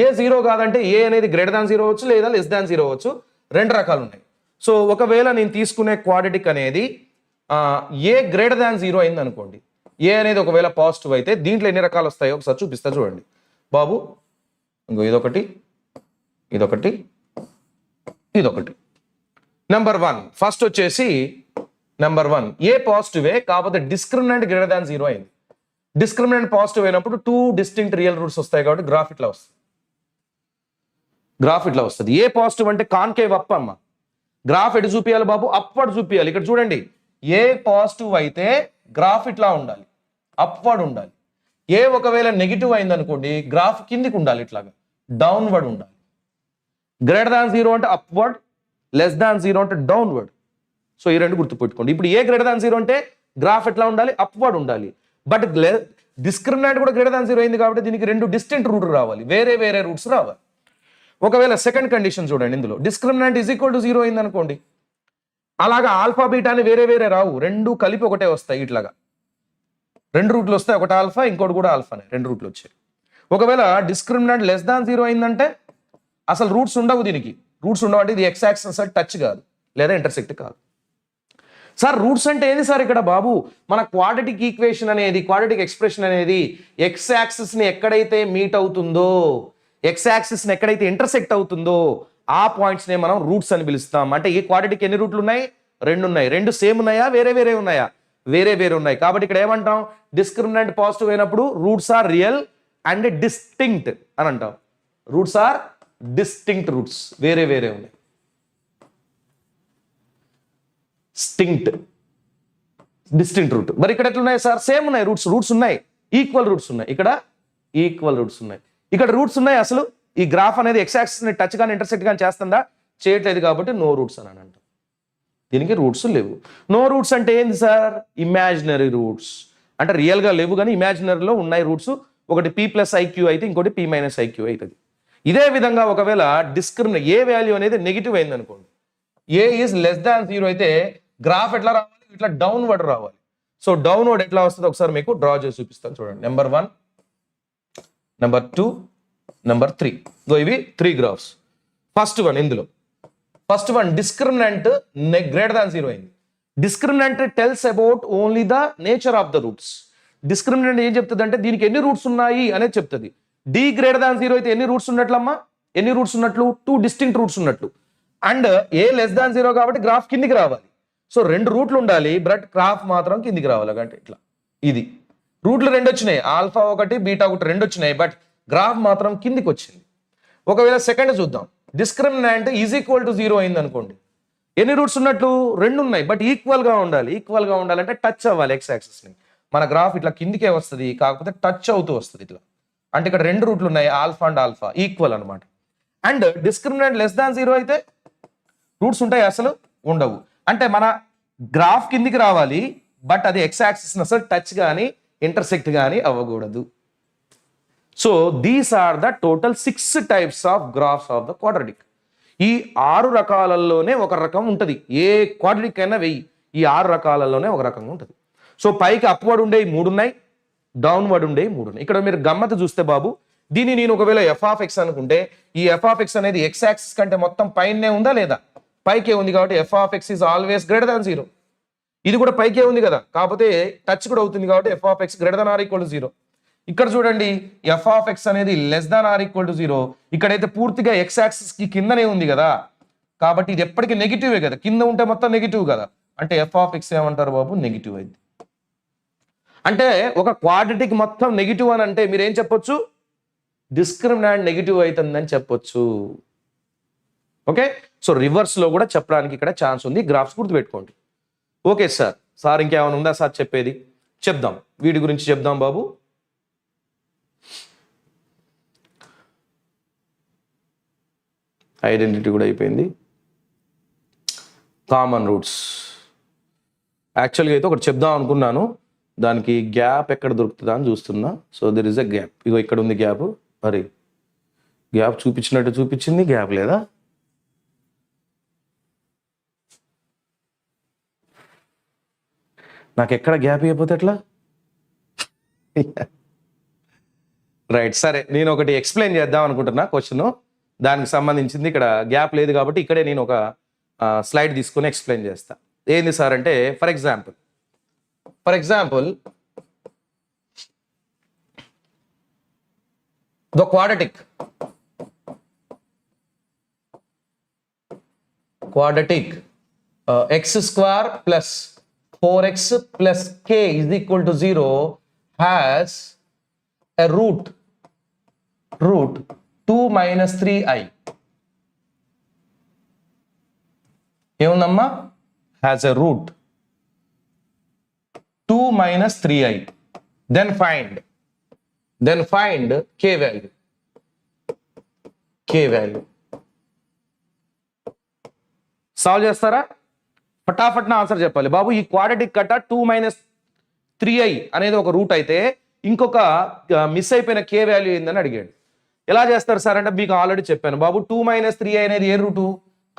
ఏ 0 కాదంటే ఏ అనేది <0 అవ్వచ్చు లేదా <0 అవ్వచ్చు. రెండు రకాలు ఉన్నాయి. సో ఒకవేళ నేను తీసుకునే క్వాడ్రాటిక్ అనేది ఏ <0 అయింది అనుకోండి, ఏ అనేది ఒకవేళ పాజిటివ్ అయితే దీంట్లో ఎన్ని రకాలు వస్తాయో ఒకసారి చూపిస్తా చూడండి బాబు. ఇంకో ఇదొకటి నెంబర్ 1 ఫస్ట్ వచ్చేసి నెంబర్ 1 ఏ పాజిటివే, కాకపోతే డిస్క్రిమినెంట్ <0 అయింది. డిస్క్రిమినెంట్ పాజిటివ్ అయినప్పుడు 2 డిస్టింక్ట్ రియల్ రూట్స్ వస్తాయి కాబట్టి గ్రాఫ్ ఇట్లా వస్తుంది. ఏ పాజిటివ్ అంటే కాన్కేవ్ అప్ అమ్మ. గ్రాఫ్ ఎటు చూపించాలి బాబు? అప్వర్డ్ చూపించాలి. ఇక్కడ చూడండి, ఏ పాజిటివ్ అయితే గ్రాఫ్ ఇట్లా ఉండాలి, అప్వర్డ్ ఉండాలి. ఏ ఒకవేళ నెగిటివ్ అయింది అనుకోండి, గ్రాఫ్ కిందికి ఉండాలి, ఇట్లాగా డౌన్వర్డ్ ఉండాలి. <0 అంటే అప్వర్డ్, <0 అంటే డౌన్వర్డ్. సో ఈ రెండు గుర్తుపెట్టుకోండి. ఇప్పుడు ఏ <0 అంటే గ్రాఫ్ ఎట్లా ఉండాలి? అప్వర్డ్ ఉండాలి. బట్ డిస్క్రిమినెంట్ కూడా <0 అయింది కాబట్టి దీనికి రెండు డిస్టింక్ట్ రూట్ రావాలి, వేరే వేరే రూట్స్ రావాలి. ఒకవేళ సెకండ్ కండిషన్ చూడండి, ఇందులో డిస్క్రిమినెంట్ = 0 అయింది అనుకోండి, అలాగా ఆల్ఫా బీటాని వేరే వేరే రావు, రెండు కలిపి ఒకటే వస్తాయి. ఇట్లాగా రెండు రూట్లు వస్తాయి, ఒకటి ఆల్ఫా ఇంకోటి కూడా ఆల్ఫానే, రెండు రూట్లు వచ్చాయి. ఒకవేళ డిస్క్రిమినెంట్ <0 అయిందంటే అసలు రూట్స్ ఉండవు. దీనికి రూట్స్ ఉండవు అంటే ఇది x యాక్సిస్ టచ్ కాదు లేదా ఇంటర్సెక్ట్ కాదు. సార్ రూట్స్ అంటే ఏంది సార్ ఇక్కడ బాబు? మన క్వాడ్రాటిక్ ఈక్వేషన్ అనేది, క్వాడ్రాటిక్ ఎక్స్ప్రెషన్ అనేది x యాక్సిస్ ని ఎక్కడైతే మీట్ అవుతుందో, x యాక్సిస్ ని ఎక్కడైతే ఇంటర్సెక్ట్ అవుతుందో ఆ పాయింట్స్ నే మనం రూట్స్ అని పిలుస్తాం. అంటే ఈ క్వాడ్రాటిక్ ఎన్ని రూట్లు ఉన్నాయి? రెండు ఉన్నాయి. రెండు సేమ్ ఉన్నాయా, వేరే వేరే ఉన్నాయా? వేరే వేరే ఉన్నాయి. కాబట్టి ఇక్కడ ఏమంటాం? డిస్క్రిమినెంట్ పాజిటివ్ అయినప్పుడు roots are real and distinct అని అంటాం. రూట్స్ ఆర్ డిస్టింక్ట్ రూట్స్, వేరే వేరే ఉన్నాయి. Distinct root. మరి ఇక్కడ ఎట్లున్నాయి సార్? సేమ్ ఉన్నాయి రూట్స్ ఉన్నాయి, ఈక్వల్ రూట్స్ ఉన్నాయి. ఇక్కడ ఈక్వల్ రూట్స్ ఉన్నాయి, ఇక్కడ రూట్స్ ఉన్నాయి. అసలు ఈ గ్రాఫ్ అనేది x యాక్సిస్ ని టచ్ కానీ ఇంటర్సెక్ట్ కానీ చేస్తుందా? చేయట్లేదు కాబట్టి నో రూట్స్ అని అంటాం. దీనికి రూట్స్ లేవు. నో రూట్స్ అంటే ఏంది సార్? Imaginary roots. అంటే రియల్ గా లేవు కానీ ఇమాజినరీలో ఉన్నాయి రూట్స్. ఒకటి p+iq అయితే ఇంకోటి p-iq అవుతుంది. ఇదే విధంగా ఒకవేళ డిస్క్రిమినెంట్ ఏ వాల్యూ అనేది నెగిటివ్ అయింది అనుకోండి, ఏ ఈజ్ <0 అయితే గ్రాఫ్ ఎట్లా రావాలి? ఇట్లా డౌన్వర్డ్ రావాలి. సో డౌన్వర్డ్ ఎట్లా వస్తుంది ఒకసారి మీకు డ్రా చేసి చూపిస్తాను చూడండి. Number 1, number 2, number 3. ఇవి 3 గ్రాఫ్స్. ఫస్ట్ వన్ డిస్క్రిమినెంట్ <0 అయింది. Discriminant tells about only the nature of the roots. Discriminant ఏం చెప్తుంది అంటే దీనికి ఎన్ని రూట్స్ ఉన్నాయి అనేది చెప్తుంది. d <0 అయితే ఎన్ని రూట్స్ ఉన్నట్లమ్మా? ఎన్ని రూట్స్ ఉన్నట్లు? 2 డిస్టింక్ట్ రూట్స్ ఉన్నట్లు. అండ్ ఏ <0 కాబట్టి గ్రాఫ్ కిందికి రావాలి. సో రెండు రూట్లు ఉండాలి, బట్ గ్రాఫ్ మాత్రం కిందికి రావాలి. అంటే ఇట్లా ఇది రూట్లు రెండు వచ్చినాయి, ఆల్ఫా ఒకటి బీటా ఒకటి రెండు వచ్చినాయి, బట్ గ్రాఫ్ మాత్రం కిందికి వచ్చింది. ఒకవేళ సెకండ్ చూద్దాం. డిస్క్రిమినెంట్ = 0 అయింది అనుకోండి, ఎన్ని రూట్స్ ఉన్నట్లు? రెండు ఉన్నాయి, బట్ ఈక్వల్ గా ఉండాలి. ఈక్వల్ గా ఉండాలంటే టచ్ అవ్వాలి x యాక్సిస్ ని. మన గ్రాఫ్ ఇట్లా కిందికే వస్తుంది, కాకపోతే టచ్ అవుతూ వస్తుంది ఇట్లా. అంటే ఇక్కడ రెండు రూట్లు ఉన్నాయి, ఆల్ఫా అండ్ ఆల్ఫా ఈక్వల్ అనమాట. అండ్ డిస్క్రిమినెంట్ లెస్ దాన్ 0 అయితే రూట్స్ ఉంటాయి అసలు ఉండవు. అంటే మన గ్రాఫ్ కిందికి రావాలి, బట్ అది ఎక్స్ యాక్సిస్ అసలు టచ్ కానీ ఇంటర్సెక్ట్ కానీ అవ్వకూడదు. So these are the total 6 types of graphs of the quadratic. ఈ 6 రకాలలోనే ఒక రకం ఉంటుంది. ఏ క్వాడ్రాటిక్ అయినా వెయ్యి, ఈ 6 రకాలలోనే ఒక రకంగా ఉంటుంది. సో పైకి అప్వర్డ్ ఉండేవి 3 ఉన్నాయి, డౌన్వర్డ్ ఉండేవి 3 ఉన్నాయి. ఇక్కడ మీరు గమ్మత్తు చూస్తే బాబు, దీన్ని నేను ఒకవేళ ఎఫ్ ఆఫ్ ఎక్స్ అనుకుంటే ఈ ఎఫ్ ఆఫ్ ఎక్స్ అనేది ఎక్స్ యాక్సిస్ కంటే మొత్తం పైనే ఉందా లేదా? పైకే ఉంది కాబట్టి F of X is always greater than 0. ఇది కూడా పైకే ఉంది కదా, కాకపోతే టచ్ కూడా అవుతుంది కాబట్టి F of X greater than or equal to 0. ఇక్కడ చూడండి, ఎఫ్ ఆఫ్ ఎక్స్ అనేది less than or equal to 0. ఇక్కడైతే పూర్తిగా ఎక్స్ యాక్సిస్ కి కిందనే ఉంది కదా, కాబట్టి ఇది ఎప్పటికీ నెగిటివే కదా, కింద ఉంటే మొత్తం నెగిటివ్ కదా, అంటే ఎఫ్ ఆఫ్ ఎక్స్ ఏమంటారు బాబు? నెగిటివ్ అయింది. అంటే ఒక క్వాడ్రాటిక్ మొత్తం నెగిటివ్ అని అంటే మీరు ఏం చెప్పొచ్చు? డిస్క్రిమినాంట్ నెగిటివ్ అవుతుందని చెప్పొచ్చు. ఓకే, సో రివర్స్ లో కూడా చెప్పడానికి ఇక్కడ ఛాన్స్ ఉంది. గ్రాఫ్స్ గుర్తుపెట్టుకోండి. ఓకే సార్ ఇంకేమైనా ఉందా సార్ చెప్పేది? చెప్దాం, వీటి గురించి చెప్దాం బాబు. ఐడెంటిటీ కూడా అయిపోయింది. కామన్ రూట్స్ యాక్చువల్గా అయితే ఒకటి చెప్దాం అనుకున్నాను, దానికి గ్యాప్ ఎక్కడ దొరుకుతుందా అని చూస్తున్నా. So there is a gap. ఇగో ఇక్కడ ఉంది గ్యాప్. మరి గ్యాప్ చూపించినట్టు చూపించింది, గ్యాప్ లేదా? నాకు ఎక్కడ గ్యాప్ ఇవ్వకపోతే ఎట్లా? రైట్, సరే నేను ఒకటి ఎక్స్ప్లెయిన్ చేద్దాం అనుకుంటున్నా క్వశ్చన్, దానికి సంబంధించింది. ఇక్కడ గ్యాప్ లేదు కాబట్టి ఇక్కడే నేను ఒక స్లైడ్ తీసుకొని ఎక్స్ప్లెయిన్ చేస్తా. ఏంది సార్ అంటే, for example the quadratic x square plus 4x plus k is equal to 0 has a root 2 minus 3i. ఏముందమ్మా? has a root 2 minus 3i. Then find k value. Solve చేస్తారా? ఫటాఫట్ నా ఆన్సర్ చెప్పాలి బాబు. ఈ క్వాడ్రాటిక్ కట్ట 2 minus 3i అనేది ఒక రూట్ అయితే ఇంకొక మిస్ అయిపోయిన కే వాల్యూ ఏందని అడిగాడు. ఎలా చేస్తారు సార్ అంటే మీకు ఆల్రెడీ చెప్పాను బాబు. 2 minus 3i అనేది ఏ రూటు?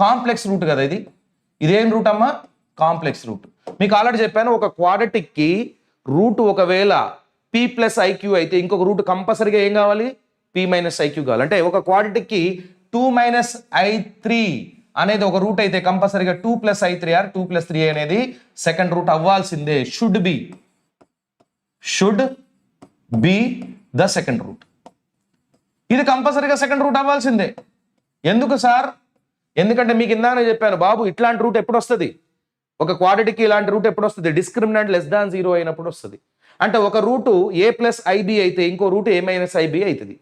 కాంప్లెక్స్ రూట్ కదా ఇది. ఇదేం రూట్ అమ్మా? Complex route. మీకు ఆల్రెడీ చెప్పాను, ఒక క్వాడ్రాటిక్ కి రూట్ ఒకవేళ p ప్లస్ ఐక్యూ అయితే ఇంకొక రూట్ కంపల్సరీగా ఏం కావాలి? p మైనస్ ఐక్యూ కావాలి. అంటే ఒక క్వాడ్రాటిక్ కి 2 minus i3 అనేది ఒక రూట్ అయితే కంపల్సరీగా 2 plus i3 are 2 plus 3i అనేది సెకండ్ రూట్ అవ్వాల్సిందే. Should be the second root. ఇది కంపల్సరీగా సెకండ్ రూట్ అవ్వాల్సిందే. ఎందుకు సార్? ఎందుకంటే మీకు ఇందానే చెప్పాను బాబు, ఇట్లాంటి రూట్ ఎప్పుడు వస్తుంది? ఒక క్వాడ్రాటిక్ ఇలాంటి రూట్ ఎప్పుడు వస్తుంది? డిస్క్రిమినెంట్ లెస్ దాన్ 0 అయినప్పుడు వస్తుంది. అంటే ఒక రూటు a ప్లస్ ఐబి అయితే ఇంకో రూట్ a మైనస్ ఐబి అవుతుంది.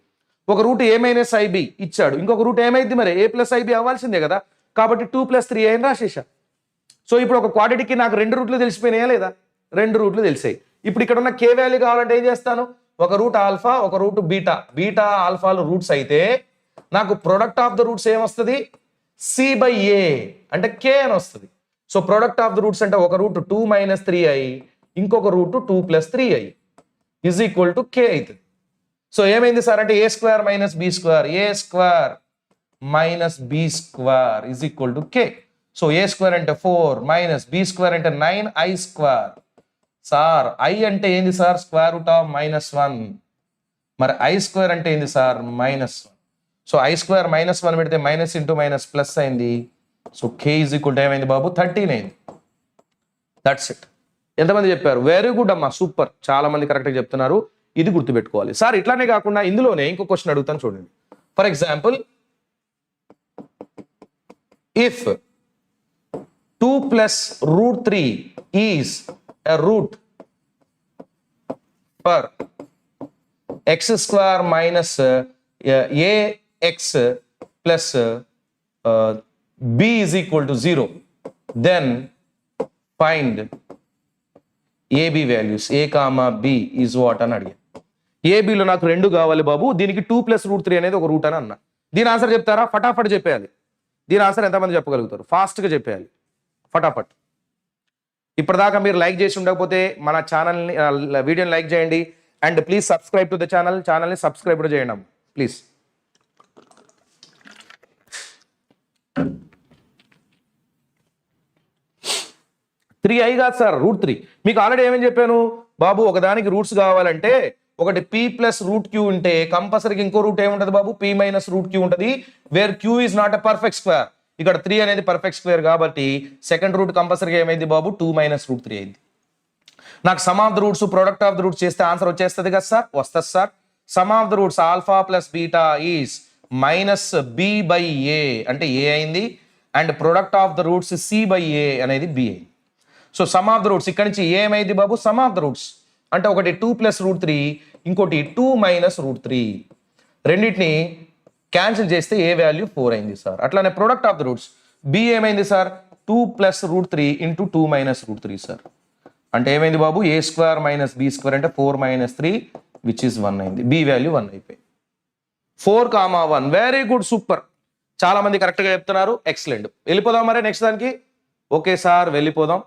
ఒక రూట్ a మైనస్ ఐబి ఇచ్చాడు, ఇంకొక రూట్ ఏమైంది మరి? a ప్లస్ ఐబి అవ్వాల్సిందే కదా, కాబట్టి 2 plus 3i అని రాసేసా. సో ఇప్పుడు ఒక క్వాడ్రాటిక్కి నాకు 2 రూట్లు తెలిసిపోయినాయా లేదా? 2 రూట్లు తెలిసాయి. ఇప్పుడు ఇక్కడ ఉన్న కే వాల్యూ కావాలంటే ఏం చేస్తాను? ఒక రూట్ ఆల్ఫా, ఒక రూట్ బీటా ఆల్ఫాలు రూట్స్ అయితే నాకు ప్రొడక్ట్ ఆఫ్ ద రూట్స్ ఏమొస్తుంది? c/a అంటే k అని వస్తుంది. So product of the roots అంటే ఒక రూట్ 2 minus 3i, ఇంకొక root 2 plus 3i is equal to k అవుతుంది. సో ఏమైంది సార్ అంటే a square minus b square, a square minus b square is equal to k. So a square అంటే 4 minus b square అంటే 9i square. సార్ i అంటే ఏంది సార్? Square root of -1. మరి i స్క్వేర్ అంటే ఏంది సార్? -1. సో i స్క్వేర్ -1 పెడితే మైనస్ ఇంటూ మైనస్ ప్లస్ అయింది. So k is equal to ఏమైంది బాబు? 13 అయింది. That's it. ఎంతమంది చెప్పారు? వెరీ గుడ్ అమ్మా, సూపర్, చాలా మంది కరెక్ట్గా చెప్తున్నారు. ఇది గుర్తుపెట్టుకోవాలి సార్. ఇట్లానే కాకుండా ఇందులోనే ఇంకో క్వశ్చన్ అడుగుతాను చూడండి. For example, if 2 plus root 3 is a root for x square minus ax plus b is equal to 0, then find ab values. A comma b is what అని అడిగాను. ఏబిలో నాకు 2 కావాలి బాబు, దీనికి 2 + √3 అనేది ఒక రూట్ అని అన్నా. దీని ఆన్సర్ చెప్తారా? ఫటాఫట్ చెప్పేయాలి. దీని ఆన్సర్ ఎంతమంది చెప్పగలుగుతారు? ఫాస్ట్గా చెప్పేయాలి, ఫటాఫట్. ఇప్పటిదాకా మీరు లైక్ చేసి ఉండకపోతే మన ఛానల్ని, వీడియోని లైక్ చేయండి. And please subscribe to the ఛానల్ని సబ్స్క్రైబ్ కూడా చేయండి ప్లీజ్. త్రీ ఐ కాదు సార్, √3. మీకు ఆల్రెడీ ఏమని చెప్పాను బాబు, ఒకదానికి రూట్స్ కావాలంటే ఒకటి p + √q ఉంటే కంపల్సరీగా ఇంకో రూట్ ఏముంటది బాబు? p - √q ఉంటుంది. Where q is not a perfect square. ఇక్కడ 3 అనేది పర్ఫెక్ట్ స్క్వేర్ కాబట్టి సెకండ్ రూట్ కంపల్సరీగా ఏమైంది బాబు? 2 - √3 అయింది. నాకు sum of the roots, product of the roots చేస్తే ఆన్సర్ వచ్చేస్తుంది కదా సార్? వస్తుంది sir. Sum of the roots alpha plus beta is -b/a అంటే a అయింది. And product of the roots c/a అనేది b అయింది. So sum of the roots ఇక్కడ నుంచి ఏమైంది బాబు? సమ్ ఆఫ్ ద రూట్స్ అంటే ఒకటి 2 + √3, ఇంకోటి 2 - √3. రెండింటిని క్యాన్సిల్ చేస్తే ఏ వాల్యూ 4 అయింది సార్. అట్లానే product of the roots b ఏమైంది సార్? 2 + √3 × 2 - √3 సార్. అంటే ఏమైంది బాబు? a² - b² అంటే 4 - 3 విచ్ ఇస్ 1 అయింది. b వాల్యూ 1 అయిపోయింది. 4, 1. Very good, super. చాలా మంది కరెక్ట్గా చెప్తున్నారు. ఎక్సలెంట్. వెళ్ళిపోదాం మరి నెక్స్ట్ దానికి. ఓకే సార్, వెళ్ళిపోదాం.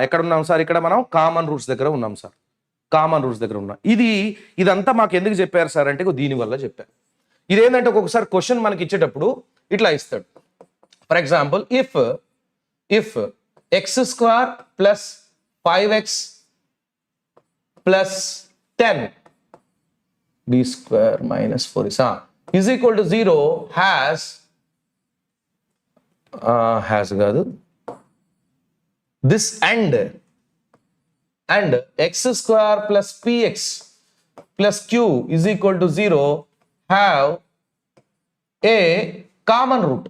ఎక్కడ ఉన్నాం సార్? ఇక్కడ మనం కామన్ రూట్స్ దగ్గర ఉన్నాం సార్. కామన్ రూట్స్ దగ్గర ఉన్నాం. ఇదంతా మాకు ఎందుకు చెప్పారు సార్ అంటే దీనివల్ల చెప్పారు. ఇదేంటంటే ఒక్కొక్కసారి క్వశ్చన్ మనకి ఇచ్చేటప్పుడు ఇట్లా ఇస్తాడు. For example, if x² + 5x + 10 b² - 4 is equal to 0 has కాదు this and x² + px + q is equal to 0 have a common root.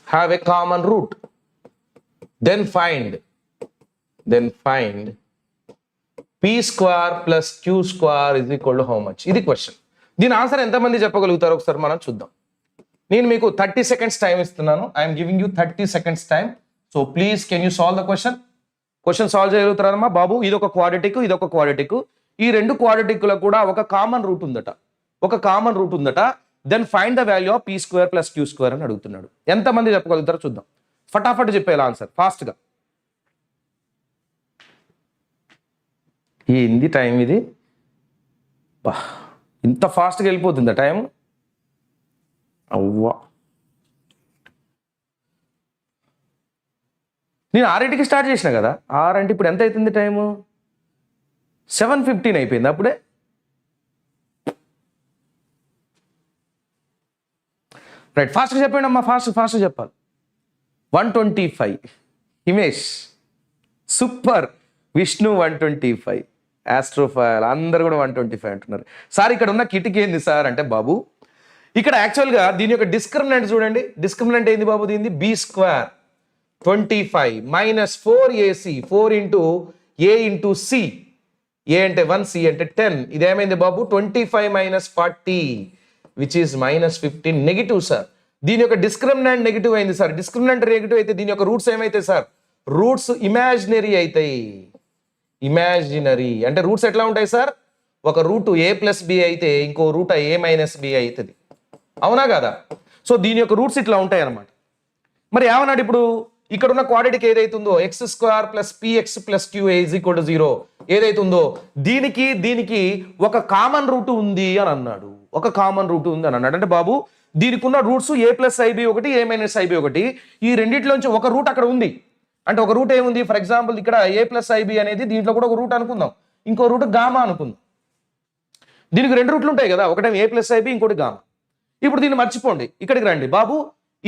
Have a common root. Then find p² + q² is equal to how much? ఇది క్వశ్చన్. దీని ఆన్సర్ ఎంతమంది చెప్పగలుగుతారో ఒకసారి మనం చూద్దాం. నేను మీకు 30 seconds టైం ఇస్తున్నాను. I'm giving you 30 seconds time. So please can you solve the question? Question solve చేయగలుగుతారమ్మా బాబు? ఇదొక క్వాడ్రాటిక్, ఇదొక క్వాడ్రాటిక్. ఈ రెండు క్వాడ్రాటిక్లకు కూడా ఒక కామన్ రూట్ ఉందట. Then find the value of p² + q² అని అడుగుతున్నాడు. ఎంతమంది చెప్పగలుగుతారో చూద్దాం. ఫటాఫట్ చెప్పేలా ఆన్సర్ ఫాస్ట్గా. ఏంది టైం ఇది? ఇంత ఫాస్ట్గా వెళ్ళిపోతుందా టైం? అవ్వా, నేను 6కి స్టార్ట్ చేసిన కదా. 6 అంటే ఇప్పుడు ఎంత అవుతుంది టైము? 7:15 అయిపోయింది అప్పుడే. రైట్, ఫాస్ట్గా చెప్పండి అమ్మా, ఫాస్ట్గా చెప్పాలి. 125 హిమేష్, సూపర్. విష్ణు 125, ఆస్ట్రోఫైల్ అందరు కూడా 125 అంటున్నారు. సార్ ఇక్కడ ఉన్న కిటికీ ఏంది సార్ అంటే బాబు, ఇక్కడ యాక్చువల్గా దీని యొక్క డిస్క్రిమినెంట్ చూడండి. డిస్క్రిమినెంట్ ఏంది బాబు? దీనిది b² 25 - 4ac 4 × a × c. a అంటే 1, c అంటే 10. ఇదేమైంది బాబు? 25 - 40 విచ్ ఈస్ -15. Negative sir. దీని యొక్క డిస్క్రిమినెంట్ నెగిటివ్ అయింది సార్. డిస్క్రిమినెంట్ నెగిటివ్ అయితే దీని యొక్క రూట్స్ ఏమైతాయి సార్? రూట్స్ ఇమాజినరీ అవుతాయి. ఇమాజినరీ అంటే రూట్స్ ఎట్లా ఉంటాయి సార్? ఒక రూట్ a + b అయితే ఇంకో రూట్ a - b అవుతుంది. అవునా కదా? సో దీని యొక్క రూట్స్ ఇట్లా ఉంటాయి అన్నమాట. మరి ఏమన్నాడు ఇప్పుడు? ఇక్కడ ఉన్న క్వాడ్రాటిక్ ఏదైతుందో x² + px + qa = 0 ఏదైతుందో దీనికి ఒక కామన్ రూట్ ఉంది అని అన్నాడు. అంటే బాబు దీనికి ఉన్న రూట్స్ a + ib ఒకటి, a - ib ఒకటి. ఈ రెండిట్లోంచి ఒక రూట్ అక్కడ ఉంది. అంటే ఒక రూట్ ఏముంది? ఫర్ ఎగ్జాంపుల్ ఇక్కడ a + ib అనేది దీంట్లో కూడా ఒక రూట్ అనుకుందాం, ఇంకో రూట్ గామా అనుకుందాం. దీనికి 2 రూట్లు ఉంటాయి కదా, ఒకటి a + ib, ఇంకోటి గామా. ఇప్పుడు దీన్ని మర్చిపోండి, ఇక్కడికి రండి బాబు.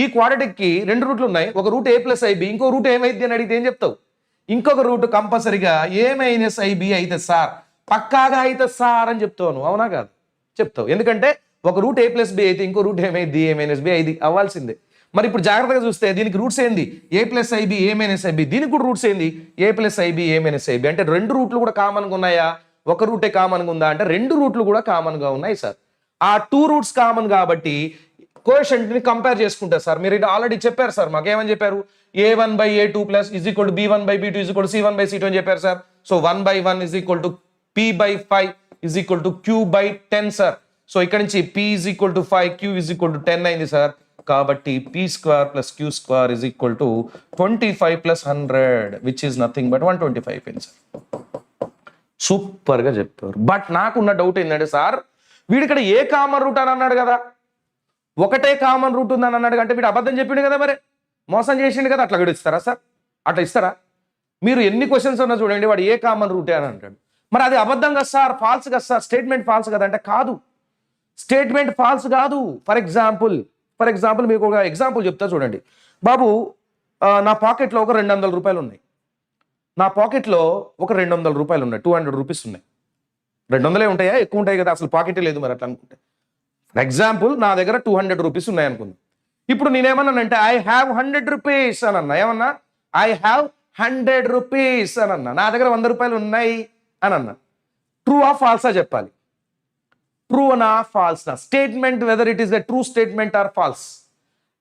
ఈ క్వాడ్రాటిక్ కి 2 రూట్లు ఉన్నాయి. ఒక రూట్ a + ib, ఇంకో రూట్ ఏమైంది అని అడిగితే ఏం చెప్తావు? ఇంకొక రూట్ కంపల్సరిగా a - ib అయితే సార్, పక్కాగా అయితే సార్ అని చెప్తావు. అవునా కాదు? చెప్తావు. ఎందుకంటే ఒక రూట్ a + b అయితే ఇంకో రూట్ ఏమైంది? a - b అయింది అవ్వాల్సిందే. మరి ఇప్పుడు జాగ్రత్తగా చూస్తే దీనికి రూట్స్ ఏంది? a + ib, a - ib. దీనికి కూడా రూట్స్ ఏంది? a + ib, a - ib. అంటే 2 రూట్లు కూడా కామన్గా ఉన్నాయా? ఒక రూటే కామన్గా ఉందా అంటే 2 రూట్లు కూడా కామన్గా ఉన్నాయి సార్. ఆ 2 రూట్స్ కామన్ కాబట్టి కోఎఫిషియంట్ ని కంపేర్ చేసుకుంటారు సార్. మీరు ఆల్రెడీ చెప్పారు సార్, మాకేమని చెప్పారు? a1/a2 + b1/b2 = c1/c2 అని చెప్పారు sir. So 1/1 is equal to p/5 is equal to q/10 sir. So ఇక్కడ నుంచి p is equal to 5, q is equal to 10 అయింది సార్. కాబట్టి p² + q² is equal to 25 + 100 which is nothing but 125 అయిపోయింది సార్. సూపర్గా చెప్పారు. బట్ నాకున్న డౌట్ ఏంటంటే సార్, వీడు ఇక్కడ ఏ కామన్ రూట్ అని అన్నాడు కదా, ఒకటే కామన్ రూట్ ఉందని అన్నాడు అంటే వీడు అబద్ధం చెప్పిండు కదా, మరి మోసం చేసిండు కదా. అట్లా కూడా ఇస్తారా సార్? అట్లా ఇస్తారా? మీరు ఎన్ని క్వశ్చన్స్ ఉన్నా చూడండి, వాడు ఏ కామన్ రూటే అని అంటాడు. మరి అది అబద్ధం కదా సార్, ఫాల్స్ కదా సార్, స్టేట్మెంట్ ఫాల్స్ కదా అంటే కాదు, స్టేట్మెంట్ ఫాల్స్ కాదు. ఫర్ ఎగ్జాంపుల్ మీకు ఒక ఎగ్జాంపుల్ చెప్తా చూడండి బాబు. నా పాకెట్లో ఒక 200 రూపాయలు ఉన్నాయి. నా పాకెట్లో ఒక 200 రూపాయలు ఉన్నాయి, 200 రూపీస్ ఉన్నాయి. 200 ఉంటాయా, ఎక్కువ ఉంటాయి కదా, అసలు పాకెటే లేదు మరి అట్లా అనుకుంటే. ఫర్ ఎగ్జాంపుల్ నా దగ్గర 200 రూపీస్ ఉన్నాయి అనుకుంది. ఇప్పుడు నేనేమన్నానంటే ఐ హ్యావ్ 100 రూపీస్ అని అన్నా. ఏమన్నా? ఐ హ్యావ్ 100 రూపీస్ అని అన్నా. నా దగ్గర 100 రూపాయలు ఉన్నాయి అని అన్నా. ట్రూ ఆ ఫాల్సా చెప్పాలి? ట్రూ అనా false? Statement whether it is a true statement or false.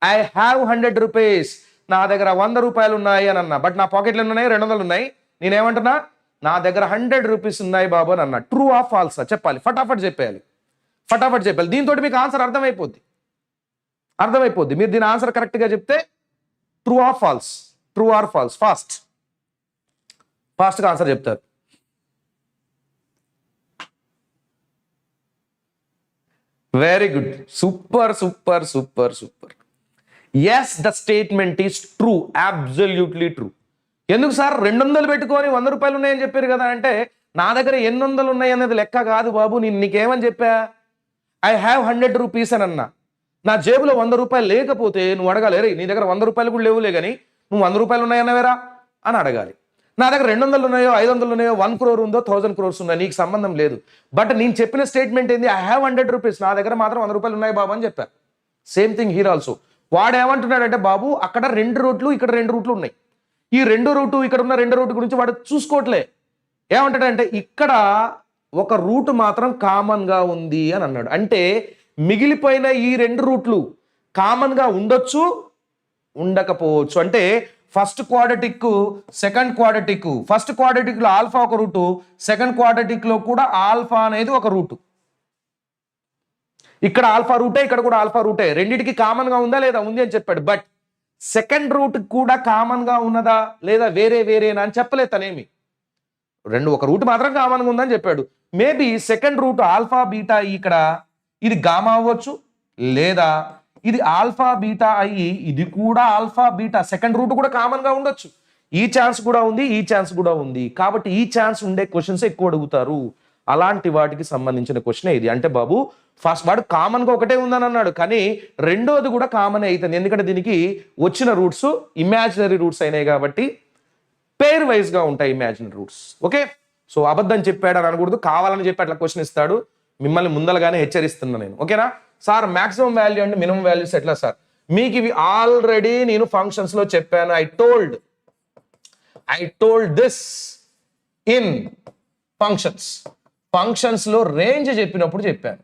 I have 100 rupees, నా దగ్గర 100 రూపాయలు ఉన్నాయి అని అన్నా. బట్ నా పాకెట్లో ఉన్నాయి 200 ఉన్నాయి. నేనేమంటున్నా? నా దగ్గర 100 రూపీస్ ఉన్నాయి బాబు అని అన్నా. ట్రూ ఆ ఫాల్సా చెప్పాలి, ఫటాఫట్ చెప్పేయాలి, ఫటాఫట్ చెప్పాలి. దీంతో మీకు ఆన్సర్ అర్థమైపోద్ది. మీరు దీని ఆన్సర్ కరెక్ట్గా చెప్తే true or false, true or false, ఫాస్ట్గా ఆన్సర్ చెప్తారు. Very good, super. Yes, the statement is true, absolutely true. ఎందుకు సార్ 200 పెట్టుకొని 100 రూపాయలు ఉన్నాయని చెప్పారు కదా అంటే, నా దగ్గర ఎన్ని వందలు ఉన్నాయి అనేది లెక్క కాదు బాబు. నీకేమని చెప్పా? ఐ హ్యావ్ 100 రూపీస్ అని అన్నా. నా జేబులో 100 రూపాయలు లేకపోతే నువ్వు అడగాలి, రే నీ దగ్గర 100 రూపాయలు కూడా లేవులే కానీ నువ్వు 100 రూపాయలు ఉన్నాయన్నవేరా అని అడగాలి. నా దగ్గర 200 ఉన్నాయో, 500 ఉన్నాయో, 1 crore ఉందో, 1000 crores ఉన్నాయో, నీకు సంబంధం లేదు. బట్ నేను చెప్పిన స్టేట్మెంట్ ఏంది? ఐ హ్యావ్ 100 రూపీస్, నా దగ్గర మాత్రం 100 రూపాయలు ఉన్నాయి బాబు అని చెప్పారు. Same thing here also. వాడు ఏమంటున్నాడంటే, బాబు అక్కడ 2 రూట్లు, ఇక్కడ 2 రూట్లు ఉన్నాయి. ఈ 2 రూటు, ఇక్కడ ఉన్న 2 రూట్ గురించి వాడు చూసుకోవట్లే. ఏమంటాడంటే, ఇక్కడ ఒక రూట్ మాత్రం కామన్ గా ఉంది అని అన్నాడు. అంటే మిగిలిపోయిన ఈ 2 రూట్లు కామన్ గా ఉండొచ్చు, ఉండకపోవచ్చు. అంటే first quadratic, second quadratic. First quadratic లో ఆల్ఫా ఒక రూటు, సెకండ్ క్వాడ్రాటిక్ లో కూడా ఆల్ఫా అనేది ఒక రూటు. ఇక్కడ ఆల్ఫా రూటే, ఇక్కడ కూడా ఆల్ఫా రూటే. రెండింటికి కామన్ గా ఉందా లేదా? ఉంది అని చెప్పాడు. బట్ సెకండ్ రూట్ కూడా కామన్ గా ఉన్నదా లేదా వేరేనా అని చెప్పలేదు తనేమి. ఒక రూట్ మాత్రం కామన్ గా ఉందని చెప్పాడు. Maybe second root alpha beta ఇక్కడ ఇది గామా అవ్వచ్చు, లేదా ఇది ఆల్ఫా బీటా అయ్యి ఇది కూడా ఆల్ఫా బీటా, సెకండ్ రూట్ కూడా కామన్ గా ఉండొచ్చు. ఈ ఛాన్స్ కూడా ఉంది, ఈ ఛాన్స్ కూడా ఉంది. కాబట్టి ఈ ఛాన్స్ ఉండే క్వశ్చన్స్ ఎక్కువ అడుగుతారు. అలాంటి వాటికి సంబంధించిన క్వశ్చన్ ఇది. అంటే బాబు ఫస్ట్ వాడు కామన్ గా ఒకటే ఉందని అన్నాడు, కానీ రెండోది కూడా కామన్ అవుతుంది. ఎందుకంటే దీనికి వచ్చిన రూట్స్ ఇమాజినరీ రూట్స్ అయినాయి కాబట్టి పేర్ వైజ్ గా ఉంటాయి ఇమాజినరీ రూట్స్. ఓకే, సో అబద్ధం చెప్పాడు అని అనకూడదు, కావాలని చెప్పి అట్లా క్వశ్చన్ ఇస్తాడు. మిమ్మల్ని ముందలగానే హెచ్చరిస్తున్నా నేను. ఓకేనా sir? Maximum value and minimum values ఎట్లా సార్? మీకు ఇవి ఆల్రెడీ నేను ఫంక్షన్స్ లో చెప్పాను. I told this in functions లో రేంజ్ చెప్పినప్పుడు చెప్పాను.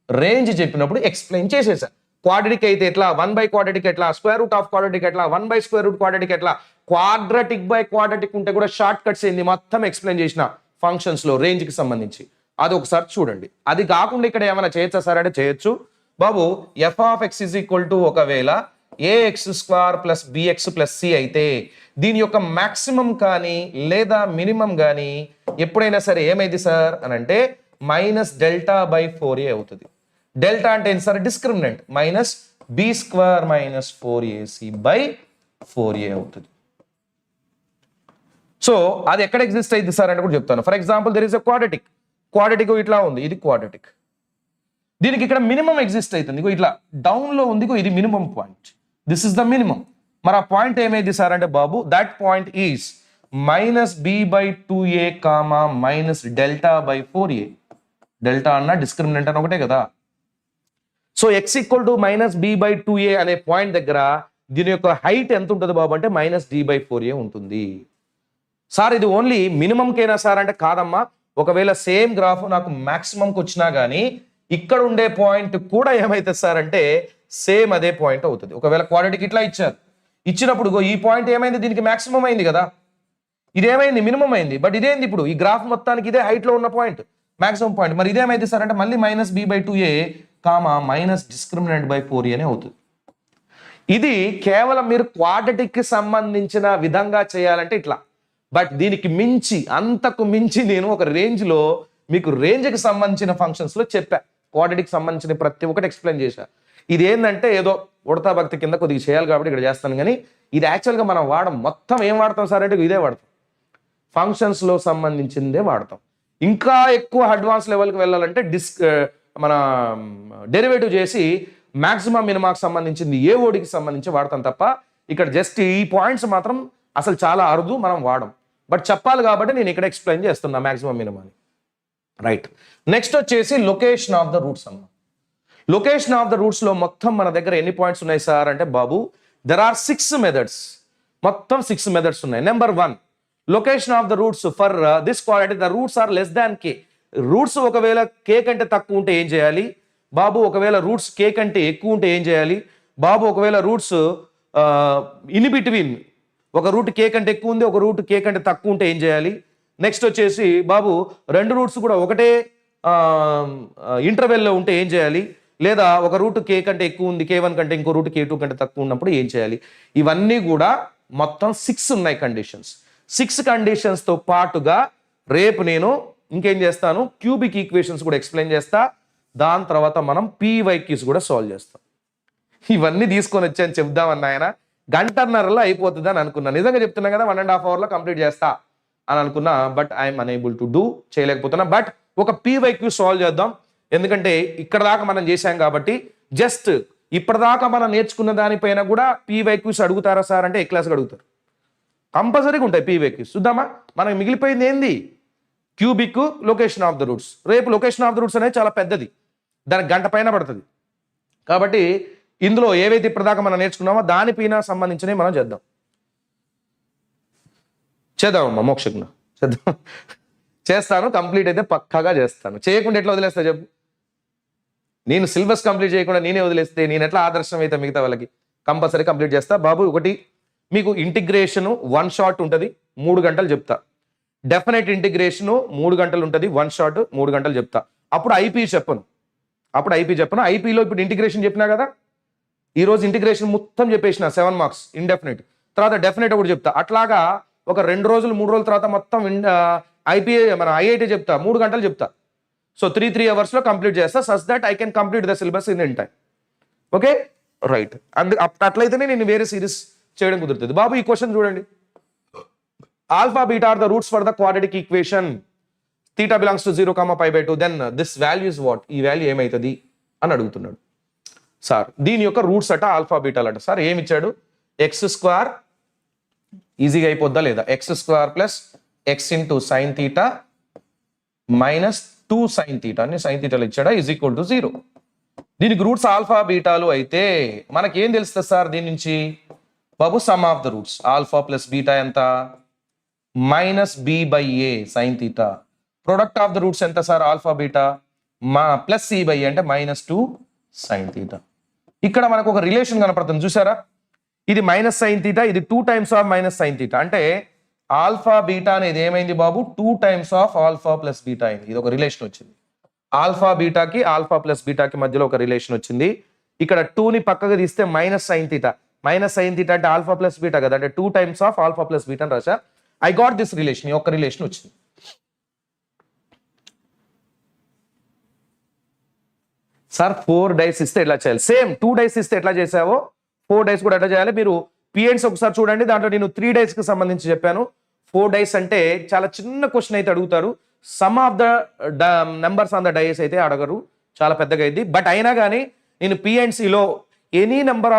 రేంజ్ చెప్పినప్పుడు ఎక్స్ప్లెయిన్ చేసేసాను. క్వాడ్రాటిక్ అయితే ఎట్లా, 1/quadratic ఎట్లా, స్క్వేర్ రూట్ ఆఫ్ క్వాడ్రాటిక్ ఎట్లా, 1/square quadratic ఎట్లా, క్వాడ్రాటిక్ బై క్వాడ్రాటిక్ ఉంటే కూడా షార్ట్ కట్స్ ఏంది మొత్తం ఎక్స్ప్లెయిన్ చేసిన ఫంక్షన్స్ లో రేంజ్ కి సంబంధించి. అది ఒకసారి చూడండి. అది కాకుండా ఇక్కడ ఏమైనా చేయొచ్చా సార్ అంటే చేయొచ్చు బాబు. f(x) = ఒకవేళ ax² + bx + c అయితే దీని యొక్క మాక్సిమం కానీ లేదా మినిమం కానీ ఎప్పుడైనా సరే ఏమైంది సార్ అని అంటే -delta/4a అవుతుంది. డెల్టా అంటే ఏంటి సార్? డిస్క్రిమినెంట్. -b² - 4ac/4a అవుతుంది. సో అది ఎక్కడ ఎగ్జిస్ట్ అయింది సార్ అంటే కూడా చెప్తాను. For example there is a quadratic ఇట్లా ఉంది, ఇది క్వాడ్రాటిక్. దీనికి ఇక్కడ మినిమం ఎగ్జిస్ట్ అవుతుంది, ఇట్లా డౌన్ లో ఉంది, ఇది minimum point. This is the minimum. మరి ఆ పాయింట్ ఏమైంది సార్ అంటే బాబు that point is -b/2a, -delta/4a. Delta అన్న డిస్క్రిమినెంట్ అని ఒకటే కదా. సో x = -b/2a అనే పాయింట్ దగ్గర దీని యొక్క హైట్ ఎంత ఉంటుంది బాబు అంటే -d/4a ఉంటుంది. సార్ ఇది ఓన్లీ మినిమంకేనా సార్ అంటే కాదమ్మా. ఒకవేళ సేమ్ గ్రాఫ్ నాకు మాక్సిమంకి వచ్చినా కానీ ఇక్కడ ఉండే పాయింట్ కూడా ఏమైతుంది సార్ అంటే సేమ్ అదే పాయింట్ అవుతుంది. ఒకవేళ క్వాడ్రాటిక్ ఇట్లా ఇచ్చినప్పుడు ఈ పాయింట్ ఏమైంది? దీనికి మాక్సిమం అయింది కదా. ఇదేమైంది మినిమం అయింది. బట్ ఇదేంది ఇప్పుడు ఈ గ్రాఫ్ మొత్తానికి ఇదే హైట్లో ఉన్న పాయింట్, మాక్సిమం పాయింట్. మరి ఇదేమైంది సార్ అంటే మళ్ళీ -b/2a comma minus discriminant by 4a అని అవుతుంది. ఇది కేవలం మీరు క్వాడ్రాటిక్ కి సంబంధించిన విధంగా చేయాలంటే ఇట్లా. బట్ దీనికి మించి, అంతకు మించి నేను ఒక రేంజ్లో మీకు రేంజ్కి సంబంధించిన ఫంక్షన్స్లో చెప్పా. క్వాడ్రాటిక్ సంబంధించిన ప్రతి ఒక్కటి ఎక్స్ప్లెయిన్ చేశా. ఇది ఏంటంటే ఏదో ఉడతా భక్తి కింద కొద్దిగా చేయాలి కాబట్టి ఇక్కడ చేస్తాను, కానీ ఇది యాక్చువల్గా మనం మొత్తం ఏం వాడతాం సార్ అంటే ఇదే వాడతాం, ఫంక్షన్స్లో సంబంధించిందే వాడతాం. ఇంకా ఎక్కువ అడ్వాన్స్ లెవెల్కి వెళ్ళాలంటే మన డెరివేటివ్ చేసి మాక్సిమం మినిమాకి సంబంధించింది ఏ ఓడికి సంబంధించి వాడతాం తప్ప ఇక్కడ జస్ట్ ఈ పాయింట్స్ మాత్రం అసలు చాలా అరుదు, మనం వాడం. బట్ చెప్పాలి కాబట్టి నేను ఇక్కడ ఎక్స్ప్లెయిన్ చేస్తున్నా మాక్సిమం మినిమాని. రైట్, నెక్స్ట్ వచ్చేసి లొకేషన్ ఆఫ్ ద రూట్స్ అమ్మ. లొకేషన్ ఆఫ్ ద రూట్స్లో మొత్తం మన దగ్గర ఎన్ని పాయింట్స్ ఉన్నాయి సార్ అంటే బాబు దెర్ ఆర్ 6 మెథడ్స్. మొత్తం 6 మెథడ్స్ ఉన్నాయి. Number 1, location of the roots for this quadratic the roots are less than k. Roots ఒకవేళ k కంటే తక్కువ ఉంటే ఏం చేయాలి బాబు, ఒకవేళ రూట్స్ k కంటే ఎక్కువ ఉంటే ఏం చేయాలి బాబు, ఒకవేళ రూట్స్ ఇన్ బిట్వీన్ ఒక రూట్ k కంటే ఎక్కువ ఉంది, ఒక రూట్ k కంటే తక్కువ ఉంటే ఏం చేయాలి. నెక్స్ట్ వచ్చేసి బాబు రెండు రూట్స్ కూడా ఒకటే ఇంటర్వెల్లో ఉంటే ఏం చేయాలి, లేదా ఒక రూట్ k కంటే ఎక్కువ ఉంది, k1 కంటే ఇంకో రూట్ k2 కంటే తక్కువ ఉన్నప్పుడు ఏం చేయాలి. ఇవన్నీ కూడా మొత్తం 6 ఉన్నాయి కండిషన్స్. 6 కండిషన్స్తో పాటుగా రేపు నేను ఇంకేం చేస్తాను, క్యూబిక్ ఈక్వేషన్స్ కూడా ఎక్స్ప్లెయిన్ చేస్తా. దాని తర్వాత మనం PYQs కూడా సాల్వ్ చేస్తాం. ఇవన్నీ తీసుకొని వచ్చాను చెప్దామన్న ఆయన, గంటన్నరలో అయిపోతుంది అని అనుకున్నా. నిజంగా చెప్తున్నా కదా 1.5 అవర్లో కంప్లీట్ చేస్తా అని అనుకున్నా. But I'm unable to do, చేయలేకపోతున్నా. బట్ ఒక PYQ సాల్వ్ చేద్దాం, ఎందుకంటే ఇక్కడ దాకా మనం చేశాం కాబట్టి. జస్ట్ ఇప్పటిదాకా మనం నేర్చుకున్న దానిపైన కూడా PYQs అడుగుతారా సార్ అంటే ఏ క్లాస్కి అడుగుతారు, కంపల్సరీగా ఉంటాయి PYQs. చూద్దామా, మనకి మిగిలిపోయింది ఏంది, cubic, location of the roots. రేపు లొకేషన్ ఆఫ్ ద రూట్స్ అనేది చాలా పెద్దది, దానికి గంట పైన పడుతుంది. కాబట్టి ఇందులో ఏవైతే ఇప్పటిదాకా మనం నేర్చుకున్నామో దానిపైన సంబంధించినవి మనం చేద్దామమ్మా, మోక్షజ్ఞ చేద్దాం. చేస్తాను, కంప్లీట్ అయితే పక్కాగా చేస్తాను. చేయకుండా ఎట్లా వదిలేస్తా చెప్పు, నేను సిలబస్ కంప్లీట్ చేయకుండా నేనే వదిలేస్తే నేను ఎట్లా ఆదర్శం అయితే మిగతా వాళ్ళకి. కంపల్సరీ కంప్లీట్ చేస్తా బాబు. ఒకటి మీకు ఇంటిగ్రేషను 1 షాట్ ఉంటుంది, 3 గంటలు చెప్తా. డెఫినెట్ ఇంటిగ్రేషను 3 గంటలు ఉంటుంది, 1 షాట్ 3 గంటలు చెప్తా. అప్పుడు ఐపీ చెప్పను. ఐపీలో ఇప్పుడు ఇంటిగ్రేషన్ చెప్పినా కదా, ఈరోజు ఇంటిగ్రేషన్ మొత్తం చెప్పేసిన 7 మార్క్స్ ఇండెఫినెట్. తర్వాత డెఫినెట్ కూడా చెప్తా. అట్లాగా ఒక 2 రోజులు 3 రోజుల తర్వాత మొత్తం మన ఐఐటీ చెప్తా, 3 గంటలు చెప్తా. సో 3 అవర్స్లో కంప్లీట్ చేస్తా, such that I can complete the syllabus in time. Okay right. అట్లయితేనే నేను వేరే సిరీస్ చేయడం కుదురుతుంది బాబు. ఈ క్వశ్చన్ చూడండి, alpha beta are the roots for the quadratic equation theta belongs to 0, π/2, then this value is what, ఈ వాల్యూ ఏమవుతుంది అని అడుగుతున్నాడు సార్. దీని యొక్క రూట్స్ అట ఆల్ఫా బీటాలు అట. సార్ ఏమి ఇచ్చాడు, x² ఈజీగా అయిపోద్దా లేదా, x² + x into sine theta minus 2 sine theta అని సైన్ తీటాలు ఇచ్చాడా = 0. దీనికి రూట్స్ ఆల్ఫా బీటాలు అయితే మనకేం తెలుస్తుంది సార్ దీని నుంచి బాబు, sum of the roots alpha plus beta ఎంత, -b/a sine theta. Product of the roots ఎంత sir, alpha beta plus c/a అంటే -2 సైన్ తీటా. ఇక్కడ మనకు ఒక రిలేషన్ కనపడుతుంది చూసారా, ఇది మైనస్ సైన్ తీటా, ఇది 2 times of minus sine theta. అంటే ఆల్ఫా బీటా అనేది ఏమైంది బాబు, 2 times of alpha plus beta అయింది. ఇది ఒక రిలేషన్ వచ్చింది, ఆల్ఫా ప్లస్ బీటాకి మధ్యలో ఒక రిలేషన్ వచ్చింది. ఇక్కడ 2ని పక్కగా తీస్తే మైనస్ సైన్ తీటా అంటే ఆల్ఫా ప్లస్ బీటా కదా, అంటే 2 times of alpha plus beta అని రాసా. ఐ గాట్ దిస్ రిలేషన్, ఈ ఒక్క రిలేషన్ వచ్చింది. సార్ 4 డైస్ ఇస్తే ఎట్లా చేయాలి, సేమ్ 2 డైస్ ఇస్తే ఎట్లా చేసావో 4 డైస్ కూడా ఎట్లా చేయాలి. మీరు పిఎన్స్ ఒకసారి చూడండి, దాంట్లో నేను 3 డైస్కి సంబంధించి చెప్పాను. 4 డైస్ అంటే చాలా చిన్న క్వశ్చన్ అయితే అడుగుతారు, sum of the numbers on the dice అయితే అడగరు, చాలా పెద్దగా అయింది. బట్ అయినా కానీ నేను పిఎన్సిలో ఎనీ నెంబర్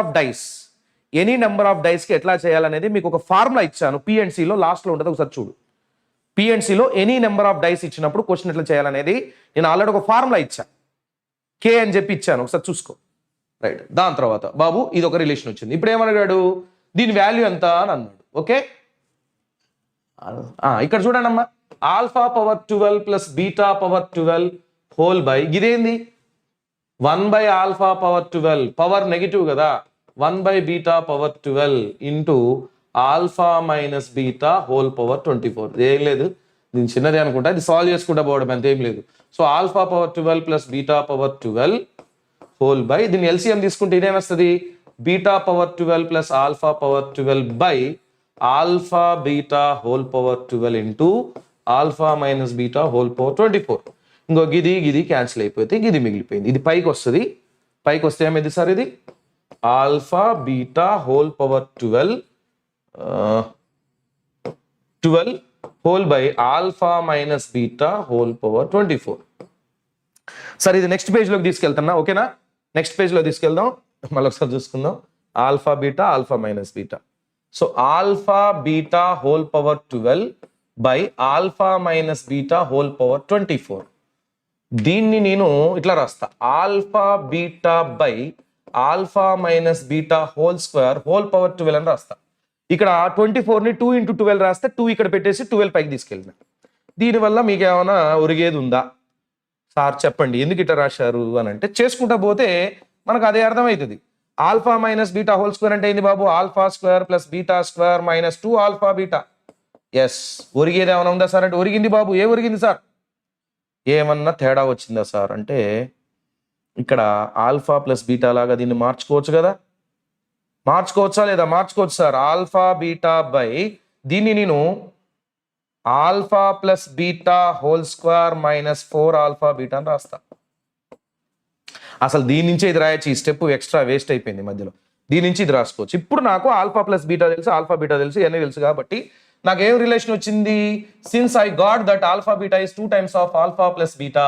ఆఫ్ డైస్కి ఎట్లా చేయాలనేది మీకు ఒక ఫార్ములా ఇచ్చాను. పిఎన్సిలో లాస్ట్లో ఉంటుంది, ఒకసారి చూడు. పిఎన్సిలో ఎనీ నెంబర్ ఆఫ్ డైస్ ఇచ్చినప్పుడు క్వశ్చన్ ఎట్లా చేయాలనేది నేను ఆల్రెడీ ఒక ఫార్ములా ఇచ్చాను, కే అని చెప్పి ఇచ్చాను, ఒకసారి చూసుకో. రైట్, దాని తర్వాత బాబు ఇది ఒక రిలేషన్ వచ్చింది. ఇప్పుడు ఏమన్నాడు, దీని వాల్యూ ఎంత అని అన్నాడు. ఓకే, ఇక్కడ చూడండి అమ్మా, alpha power 12 plus beta power 12 whole by ఇదేంది 1 ఆల్ఫా పవర్ 12, పవర్ నెగిటివ్ కదా, 1 beta power 12 into alpha minus beta whole power 24. ఏం లేదు, దీని చిన్నది అనుకుంటా, ఇది సాల్వ్ చేసుకుంటా పోవడం అంతేం లేదు. So alpha power 12 plus beta power 12 whole by, దీన్ని ఎల్సిఎం తీసుకుంటే ఇదేమొస్తుంది, beta power 12 plus alpha power 12 by alpha beta whole power 12 into alpha minus beta whole power 24. ఇంకో గిది క్యాన్సిల్ అయిపోతే ఇది మిగిలిపోయింది. ఇది పైకి వస్తుంది, పైకి వస్తే ఏమైంది సార్, ఇది alpha beta whole power 12 whole by alpha minus beta whole power 24. సరే ఇది నెక్స్ట్ పేజ్లోకి తీసుకెళ్తున్నా, ఓకేనా? నెక్స్ట్ పేజ్లో తీసుకెళ్దాం, మళ్ళీ ఒకసారి చూసుకుందాం. Alpha beta alpha minus beta. So alpha beta whole power 12 by alpha minus beta whole power 24. దీన్ని నేను ఇట్లా రాస్తా, alpha beta by alpha minus beta whole square whole power 12 అని రాస్తా. ఇక్కడ 24ని 2 ఇంటూ 12 రాస్తే 2 ఇక్కడ పెట్టేసి 12 పైకి తీసుకెళ్ళిన. దీనివల్ల మీకు ఏమైనా ఒరిగేది ఉందా సార్ చెప్పండి, ఎందుకు ఇట్లా రాశారు అని అంటే, చేసుకుంటా పోతే మనకు అదే అర్థమవుతుంది. Alpha minus beta whole square అంటే ఏంది బాబు, alpha square plus beta square minus 2 alpha beta. Yes, ఒరిగేది ఏమైనా ఉందా సార్ అంటే, ఒరిగింది బాబు. ఏ ఒరిగింది సార్, ఏమన్నా తేడా వచ్చిందా సార్ అంటే, ఇక్కడ ఆల్ఫా ప్లస్ బీటా లాగా దీన్ని మార్చుకోవచ్చు కదా, మార్చుకోవచ్చా లేదా, మార్చుకోవచ్చు సార్. ఆల్ఫా బీటా బై దీన్ని నేను alpha plus beta whole square minus 4 alpha beta అని రాస్తా. అసలు దీని నుంచే ఇది రాయొచ్చు, ఈ స్టెప్ ఎక్స్ట్రా వేస్ట్ అయిపోయింది మధ్యలో. దీని నుంచి ఇది రాసుకోవచ్చు. ఇప్పుడు నాకు ఆల్ఫా ప్లస్ బీటా తెలుసు, ఆల్ఫా బీటా తెలుసు, ఇవన్నీ తెలుసు కాబట్టి నాకు ఏం రిలేషన్ వచ్చింది, since I got that alpha beta is 2 times of alpha plus beta,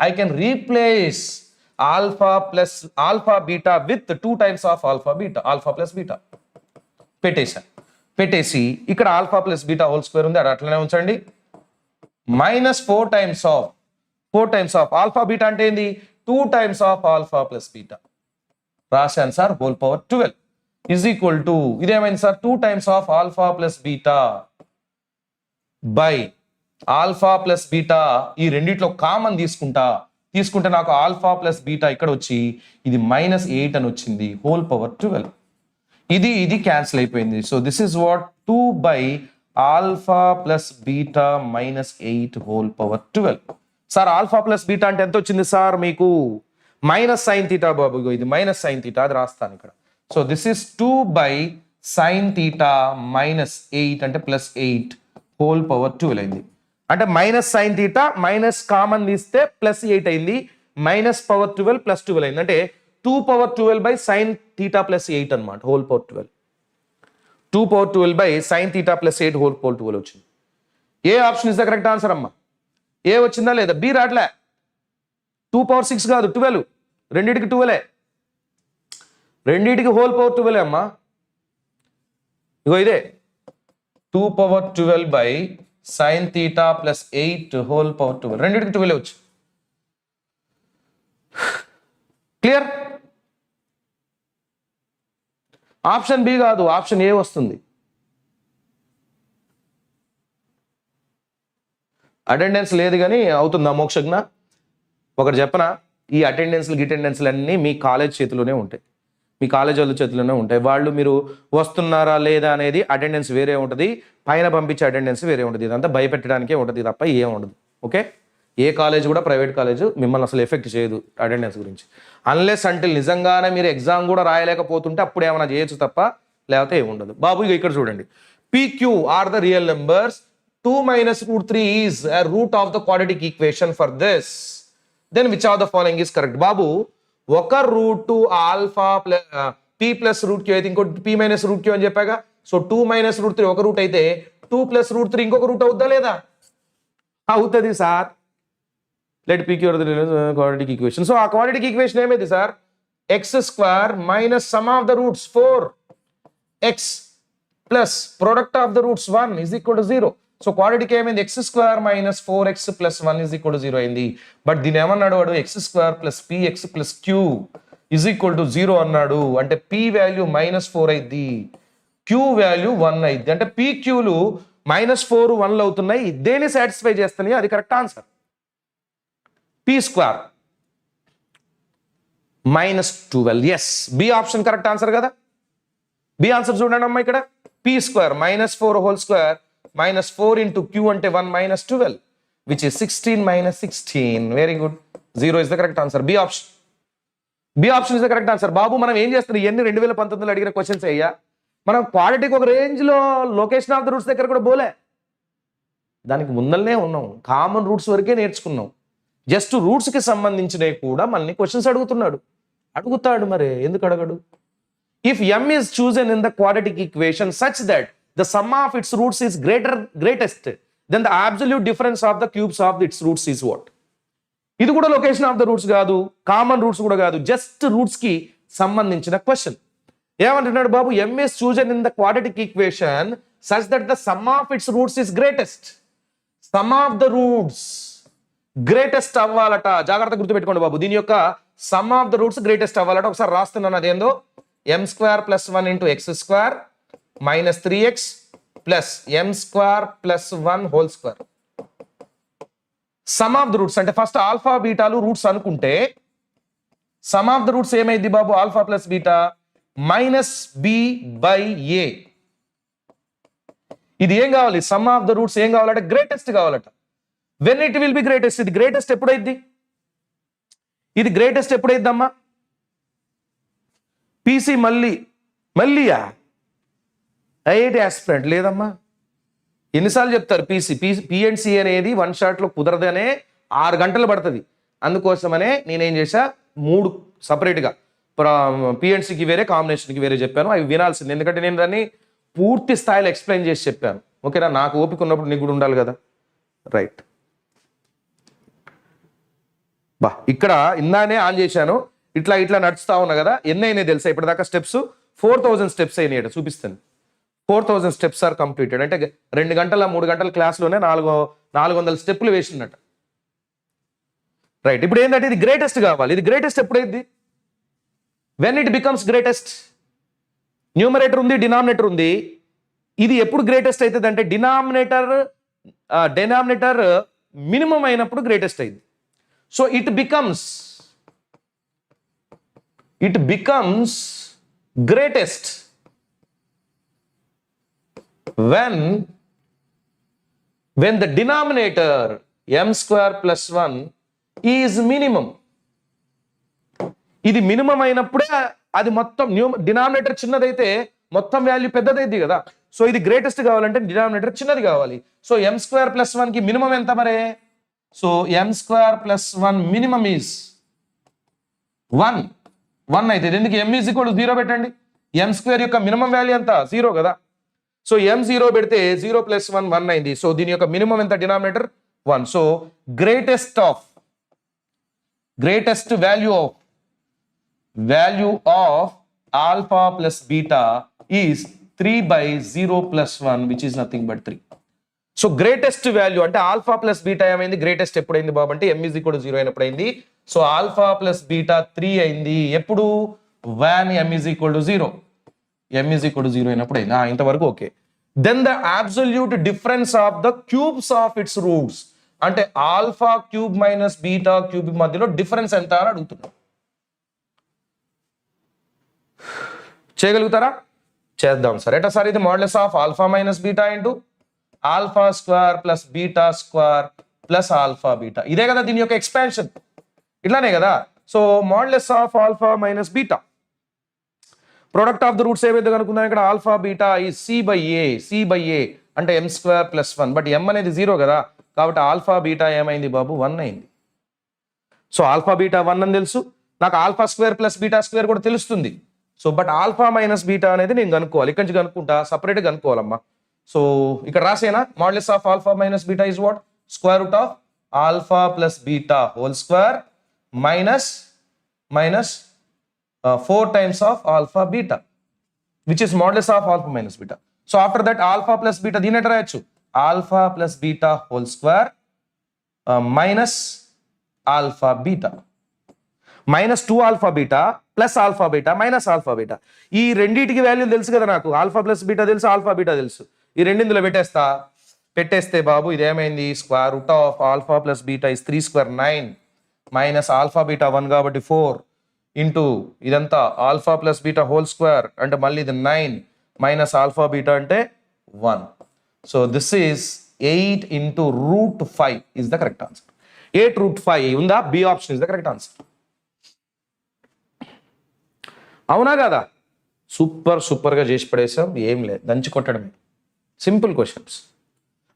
I can replace alpha beta with 2 times of alpha beta, alpha plus beta పెట్టేసి ఇక్కడ alpha plus beta whole square ఉంది, అది అట్లనే ఉంచండి. Minus 4 times of alpha beta అంటే ఏంది, 2 times of alpha plus beta రాశాను sir, whole power 12 is equal to ఇదేమైంది sir, 2 times of alpha plus beta by alpha plus beta. ఈ రెండిట్లో కామన్ తీసుకుంటే నాకు ఆల్ఫా ప్లస్ బీటా ఇక్కడ వచ్చి ఇది -8 అని వచ్చింది, హోల్ పవర్ 12. ఇది క్యాన్సిల్ అయిపోయింది. So this is what 2 by alpha plus beta -8 whole power 12. Sir alpha plus beta అంటే ఎంత వచ్చింది సార్ మీకు, మైనస్ సైన్ తీటా బాబు, ఇది మైనస్ సైన్ తీటా, అది రాస్తాను ఇక్కడ. So this is 2 by sine theta -8 అంటే +8 హోల్ పవర్ 12 అయింది. అంటే minus sine theta minus common తీస్తే +8 అయింది, మైనస్ పవర్ 12 +12 అయింది. అంటే 2 పవర్ 12 బై సైన్ తీటా +8 అనమాట, whole power 12. 2 power 12 by sine theta +8 whole power 12 వచ్చింది. ఏ option is the correct answer అమ్మా, ఏ వచ్చిందా లేదా, బి రాట్లే. 2 పవర్ 6 కాదు 12, రెండింటికి 12, రెండింటికి హోల్ పవర్ 12 అమ్మా. ఇగో ఇదే 2 power 12 by sine theta +8 whole power 12, రెండింటికి 12 వచ్చు. క్లియర్? ఆప్షన్ బి కాదు, ఆప్షన్ ఏ వస్తుంది. అటెండెన్స్ లేదు కానీ అవుతుందా మోక్షజ్ఞ? ఒకటి చెప్పనా, ఈ అటెండెన్స్లు అన్నీ మీ కాలేజ్ చేతిలోనే ఉంటాయి, మీ కాలేజ్ వాళ్ళ చేతిలోనే ఉంటాయి. వాళ్ళు మీరు వస్తున్నారా లేదా అనేది అటెండెన్స్ వేరే ఉంటుంది, పైన పంపించే అటెండెన్స్ వేరే ఉంటుంది. ఇదంతా భయపెట్టడానికే ఉంటుంది తప్ప ఏం ఉండదు. ఓకే, ఏ కాలేజ్ కూడా ప్రైవేట్ కాలేజ్ మిమ్మల్ని అసలు ఎఫెక్ట్ చేయదు అటెండెన్స్ గురించి, అన్లెస్ అంటిల్ నిజంగానే మీరు ఎగ్జామ్ కూడా రాయలేకపోతుంటే అప్పుడు ఏమైనా చేయొచ్చు తప్ప, లేకపోతే ఏమి ఉండదు. బాబు ఇక ఇక్కడ చూడండి, PQ are the real numbers, 2 minus √3 is a root of the quadratic equation for this, then which of the following is correct? బాబు ఒక root alpha p plus √q అయితే ఇంకోటి p మైనస్ √q అని చెప్పాగా. సో 2 minus √3 ఒక రూట్ అయితే 2 plus √3 ఇంకొక రూట్ అవుద్దా లేదా? అవుతుంది sir. Let PQ quadratic equation. So ఆ క్వాడ్రాటిక్ ఈక్వేషన్ ఏమైంది sir, x² minus sum of the roots 4x plus product of the roots 1 is equal to 0. So quadratic ఏమైంది, x² minus 4x plus 1 is equal to 0 అయింది. బట్ దీని ఏమన్నాడు వాడు, x² plus px plus q is equal to 0 అన్నాడు. అంటే p వాల్యూ -4 అయింది, q వాల్యూ 1 అయింది. అంటే pqలు -4 1లు అవుతున్నాయి. దేన్ని సాటిస్ఫై చేస్తున్నాయి, అది correct answer. p² -12, yes, b option correct answer కదా. బి ఆన్సర్ చూడండి అమ్మా, ఇక్కడ p square minus 4 whole square minus 4 into q అంటే 1 minus 12 which is 16 minus 16. Very good. 0 is the correct answer. B option. B option is the correct answer. బాబు మనం ఏం చేస్తున్నాం ఇవన్నీ 2019లో అడిగిన క్వశ్చన్స్ అయ్యా. మనం క్వాడ్రాటిక్ ఒక రేంజ్ లో లొకేషన్ ఆఫ్ ద రూట్స్ దగ్గర కూడా పోలే, దానికి ముందల్నే ఉన్నాం, కామన్ రూట్స్ వరకే నేర్చుకున్నాం. జస్ట్ రూట్స్ కి సంబంధించినవి కూడా మనల్ని క్వశ్చన్స్ అడుగుతాడు. మరి ఎందుకు అడగడు? If m is chosen in the quadratic equation such that the sum of its roots is greatest, then the absolute difference of the cubes of its roots is what? ఇది కూడా లొకేషన్ ఆఫ్ ద రూట్స్ కాదు, కామన్ రూట్స్ కూడా కాదు, జస్ట్ రూట్స్ కి సంబంధించిన క్వశ్చన్. ఏమంటున్నాడు బాబు? m is chosen in the quadratic equation such that the sum of its roots is greatest. Sum of the roots greatest అవ్వాలట. జాగ్రత్త గుర్తుపెట్టుకోండి బాబు, దీని యొక్క sum of the roots greatest అవ్వాలట. ఒకసారి రాస్తున్నాను, అదేందో m square plus 1 into x square minus 3x plus m square plus 1 whole square. Sum of the roots అంటే ఫస్ట్ ఆల్ఫా బీటాలు రూట్స్ అనుకుంటే సమ్ ఆఫ్ ద రూట్స్ ఏమైంది బాబు? Alpha plus beta minus B by a. ఇది ఏం కావాలి? సమ్ ఆఫ్ ద రూట్స్ ఏం కావాలంటే గ్రేటెస్ట్ కావాలట. When it will be greatest. ఇది గ్రేటెస్ట్ ఎప్పుడైద్ది? ఇది గ్రేటెస్ట్ ఎప్పుడైద్దమ్మా? పీసీ మళ్ళీయా ఐఐటి ఆస్పిరెంట్ లేదమ్మా. ఎన్నిసార్లు చెప్తారు పిఎన్సి అనేది వన్ షాట్ లో కుదరదనే 6 గంటలు పడుతుంది. అందుకోసమనే నేనేం చేశా, 3 సపరేట్గా పిఎన్సికి వేరే, కాంబినేషన్కి వేరే చెప్పాను. అవి వినాల్సింది, ఎందుకంటే నేను దాన్ని పూర్తి స్థాయిలో ఎక్స్ప్లెయిన్ చేసి చెప్పాను. ఓకేనా? నాకు ఓపిక ఉన్నప్పుడు నీకు కూడా ఉండాలి కదా. రైట్. ఇక్కడ ఇందానే ఆన్ చేశాను, ఇట్లా నడుస్తా ఉన్నా కదా. ఎన్ని అయినాయి తెలుసా ఇప్పటిదాకా స్టెప్స్? 4000 స్టెప్స్ అయినాయి. చూపిస్తాను. 4000 స్టెప్స్ ఆర్ కంప్లీటెడ్. అంటే 2 గంటల 3 గంటల క్లాస్లోనే 400 స్టెప్పులు వేసినట్ట. రైట్. ఇప్పుడు ఏంటంటే ఇది గ్రేటెస్ట్ కావాలి. ఇది గ్రేటెస్ట్ ఎప్పుడైంది? When it becomes greatest. Numerator ఉంది, డినామినేటర్ ఉంది. ఇది ఎప్పుడు గ్రేటెస్ట్ అవుతుంది అంటే డినామినేటర్ మినిమం అయినప్పుడు గ్రేటెస్ట్ అయింది. So it becomes greatest when the denominator m square plus 1 is minimum. ఇది మినిమం అయినప్పుడే అది మొత్తం డినామినేటర్ చిన్నదైతే మొత్తం వాల్యూ పెద్దదైంది కదా. సో ఇది గ్రేటెస్ట్ కావాలంటే డినామినేటర్ చిన్నది కావాలి. సో m square plus 1 కి మినిమం ఎంత మరే? So m square plus 1 minimum is 1 అయితే ఎందుకు m is equal to 0 పెట్టండి. m స్క్వేర్ యొక్క మినిమం వాల్యూ ఎంత? 0 కదా. సో m 0 పెడితే 0 plus 1 1 అయింది. సో దీని యొక్క మినిమం ఎంత? Denominator 1. So greatest value of alpha plus beta is 3/0 plus 1 which is nothing but 3. So greatest value అంటే ఆల్ఫా ప్లస్ బీటా ఏమైంది? గ్రేటెస్ట్ ఎప్పుడైంది బాబు అంటే m is equal to 0 అయినప్పుడు అయింది. సో ఆల్ఫా ప్లస్ బీటా 3 అయింది. ఎప్పుడు? when m is equal to 0. m is equal to 0 అయినప్పుడు అయింది. ఇంతవరకు okay. Then the absolute difference of the cubes of its roots అంటే alpha cube minus beta cube మధ్యలో డిఫరెన్స్ ఎంత అని అడుగుతున్నాం. చేయగలుగుతారా? చేద్దాం సార్. ఎట్లా సార్? ఇది modulus of alpha minus beta into alpha square plus beta square plus alpha beta. ఇదే కదా దీని యొక్క ఎక్స్పాన్షన్. ఇట్లానే కదా. So modulus of alpha minus beta, product of the roots ఏవైతే కనుక్కుందాం ఇక్కడ ఆల్ఫా బీటా ఈ సి బై ఏ అంటే m square plus 1. But m అనేది 0 కదా, కాబట్టి ఆల్ఫా బీటా ఏమైంది బాబు? 1 అయింది. సో ఆల్ఫా బీటా 1 అని తెలుసు నాకు. Alpha square plus beta square కూడా తెలుస్తుంది. So but alpha minus beta అనేది నేను కనుక్కోవాలి. ఇక్కడి నుంచి కనుక్కుంటా, సపరేట్గా కనుక్కోవాలమ్మా. సో ఇక్కడ రాసేనా? Modulus of alpha minus beta is what? Square root of alpha plus beta whole square minus 4 times of alpha beta, which is modulus of alpha minus beta. So after that alpha plus beta దీని ఎట్లా రాయొచ్చు? alpha plus beta whole square minus alpha beta minus 2 alpha beta plus alpha beta minus alpha beta. ఈ రెండింటికి వాల్యూ తెలుసు కదా నాకు. ఆల్ఫా ప్లస్ బీటా తెలుసు, ఆల్ఫా బీటా తెలుసు. ఈ రెండిందులో పెట్టేస్తే బాబు ఇదేమైంది? Square root of alpha plus beta is 3 square 9 minus alpha beta 1 కాబట్టి 4 ఇంటూ ఇదంతా alpha plus beta whole square అంటే మళ్ళీ ఇది 9 మైనస్ ఆల్ఫా బీటా అంటే 1. So this is 8 into root 5 is the correct answer. 8 root 5 ఉందా? B option is the correct answer. అవునా కదా? సూపర్గా చేసి పడేసాం. ఏం లేదు, దంచి కొట్టడమే. Simple questions.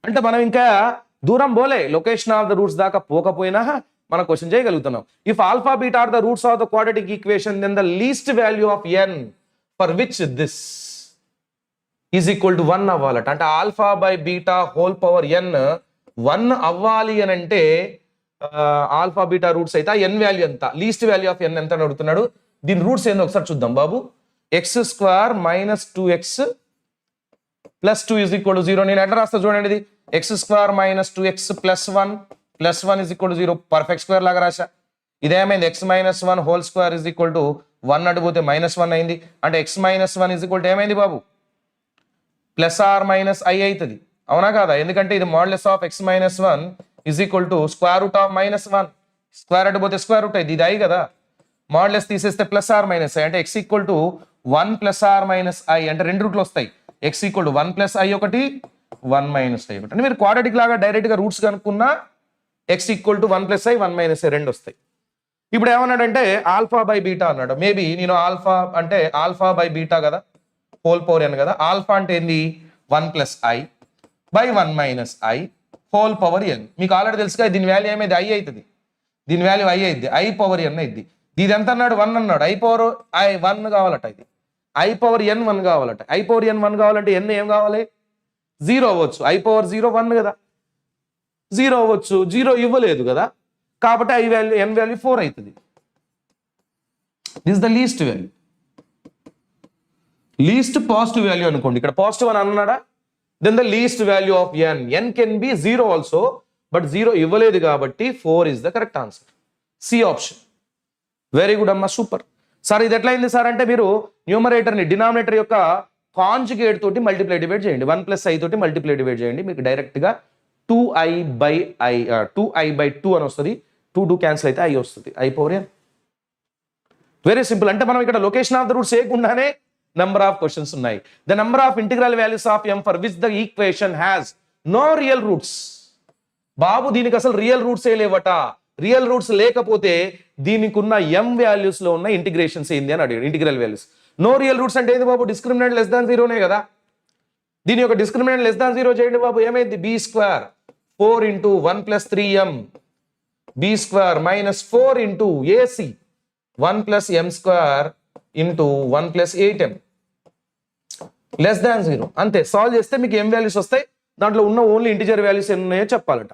అంటే మనం ఇంకా దూరం పోలే, లొకేషన్ ఆఫ్ ద రూట్స్ దాకా పోకపోయినా మనం క్వశ్చన్ చేయగలుగుతున్నాం. If alpha beta are the roots of the quadratic equation then the least value of n for which this is equal to 1 అవ్వాలట. అంటే alpha by beta whole power n 1 అవ్వాలి అని అంటే ఆల్ఫా బీటా రూట్స్ అయితే ఎన్ వాల్యూ ఎంత, లీస్ట్ వాల్యూ ఆఫ్ ఎన్ ఎంత అని అడుగుతున్నాడు. దీని రూట్స్ ఏందో ఒకసారి చూద్దాం బాబు. x² - 2x + 2 is equal to 0. నేను ఎట్లా రాస్తా చూడండి. ఇది x² - 2x + 1 is equal to 0. Perfect square లాగా రాశా. ఇదేమైంది? x - 1 whole square is equal to 1 అడిగిపోతే -1 అయింది. అంటే x - 1 is equal to ఏమైంది బాబు? +r - i అవుతుంది. అవునా కాదా? ఎందుకంటే ఇది modulus of x - 1 is equal to square root of -1. Square అడిగిపోతే స్క్వేర్ రూట్ అయింది. ఇది i కదా. మాడ్యులస్ తీసేస్తే +r - i అంటే x equal to 1 +r - i అంటే రెండు రూట్లు వస్తాయి. x ఈక్వల్ టు 1 + i ఒకటి, 1 - i ఒకటి. అంటే మీరు క్వాడ్రాటిక్ లాగా డైరెక్ట్ గా రూట్స్ కనుక్కున్నా x equal to 1 + i 1 - i రెండు వస్తాయి. ఇప్పుడు ఏమన్నాడంటే ఆల్ఫా బై బీటా అన్నాడు. మేబీ నేను ఆల్ఫా అంటే ఆల్ఫా బై బీటా కదా, హోల్ పవర్ n కదా. ఆల్ఫా అంటే ఏంది? 1 + i by 1 - i whole power n. మీకు ఆల్రెడీ తెలుసు కదా, దీని వాల్యూ ఏమైంది? i అవుతుంది. దీని వాల్యూ i అయింది, i పవర్ n అయింది. ఇది ఎంత అన్నాడు? 1 అన్నాడు. i పవర్ i 1 కావాలట. ఇది i పవర్ n 1 కావాలట. i పవర్ n 1 కావాలంటే n ఏం కావాలి? 0 అవ్వచ్చు. i పవర్ 0 1 కదా, 0 అవ్వచ్చు. 0 ఇవ్వలేదు కదా, కాబట్టి i వాల్యూ n వాల్యూ 4 అవుతుంది. This the least value, least positive value అనుకోండి. ఇక్కడ పాజిటివ్ అని అన్నాడా? Then the least value of n can be 0 also, but 0 ఇవ్వలేదు కాబట్టి 4 is the correct answer. C option. Very good అమ్మా, సూపర్. సార్ ఇది ఎట్లయింది సార్ అంటే మీరు న్యూమరేటర్ని డినామినేటర్ యొక్క కాంజుగేట్ తోటి మల్టిప్లై డివైడ్ చేయండి. 1 + i తోటి మల్టిప్లై డివైడ్ చేయండి. మీకు డైరెక్ట్గా 2i/2 అని వస్తుంది. 2 క్యాన్సిల్ అయితే i వస్తుంది, i power n. Very simple. అంటే మనం ఇక్కడ లొకేషన్ ఆఫ్ ద రూట్స్ చేయకుండానే నెంబర్ ఆఫ్ క్వశ్చన్స్ ఉన్నాయి. The number of integral values of m for which the equation has no real roots. బాబు దీనికి అసలు రియల్ రూట్స్ ఏ లేవట. రియల్ రూట్స్ లేకపోతే దీనికి ఉన్న m వాల్యూస్ లో ఉన్న ఇంటిగ్రేషన్స్ ఏంది అని అడిగాడు. Integral values no real roots అంటే ఏంది బాబు? డిస్క్రిమినెంట్ లెస్ దాన్ 0నే కదా. దీని యొక్క డిస్క్రిమినెంట్ లెస్ దాన్ 0 చేయండి బాబు. ఏమైంది? b² 4 × 1 + 3m b² - 4 × ac 1 + m² × 1 + 8m less than 0. అంతే. సాల్వ్ చేస్తే మీకు m వాల్యూస్ వస్తాయి. దాంట్లో ఉన్న ఓన్లీ ఇంటిజర్ వాల్యూస్ ఎన్ని ఉన్నాయో చెప్పాలట.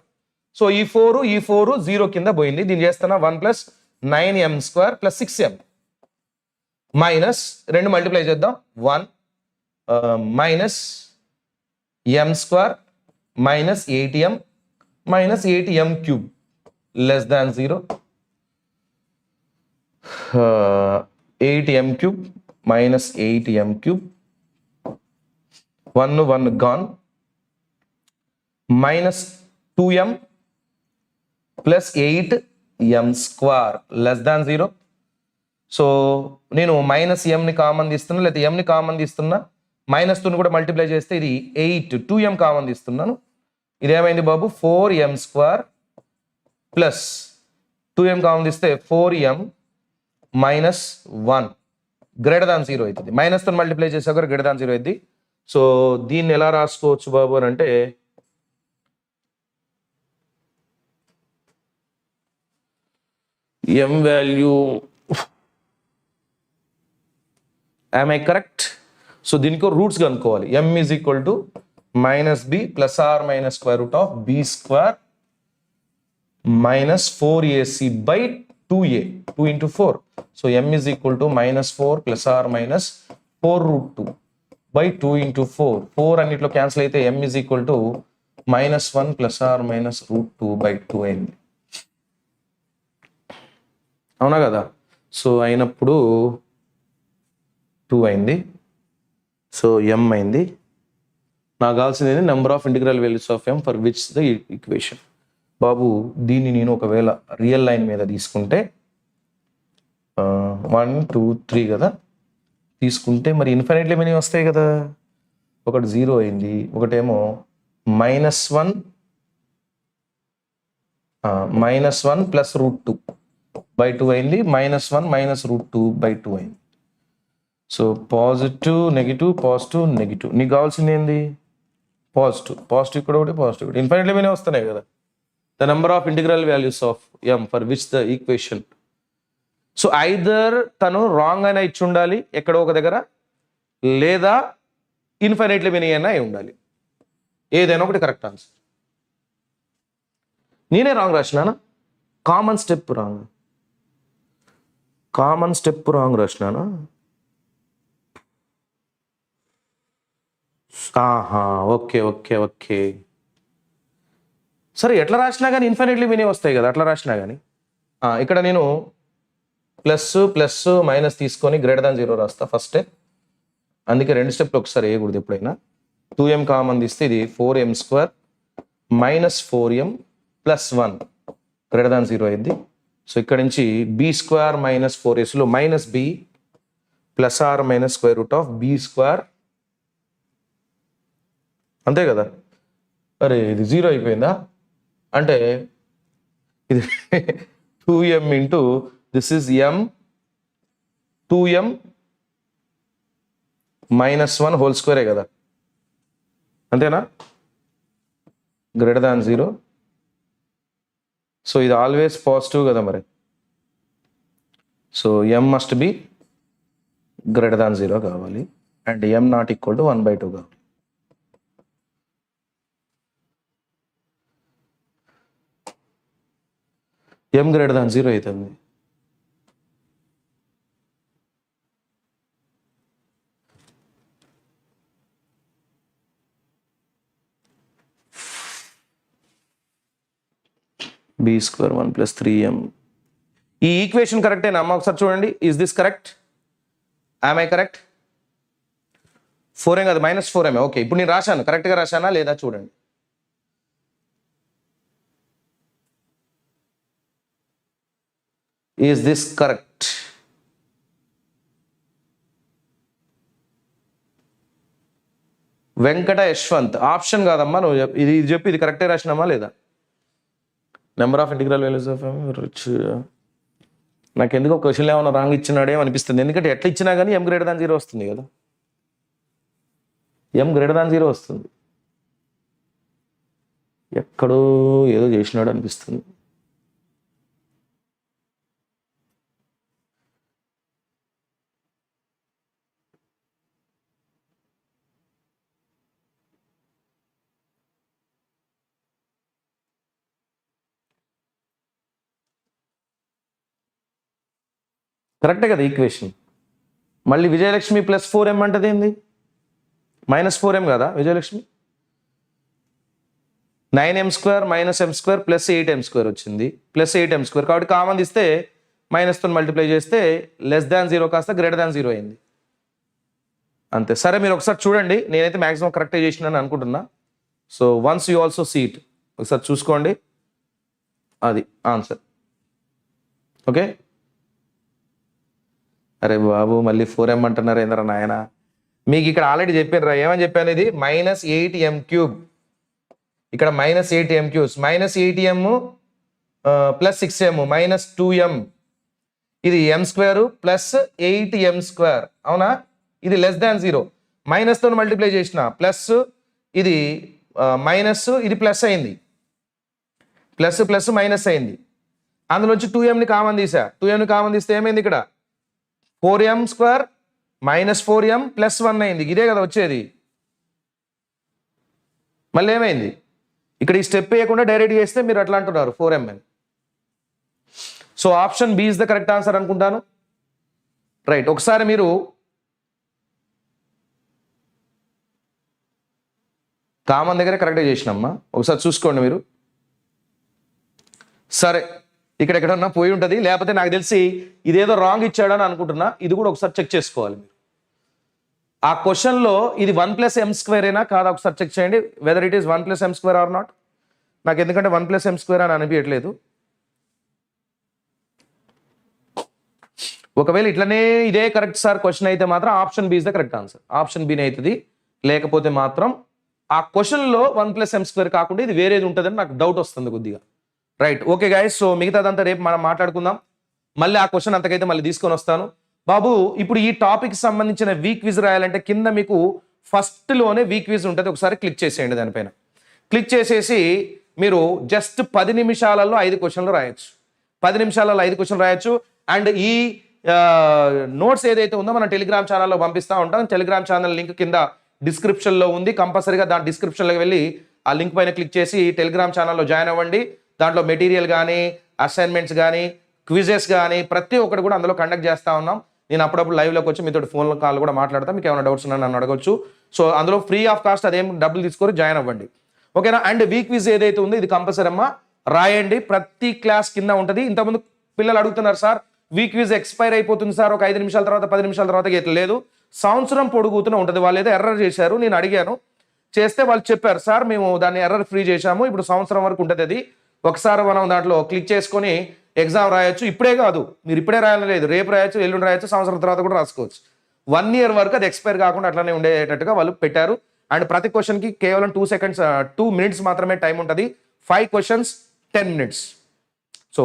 సో ఈ 4 0 కింద పోయింది. దీన్ని చేస్తున్నా 1 + 9m² + 6m మైనస్ 2 మల్టిప్లై చేద్దాం. 1 minus m² - 8m - 8m³ less than 0. 8m³ - 8m³ 1 1 gone minus 2m plus 8m² less than 0. So నేను -m ని కామన్ తీస్తున్నా, లేకపోతే m ని కామన్ తీస్తున్నా. -2 కూడా మల్టిప్లై చేస్తే ఇది 8, 2m కామన్ తీస్తున్నాను. ఇదేమైంది బాబు? 4m² ప్లస్ 2m కామన్ తీస్తే 4m - 1 గ్రేటర్ దాన్ 0 అవుతుంది. -తో మల్టిప్లై చేసాక గ్రేటర్ దాన్ 0 అయింది. సో దీన్ని ఎలా రాసుకోవచ్చు బాబు అని అంటే m value, am I correct? So దీనికి రూట్స్ కనుక్కోవాలి. m is equal to -b + r - square root of b² - 4ac by 2a 2 × 4. So m is equal to -4 + r - 4√2 by 2 × 4. 4 అన్నిట్లో క్యాన్సిల్ అయితే m is equal to -1 + r - √2 by 2 అయింది. అవునా కదా? సో అయినప్పుడు 2 అయింది. సో m అయింది. నాకు కావాల్సింది number of integral values of m for which the equation. బాబు దీన్ని నేను ఒకవేళ రియల్ లైన్ మీద తీసుకుంటే 1 2 3 కదా, తీసుకుంటే మరి ఇన్ఫైనైట్లీ మెనీ వస్తాయి కదా. ఒకటి 0 అయింది, ఒకటేమో -1 ప్లస్ √2/2 అయింది, -1 -√2/2 అయింది. So positive negative positive negative. నీకు కావాల్సింది ఏంది? పాజిటివ్ ఇక్కడ ఒకటి పాజిటివ్ ఒకటి. ఇన్ఫైనైట్లీ మెనీ వస్తున్నాయి కదా. The number of integral values of m for which the equation. So either తను రాంగ్ అయినా ఇచ్చి ఉండాలి ఎక్కడో ఒక దగ్గర, లేదా ఇన్ఫైనైట్లీ మెనీ అయినా అయి ఉండాలి. ఏదైనా ఒకటి కరెక్ట్ ఆన్సర్. నేనే రాంగ్ రాసినానా? కామన్ స్టెప్ రాంగ్ రాసినానా? ఓకే. సరే, ఎట్లా రాసినా కానీ ఇన్ఫైనైట్లీ మెనీ వస్తాయి కదా. అట్లా రాసినా కానీ ఇక్కడ నేను ప్లస్ మైనస్ తీసుకొని >0 రాస్తా ఫస్ట్. అందుకే 2 స్టెప్లు ఒకసారి వేయకూడదు ఎప్పుడైనా. 2m కామన్ తీస్తే ఇది 4m² -4m + 1 >0 అయింది. సో ఇక్కడ నుంచి b² - 4s లో -b ±√b². అంతే కదా. అరే ఇది 0 అయిపోయిందా అంటే ఇది 2m into this is m 2m -1 whole స్క్వేరే కదా. అంతేనా? >0. సో ఇది ఆల్వేస్ పాజిటివ్ కదా మరి. సో m మస్ట్ బి >0 కావాలి అండ్ m ≠ = 1/2 కావాలి. m >0 అవుతుంది. b² 1 + 3m. ఈ ఈక్వేషన్ కరెక్టేనా అమ్మ? ఒకసారి చూడండి. Is this correct? Am I correct? 4m కాదు, -4m. ఓకే, ఇప్పుడు నేను రాశాను, కరెక్ట్గా రాశానా లేదా చూడండి. Is this correct? Venkata Yashwant option కాదమ్మా, నువ్వు ఇది చెప్పి ఇది కరెక్టే రాసినామా లేదా? Number of integral values of rich. నాకు ఎందుకో క్వశ్చన్లో ఏమైనా రాంగ్ ఇచ్చినాడేమో అనిపిస్తుంది. ఎందుకంటే ఎట్లా ఇచ్చినా కానీ m >0 వస్తుంది కదా. m >0 వస్తుంది. ఎక్కడో ఏదో చేసినాడు అనిపిస్తుంది. కరెక్టే కదా ఈక్వేషన్. మళ్ళీ విజయలక్ష్మి +4m అంటది ఏంది? -4m కదా విజయలక్ష్మి. 9m² - m² + 8m² వచ్చింది, +8m². కాబట్టి కామన్ తీస్తే మైనస్తో మల్టిప్లై చేస్తే <0 కాస్త >0 అయింది. అంతే. సరే, మీరు ఒకసారి చూడండి. నేనైతే మ్యాక్సిమం కరెక్టే చేసినాను అనుకుంటున్నా. So once you also see it, ఒకసారి చూసుకోండి. అది ఆన్సర్. ఓకే. అరే బాబు, మళ్ళీ 4m అంటున్నారు ఏంద్రా నాయన. మీకు ఇక్కడ ఆల్రెడీ చెప్పాను రా, ఏమని చెప్పాను? ఇది -8m³. ఇక్కడ -8m³, -8m + 6m -2m. ఇది m² + 8m². అవునా? ఇది <0. మైనస్తో మల్టిప్లై చేసిన ప్లస్, ఇది మైనస్, ఇది ప్లస్ అయింది. ప్లస్ మైనస్ అయింది. అందులోంచి 2mని కామన్ తీసా. 2mని కామన్ తీస్తే ఏమైంది? ఇక్కడ 4m² - 4m + 1 అయింది. ఇదే కదా వచ్చేది. మళ్ళీ ఏమైంది? ఇక్కడ ఈ స్టెప్ వేయకుండా డైరెక్ట్ చేస్తే మీరు అట్లా అంటున్నారు 4m అని. So option B is the correct answer అనుకుంటాను. రైట్. ఒకసారి మీరు కామన్ దగ్గర కరెక్ట్గా చేసినమ్మా, ఒకసారి చూసుకోండి మీరు. సరే, ఇక్కడ ఎక్కడన్నా పోయి ఉంటుంది, లేకపోతే నాకు తెలిసి ఇదేదో రాంగ్ ఇచ్చాడని అనుకుంటున్నా. ఇది కూడా ఒకసారి చెక్ చేసుకోవాలి మీరు. ఆ క్వశ్చన్లో ఇది 1 + m² ఏనా కాదా ఒకసారి చెక్ చేయండి, whether it is 1 + m² or not. నాకు ఎందుకంటే 1 + m² అని అనిపించట్లేదు. ఒకవేళ ఇట్లనే ఇదే కరెక్ట్ సార్ క్వశ్చన్ అయితే మాత్రం option B is the correct answer. Option బిని అవుతుంది. లేకపోతే మాత్రం ఆ క్వశ్చన్లో 1+m² కాకుండా ఇది వేరేది ఉంటుందని నాకు డౌట్ వస్తుంది కొద్దిగా. Right, okay guys. సో మిగతాదంతా రేపు మనం మాట్లాడుకుందాం. మళ్ళీ ఆ క్వశ్చన్ అంతకైతే మళ్ళీ తీసుకొని వస్తాను. బాబు ఇప్పుడు ఈ టాపిక్ సంబంధించిన వీక్ క్విజ్ రాయాలంటే కింద మీకు ఫస్ట్లోనే వీక్ క్విజ్ ఉంటుంది. ఒకసారి క్లిక్ చేసేయండి. దానిపైన క్లిక్ చేసేసి మీరు జస్ట్ 10 నిమిషాలలో 5 క్వశ్చన్లు రాయొచ్చు. 10 నిమిషాలలో 5 క్వశ్చన్లు రాయొచ్చు. అండ్ ఈ నోట్స్ ఏదైతే ఉందో మనం టెలిగ్రామ్ ఛానల్లో పంపిస్తూ ఉంటాం. టెలిగ్రామ్ ఛానల్ లింక్ కింద డిస్క్రిప్షన్లో ఉంది. కంపల్సరీగా దాని డిస్క్రిప్షన్లోకి వెళ్ళి ఆ లింక్ పైన క్లిక్ చేసి టెలిగ్రామ్ ఛానల్లో జాయిన్ అవ్వండి. దాంట్లో మెటీరియల్ కానీ, అసైన్మెంట్స్ కానీ, క్విజెస్ కానీ ప్రతి ఒక్కటి కూడా అందులో కండక్ట్ చేస్తూ ఉన్నాం. నేను అప్పుడప్పుడు లైవ్లోకి వచ్చి మీతో ఫోన్ కాల్ కూడా మాట్లాడతాం. మీకు ఏమైనా డౌట్స్ ఉన్నా నన్ను అడగొచ్చు. సో అందులో ఫ్రీ ఆఫ్ కాస్ట్, అదేం డబ్బులు తీసుకొని జాయిన్ అవ్వండి. ఓకేనా? అండ్ వీక్ క్విజ్ ఏదైతే ఉందో ఇది కంపల్సరీ అమ్మా రాయండి. ప్రతి క్లాస్ కింద ఉంటుంది. ఇంతకుముందు పిల్లలు అడుగుతున్నారు, సార్ వీక్ క్విజ్ ఎక్స్పైర్ అయిపోతుంది సార్ ఒక 5 నిమిషాల తర్వాత 10 నిమిషాల తర్వాత లేదు, సంవత్సరం పొడుగుతూనే ఉంటుంది. వాళ్ళు ఏదో ఎర్రర్ చేశారు, నేను అడిగాను, చేస్తే వాళ్ళు చెప్పారు సార్ మేము దాన్ని ఎర్రర్ ఫ్రీ చేశాము, ఇప్పుడు సంవత్సరం వరకు ఉంటుంది. అది ఒకసారి మనం దాంట్లో క్లిక్ చేసుకొని ఎగ్జామ్ రాయొచ్చు. ఇప్పుడే కాదు, మీరు ఇప్పుడే రాయాలని లేదు, రేపు రాయొచ్చు, ఎల్లుండి రాయొచ్చు, సంవత్సరం తర్వాత కూడా రాసుకోవచ్చు. 1 ఇయర్ వరకు అది ఎక్స్పైర్ కాకుండా అట్లానే ఉండేటట్టుగా వాళ్ళు పెట్టారు. అండ్ ప్రతి క్వశ్చన్కి కేవలం 2 minutes మాత్రమే టైం ఉంటుంది. 5 questions 10 minutes. సో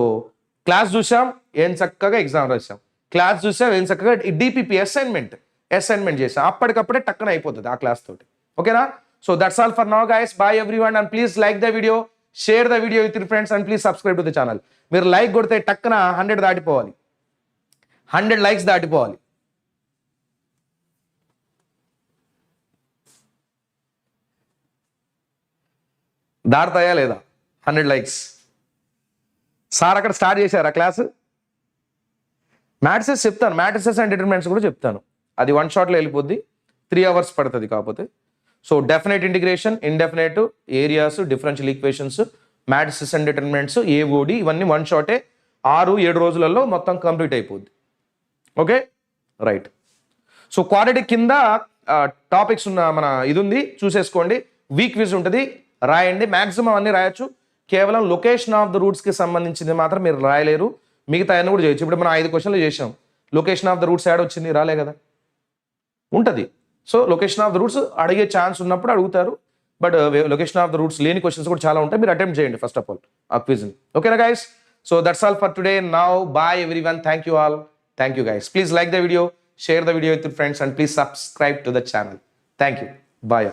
క్లాస్ చూసాం, ఏం చక్కగా ఎగ్జామ్ రాసాం. క్లాస్ చూసాం, ఏం చక్కగా డిపిపి అసైన్మెంట్ చేసాం. అప్పటికప్పుడే టక్కన అయిపోతుంది ఆ క్లాస్ తోటి. ఓకేనా? So that's all for now guys. Bye everyone and please like the video, share the video with your friends and please subscribe to the channel. మీరు లైక్ కొడితే టక్కన 100 దాటిపోవాలి, 100 likes దాటిపోవాలి. దాడతాయా లేదా 100 likes? సార్ అక్కడ స్టార్ట్ చేశారు ఆ క్లాసు. మ్యాట్రిసెస్ చెప్తాను, మ్యాట్రిసెస్ అండ్ డిటర్మినెంట్స్ కూడా చెప్తాను. అది 1 shotలో వెళ్ళిపోద్ది, 3 hours పడుతుంది కాకపోతే. So definite integration, indefinite areas, differential equations, matrices and determinants, AOD, ఇవన్నీ 1 shot 6-7 రోజులలో మొత్తం కంప్లీట్ అయిపోద్ది. Okay, right. సో క్వాడ్రాటిక్ కింద టాపిక్స్ ఉన్న మన ఇది ఉంది, చూసేసుకోండి. వీక్ క్విజ్ ఉంటుంది, రాయండి. మ్యాక్సిమం అన్ని రాయొచ్చు. కేవలం లొకేషన్ ఆఫ్ ద రూట్స్కి సంబంధించింది మాత్రం మీరు రాయలేరు. మిగతా అన్ని కూడా చేయొచ్చు. ఇప్పుడు మనం 5 questions చేసాం. Location of the roots add వచ్చింది, రాలే కదా, ఉంటుంది. So location of the roots అడిగే ఛాన్స్ ఉన్నప్పుడు అడుగుతారు. But location of the roots లేని క్వశ్చన్స్ కూడా చాలా ఉంటాయి. మీరు అటెంప్ట్ చేయండి ఫస్ట్ ఆఫ్ ఆల్ ఆ క్విజ్ని. ఓకేనా guys? So that's all for today. Now bye everyone. Thank you all. Thank you guys. Please like the video, share the video with your friends and please subscribe to the channel. Thank you. Bye.